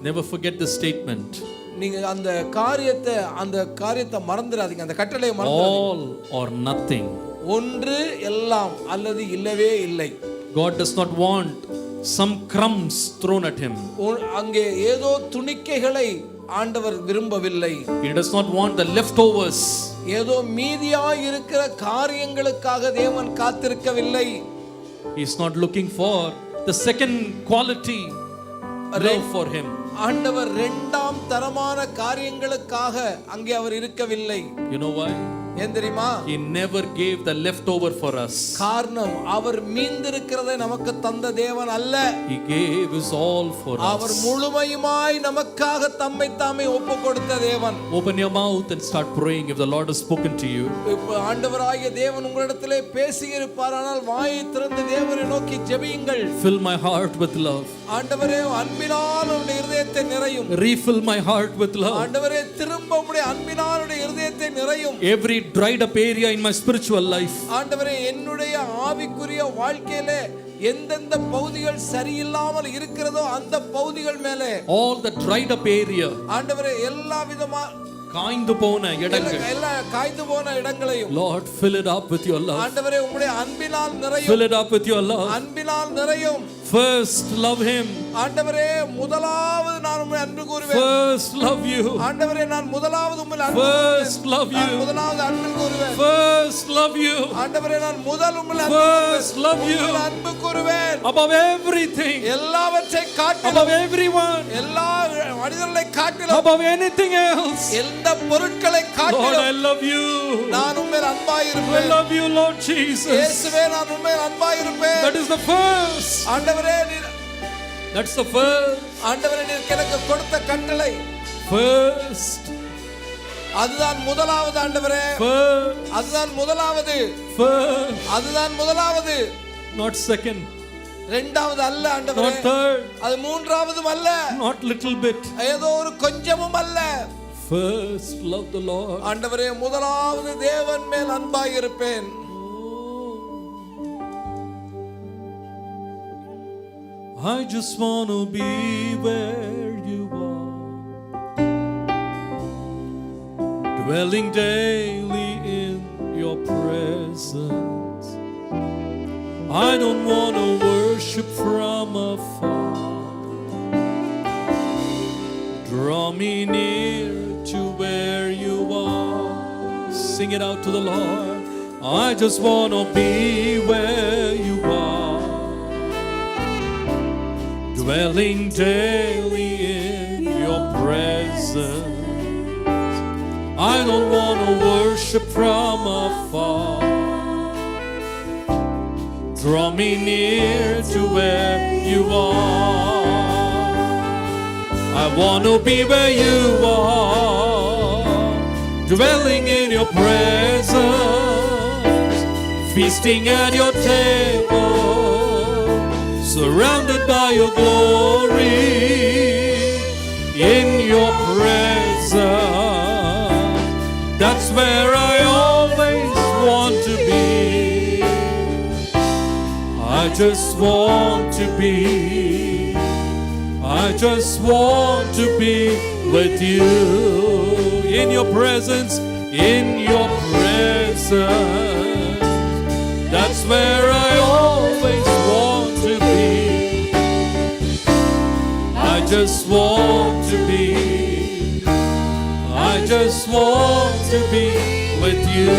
Never forget this statement. நீங்க அந்த காரியத்தை மறந்துடாதீங்க, அந்த கட்டளையை மறந்துடாதீங்க. All or nothing. ஒன்று எல்லாம் அல்லது இல்லவே இல்லை. God does not want some crumbs thrown at him. அங்கே ஏதோ துணிக்கைகளை ஆண்டவர் விரும்பவில்லை. He does not want the leftovers. ஏதோ மீதியாய் இருக்கிற காரியங்களுக்காக தேவன் காத்திருக்கவில்லை. He is not looking for the second quality love for him. ஆண்டவர் இரண்டாம் தரமான காரியங்களுக்காக அங்கே அவர் இருக்கவில்லை. You know why? ஏன் தெரியுமா? He never gave the leftover for us. காரணம் அவர் மீந்திருக்கிறதை நமக்கு தந்த தேவன் அல்ல. He gave his all for us. அவர் முழுமையுமாய் நமக்காக தம்மை தாமே ஒப்பு கொடுத்த தேவன். Open your mouth and start praying if the Lord has spoken to you. இப்போ ஆண்டவராகிய தேவன் உங்களிடத்திலே பேசி இருப்பாரானால் வாயை திறந்து தேவனை நோக்கி ஜெபியுங்கள். Fill my heart with love. ஆண்டவரே அன்பினால் உம்முடைய இருதயத்தை நிறையும். Refill my heart with love. ஆண்டவரே திரும்ப உம்முடைய அன்பினால் உம்முடைய இருதயத்தை நிறையும். Every dried up area in my spiritual life. ஆண்டவரே என்னுடைய ஆவிக்குரிய வாழ்க்கையிலே எந்தெந்த பகுதிகள் சரியில்லாமல் இருக்கிறதோ அந்த பகுதிகள் மேலே All the dried up area. ஆண்டவரே எல்லா விதமான காய்ந்து போன இடங்கள். எல்லா காய்ந்து போன இடங்களையும் Lord, fill it up with your love. ஆண்டவரே உம்முடைய அன்பினால் நிறையும். Fill it up with your love. அன்பினால் நிறையும். First love him. ஆண்டவரே முதலாவது நான் உம்மை அன்பு கூறுவேன். First love you. ஆண்டவரே நான் முதலாவது உம்மை அன்பு கூறுவேன். First love you. முதலாவது அன்பு கூறுவேன். First love you. ஆண்டவரே நான் முதல் உம்மை First love you. அன்பு கூறுவேன். Above everything. எல்லாவற்றை காட்டிலும் Above everyone. எல்லா மனிதர்களை காட்டிலும் Above anything else. எந்த பொருட்களை Lord, காட்டிலும் I love you. நான் உம்மில் அன்பாய் I இருப்பேன். love you, Lord Jesus. இயேசுவே நான் உம்மில் அன்பாய் இருப்பேன். That is the first. ஆண்டவரே நீர் That's the first. ஆண்டவரே நீர் எனக்கு கொடுத்த கட்டளை First. அதுதான் முதலாவது. ஆண்டவரே First. அதுதான் முதலாவது. First. அதுதான் முதலாவது. Not second. இரண்டாவது அல்ல ஆண்டவரே. Not third. அது மூன்றாவதும் அல்ல. Not little bit. ஏதோ ஒரு கொஞ்சமும் அல்ல. First love the Lord. ஆண்டவரே முதலாவது தேவன் மேல் அன்பாய் இருப்பேன். I just want to be where you are, dwelling daily in your presence. I don't want to worship from afar. Draw me near to where you are. Sing it out to the Lord. I just want to be where you are, dwelling daily in your presence. I don't want to worship from afar. Draw me near to where you are. I want to be where you are, dwelling in your presence, feasting at your table, surrounded by your glory. In your presence, that's where I always want to be. I just want to be, I just want to be with you. In your presence, in your presence, that's where I always want to be. I just want to be, I just want to be with you.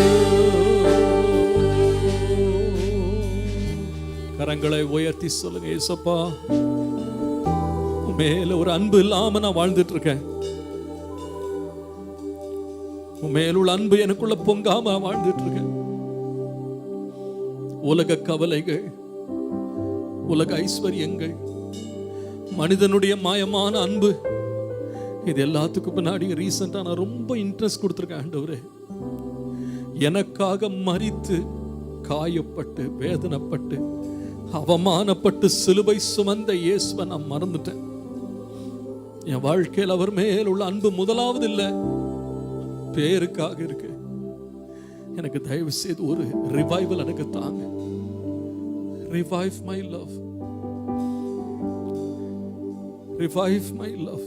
கரங்களை உயர்த்தி சொல்லுங்க, ஏசப்பா மேல ஒரு அன்பு இல்லாம நான் வாழ்ந்துட்டு இருக்கேன். மேலுள்ள அன்பு எனக்குள்ள பொங்காம வாழ்ந்துட்டு இருக்கேன். உலக கவலைகள், உலக ஐஸ்வர்யங்கள், மனிதனுடைய மாயமான அன்பு, இது எல்லாத்துக்கும் பின்னாடி ரீசெண்டா நான் ரொம்ப இன்ட்ரெஸ்ட் கொடுத்துருக்கேன். ஆண்டவரே, எனக்காக மரித்து காயப்பட்டு வேதனைப்பட்டு அவமானப்பட்டு சிலுவை சுமந்த இயேசுவை நான் மறந்துட்டேன். என் வாழ்க்கையில் அவர் மேல் உள்ள அன்பு முதலாவது இல்லை, பேருக்காக இருக்கு. எனக்கு தயவு செய்து ஒரு ரிவைவல் எனக்கு தாங்க. Revive my love, revive my love,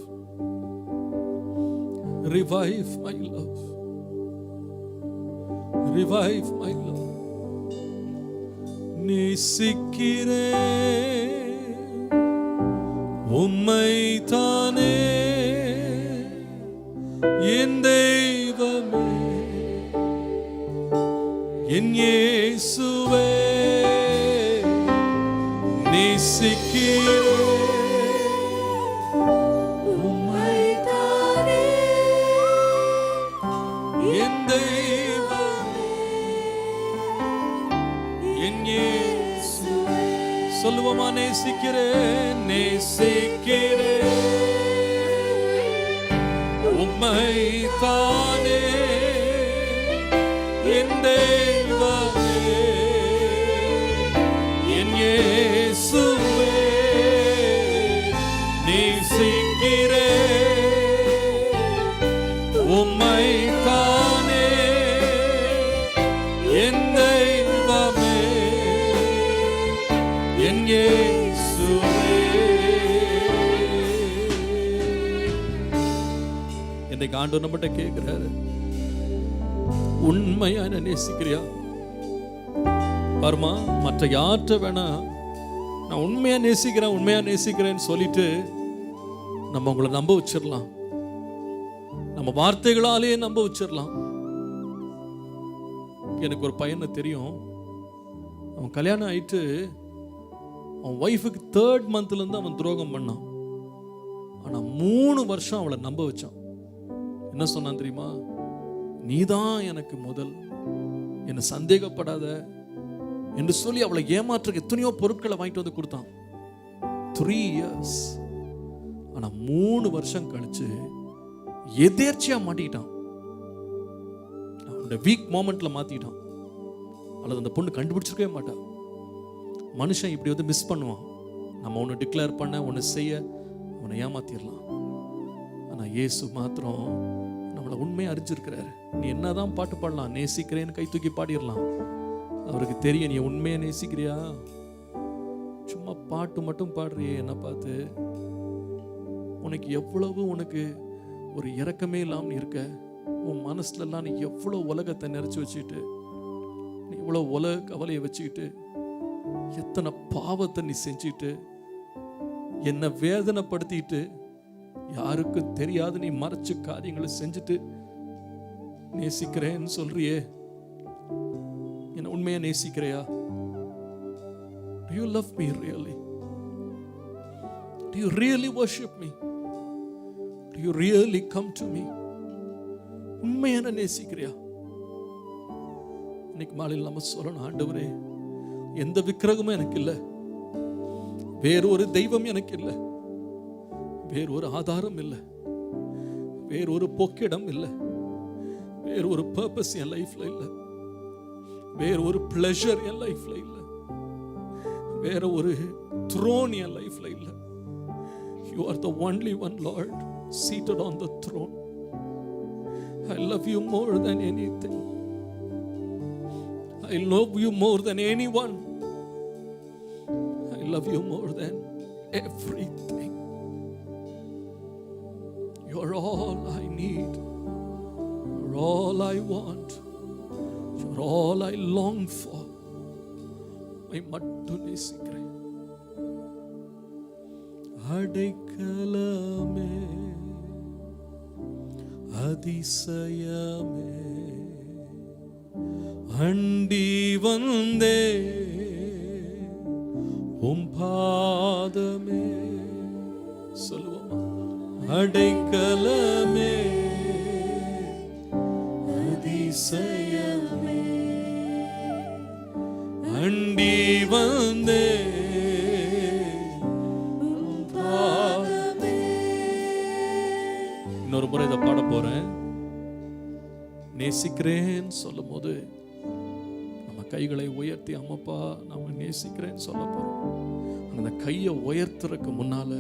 revive my love, revive my love. நேசிக்கிறேன் உம்மை தானே என் தெய்வமே, என் இயேசுவே. நேசிக்கிறேன் உம்மை தானே என் தெய்வமே, என் இயேசுவே. சொல்லுவோமா? நேசிக்கிறேன், நேசிக்கிறேன் உம்மை தானே என் தெய்வமே, என் இயேசுவே. நேசிக்கிறேன் உம்மை தானே என் தெய்வமே, என் இயேசுவே. இன்றைக்கு ஆண்டவர் நம்மகிட்ட கேட்கிறாரு, உண்மையா என்ன நேசிக்கிறியா? பாருமா, மற்ற யார்கிட்ட வேணா நான் உண்மையா நேசிக்கிறேன் உண்மையா நேசிக்கிறேன்னு சொல்லிட்டு நம்ம உங்களை நம்ப வச்சிடலாம், நம்ம வார்த்தைகளாலேயே நம்ப வச்சிடலாம். எனக்கு ஒரு பையனை தெரியும், அவன் கல்யாணம் ஆயிட்டு அவன் ஒய்ஃபுக்கு 3rd monthலேருந்து அவன் துரோகம் பண்ணான். ஆனால் 3 வருஷம் அவளை நம்ப வச்சான். என்ன சொன்னான் தெரியுமா? நீதான் எனக்கு முதல், என்னை சந்தேகப்படாத என்று சொல்லி அவளை ஏமாற்றுக்கு எத்தனையோ பொருட்களை வாங்கிட்டு வந்து கொடுத்தான். 3 years. ஆனா 3 வருஷம் கழிச்சு எதேர்ச்சியா மாட்டிக்கிட்டான். அவனோட வீக் மோமெண்ட்ல மாத்திக்கிட்டான். அல்லது அந்த பொண்ணு கண்டுபிடிச்சிருக்கவே மாட்டான். மனுஷன் இப்படி வந்து மிஸ் பண்ணுவான். நம்ம ஒன்று டிக்ளேர் பண்ண ஒன்று செய்ய அவனை ஏமாத்திடலாம். ஆனா இயேசு மாத்திரம் நம்மளை உண்மையை அறிஞ்சிருக்கிறாரு. நீ என்னதான் பாட்டு பாடலாம், நேசிக்கிறேன்னு கை தூக்கி பாடிடலாம். அவருக்கு தெரியும் நீ உண்மையை நேசிக்கிறியா. சும்மா பாட்டு மட்டும் பாடுறியே என்ன பார்த்து. உனக்கு எவ்வளவு உனக்கு ஒரு இரக்கமே இல்லாமல் இருக்க. உன் மனசுலலாம் நீ எவ்வளோ உலகத்தை நிறைச்சி வச்சுக்கிட்டு, நீ இவ்வளோ உலக கவலையை வச்சுக்கிட்டு, எத்தனை பாவத்தை நீ செஞ்சுக்கிட்டு, என்னை வேதனைப்படுத்திட்டு, யாருக்கும் தெரியாது நீ மறைச்சு காரியங்களை செஞ்சுட்டு நேசிக்கிறேன்னு சொல்றியே. என்ன உண்மையா நேசிக்கிறையா? Do you love me really? Do you really worship me? Do you really come to me? உண்மையான நேசிக்கிறியா? இன்னைக்கு மாலையில் நம்ம சொல்லணும், ஆண்டவரே எந்த விக்கிரகமும் எனக்கு இல்லை, வேறொரு தெய்வம் எனக்கு இல்லை, வேறொரு ஆதாரம் இல்லை, வேறொரு போக்கிடம் இல்லை, வேறொரு பர்பஸ் என் லைஃப்ல இல்லை, வேறொரு பிளஷர் என் லைஃப்ல இல்லை, வேற ஒரு த்ரோன் என் லைஃப்ல இல்லை. You are the only one, Lord, seated on the throne. I love you more than anything. I love you more than anyone. I love you more than everything. You are all I need. You are all I want. You are all I long for. I மட்டும் நேசிக்கிறேன். அடைக்கலமே, அதிசயமே, அண்டி வந்தே உம் பாதமே. சொல்லுவோமா? அடைக்கலமே, அதிசயமே, அண்டி வந்தே உம் பாதமே. இன்னொரு முறை இதை பாட போறேன். நேசிக்கிறேன்னு சொல்லும் போது நம்ம கைகளை உயர்த்தி, அம்மப்பா நான் நேசிக்கிறேன்னு சொல்ல போறோம். அந்த கையை உயர்த்துறதுக்கு முன்னால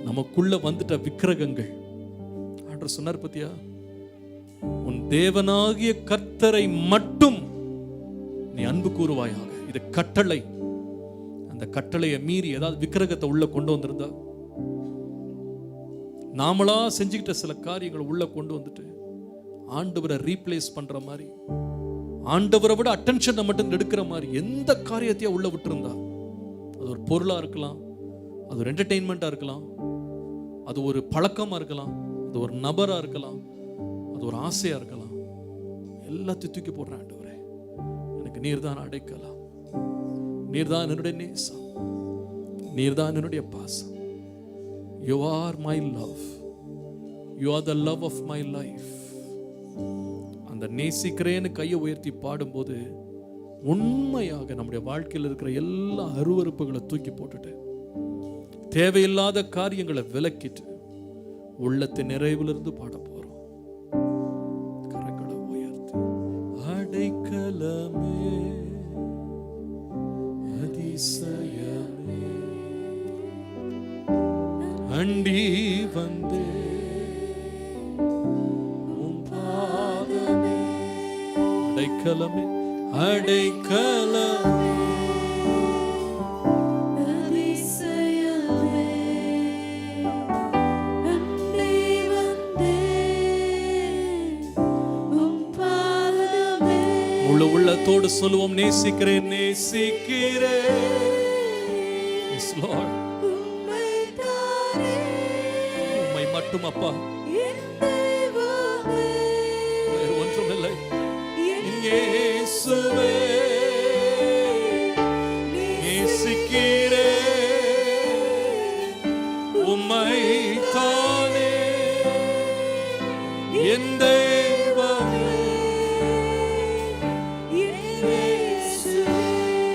நமக்குள்ள வந்துட்ட விக்கிரகங்கள், ஆண்டவர் சொன்னார் பத்தியா, உன் தேவனாகிய கர்த்தரை மட்டும் நீ அன்பு கூறுவாயாக. இது கட்டளை. அந்த கட்டளையை மீறி ஏதாவது விக்கிரகத்தை உள்ள கொண்டு வந்திருந்தா, நாமளா செஞ்சுக்கிட்ட சில காரியங்களை உள்ள கொண்டு வந்துட்டு ஆண்டவரை ரீப்ளேஸ் பண்ற மாதிரி, ஆண்டவரை விட அட்டென்ஷனை மட்டும் எடுக்கிற மாதிரி எந்த காரியத்தையும் உள்ள விட்டுருந்தா, அது ஒரு பொருளா இருக்கலாம், அது ஒரு என்டர்டெயின்மெண்டா இருக்கலாம், அது ஒரு பழக்கமா இருக்கலாம், அது ஒரு நபரா இருக்கலாம், அது ஒரு ஆசையா இருக்கலாம், எல்லாத்தையும் தூக்கி போடுறேன். ஆண்டவரே எனக்கு நீர்தான் அடைக்கலாம், நீர்தான் என்னுடைய நேசம், நீர்தான் என்னுடைய பாசம். You are my love. You are the love of my life. அந்த நேசிக்கிறேன்னு கையை உயர்த்தி பாடும்போது உண்மையாக நம்முடைய வாழ்க்கையில் இருக்கிற எல்லா அருவருப்புகளை தூக்கி போட்டுட்டு, தேவையில்லாத காரியங்களை விலக்கிட்டு, உள்ளத்தின் நிறைவிலிருந்து பாட போறோம். கரங்களை உயர்த்தி, அடைக்கலமே, அதிசயமே, அண்டி வந்தே உம் பாதமே. அடைக்கலமே, அடைக்கலமே, அதிசயமே, அண்டி வந்தே உம் பாதமே. முழு உள்ளத்தோடு சொல்லுவோம், நேசிக்கிறேன், நேசிக்கிறேன். Yes, Lord. உம்மை மட்டும் அப்பா, வேறு ஒன்றும் இல்லை. இயேசுவே, நேசிக்கிறேன் உம்மை தானே, என் தெய்வமே.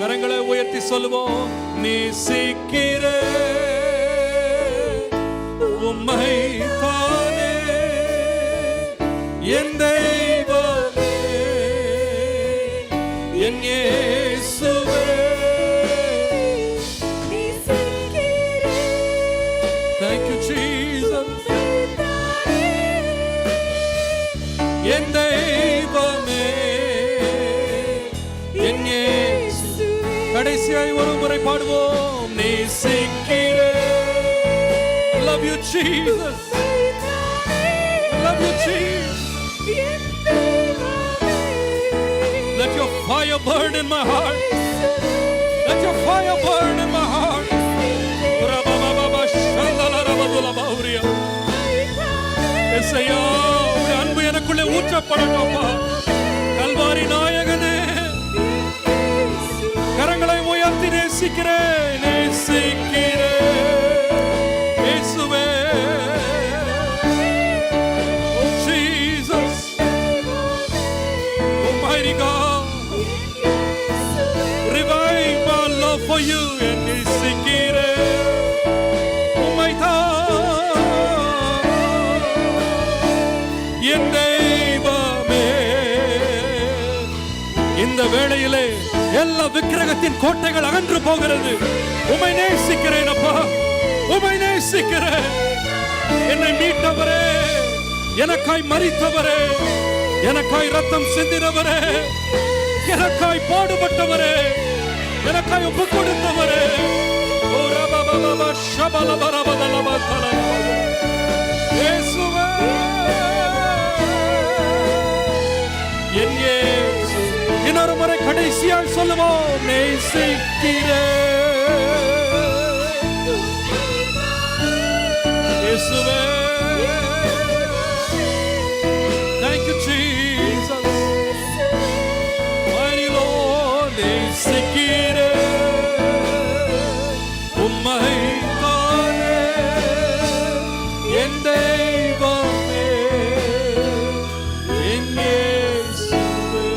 கரங்களை உயர்த்தி சொல்லுவோம், நேசிக்கிறேன் உம்மை தானே, என் தெய்வமே, என் இயேசுவே. Thank you, Jesus. என் தெய்வமே, என் இயேசு. கடைசியாய் ஒரு முறை பாடுவோம், நேசிக்கிறேன். Love you, Jesus. Love you, Jesus. Let your fire burn in my heart. Let your fire burn in my heart. எஸ்ஐயா, உம்முடைய அன்பு எனக்குள்ளே ஊற்றப்படட்டும்ப்பா. கல்வாரி நாயகனே, நேசிக்கிறேன் நேசிக்கிறேன் இயேசுவே. Oh Jesus, Almighty God, revive my love for you. நேசிக்கிறேன் உம்மை தான் என் தெய்வமே. இந்த வேளையிலே எல்லா விக்கிரகத்தின் கோட்டைகள் அகன்று போகிறது. உம்மை நேசிக்கிறேன் அப்பா, உம்மை நேசிக்கிறேன். என்னை மீட்டவரே, எனக்காய் மரித்தவரே, எனக்காய் ரத்தம் சிந்தினவரே, எனக்காய் பாடுபட்டவரே, எனக்காய் ஒப்பு கொடுத்தவரே. ஓ ரபபபப ஷபலபரபதலபதல இயேசுவே, என் இயேசு. இன்னொரு முறை கடைசியாய் சொல்லுவோம், நேசிக்கிறேன் இயேசுவே. Thank you Jesus, mighty Lord. நேசிக்கிறேன் உம்மை தானே என் தெய்வமே, என் இயேசுவே,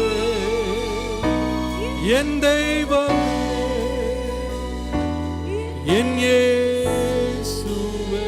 என் தெய்வமே, என் இயேசுவே.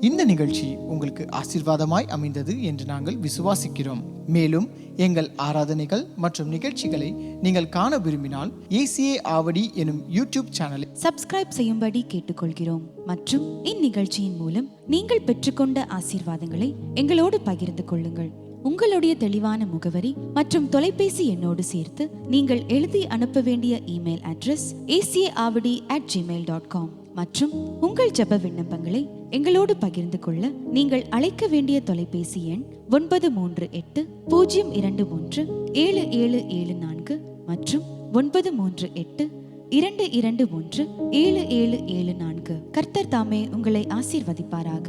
இந்த நிகழ்ச்சி உங்களுக்கு ஆசீர்வாதமாய் அமைந்தது என்று நாங்கள் விசுவாசிக்கிறோம். மேலும் எங்கள் ஆராதனைகள் மற்றும் நிகழ்ச்சிகளை நீங்கள் காண விரும்பினால் ஏசிஏ ஆவடி எனும் யூடியூப் சேனலை சப்ஸ்கிரைப் செய்யும்படி கேட்டுக்கொள்கிறோம். மற்றும் இந்நிகழ்ச்சியின் மூலம் நீங்கள் பெற்றுக்கொண்ட ஆசீர்வாதங்களை எங்களோடு பகிர்ந்து கொள்ளுங்கள். உங்களுடைய தெளிவான முகவரி மற்றும் தொலைபேசி எண்ணோடு சேர்த்து நீங்கள் எழுதி அனுப்ப வேண்டிய இமெயில் அட்ரஸ் acaavadi@gmail.com. மற்றும் உங்கள் ஜெப விண்ணப்பங்களை எங்களோடு பகிர்ந்து கொள்ள நீங்கள் அழைக்க வேண்டிய தொலைபேசி எண் 938-023-7774 மற்றும் 938-221-7774. கர்த்தர் தாமே உங்களை ஆசீர்வதிப்பாராக.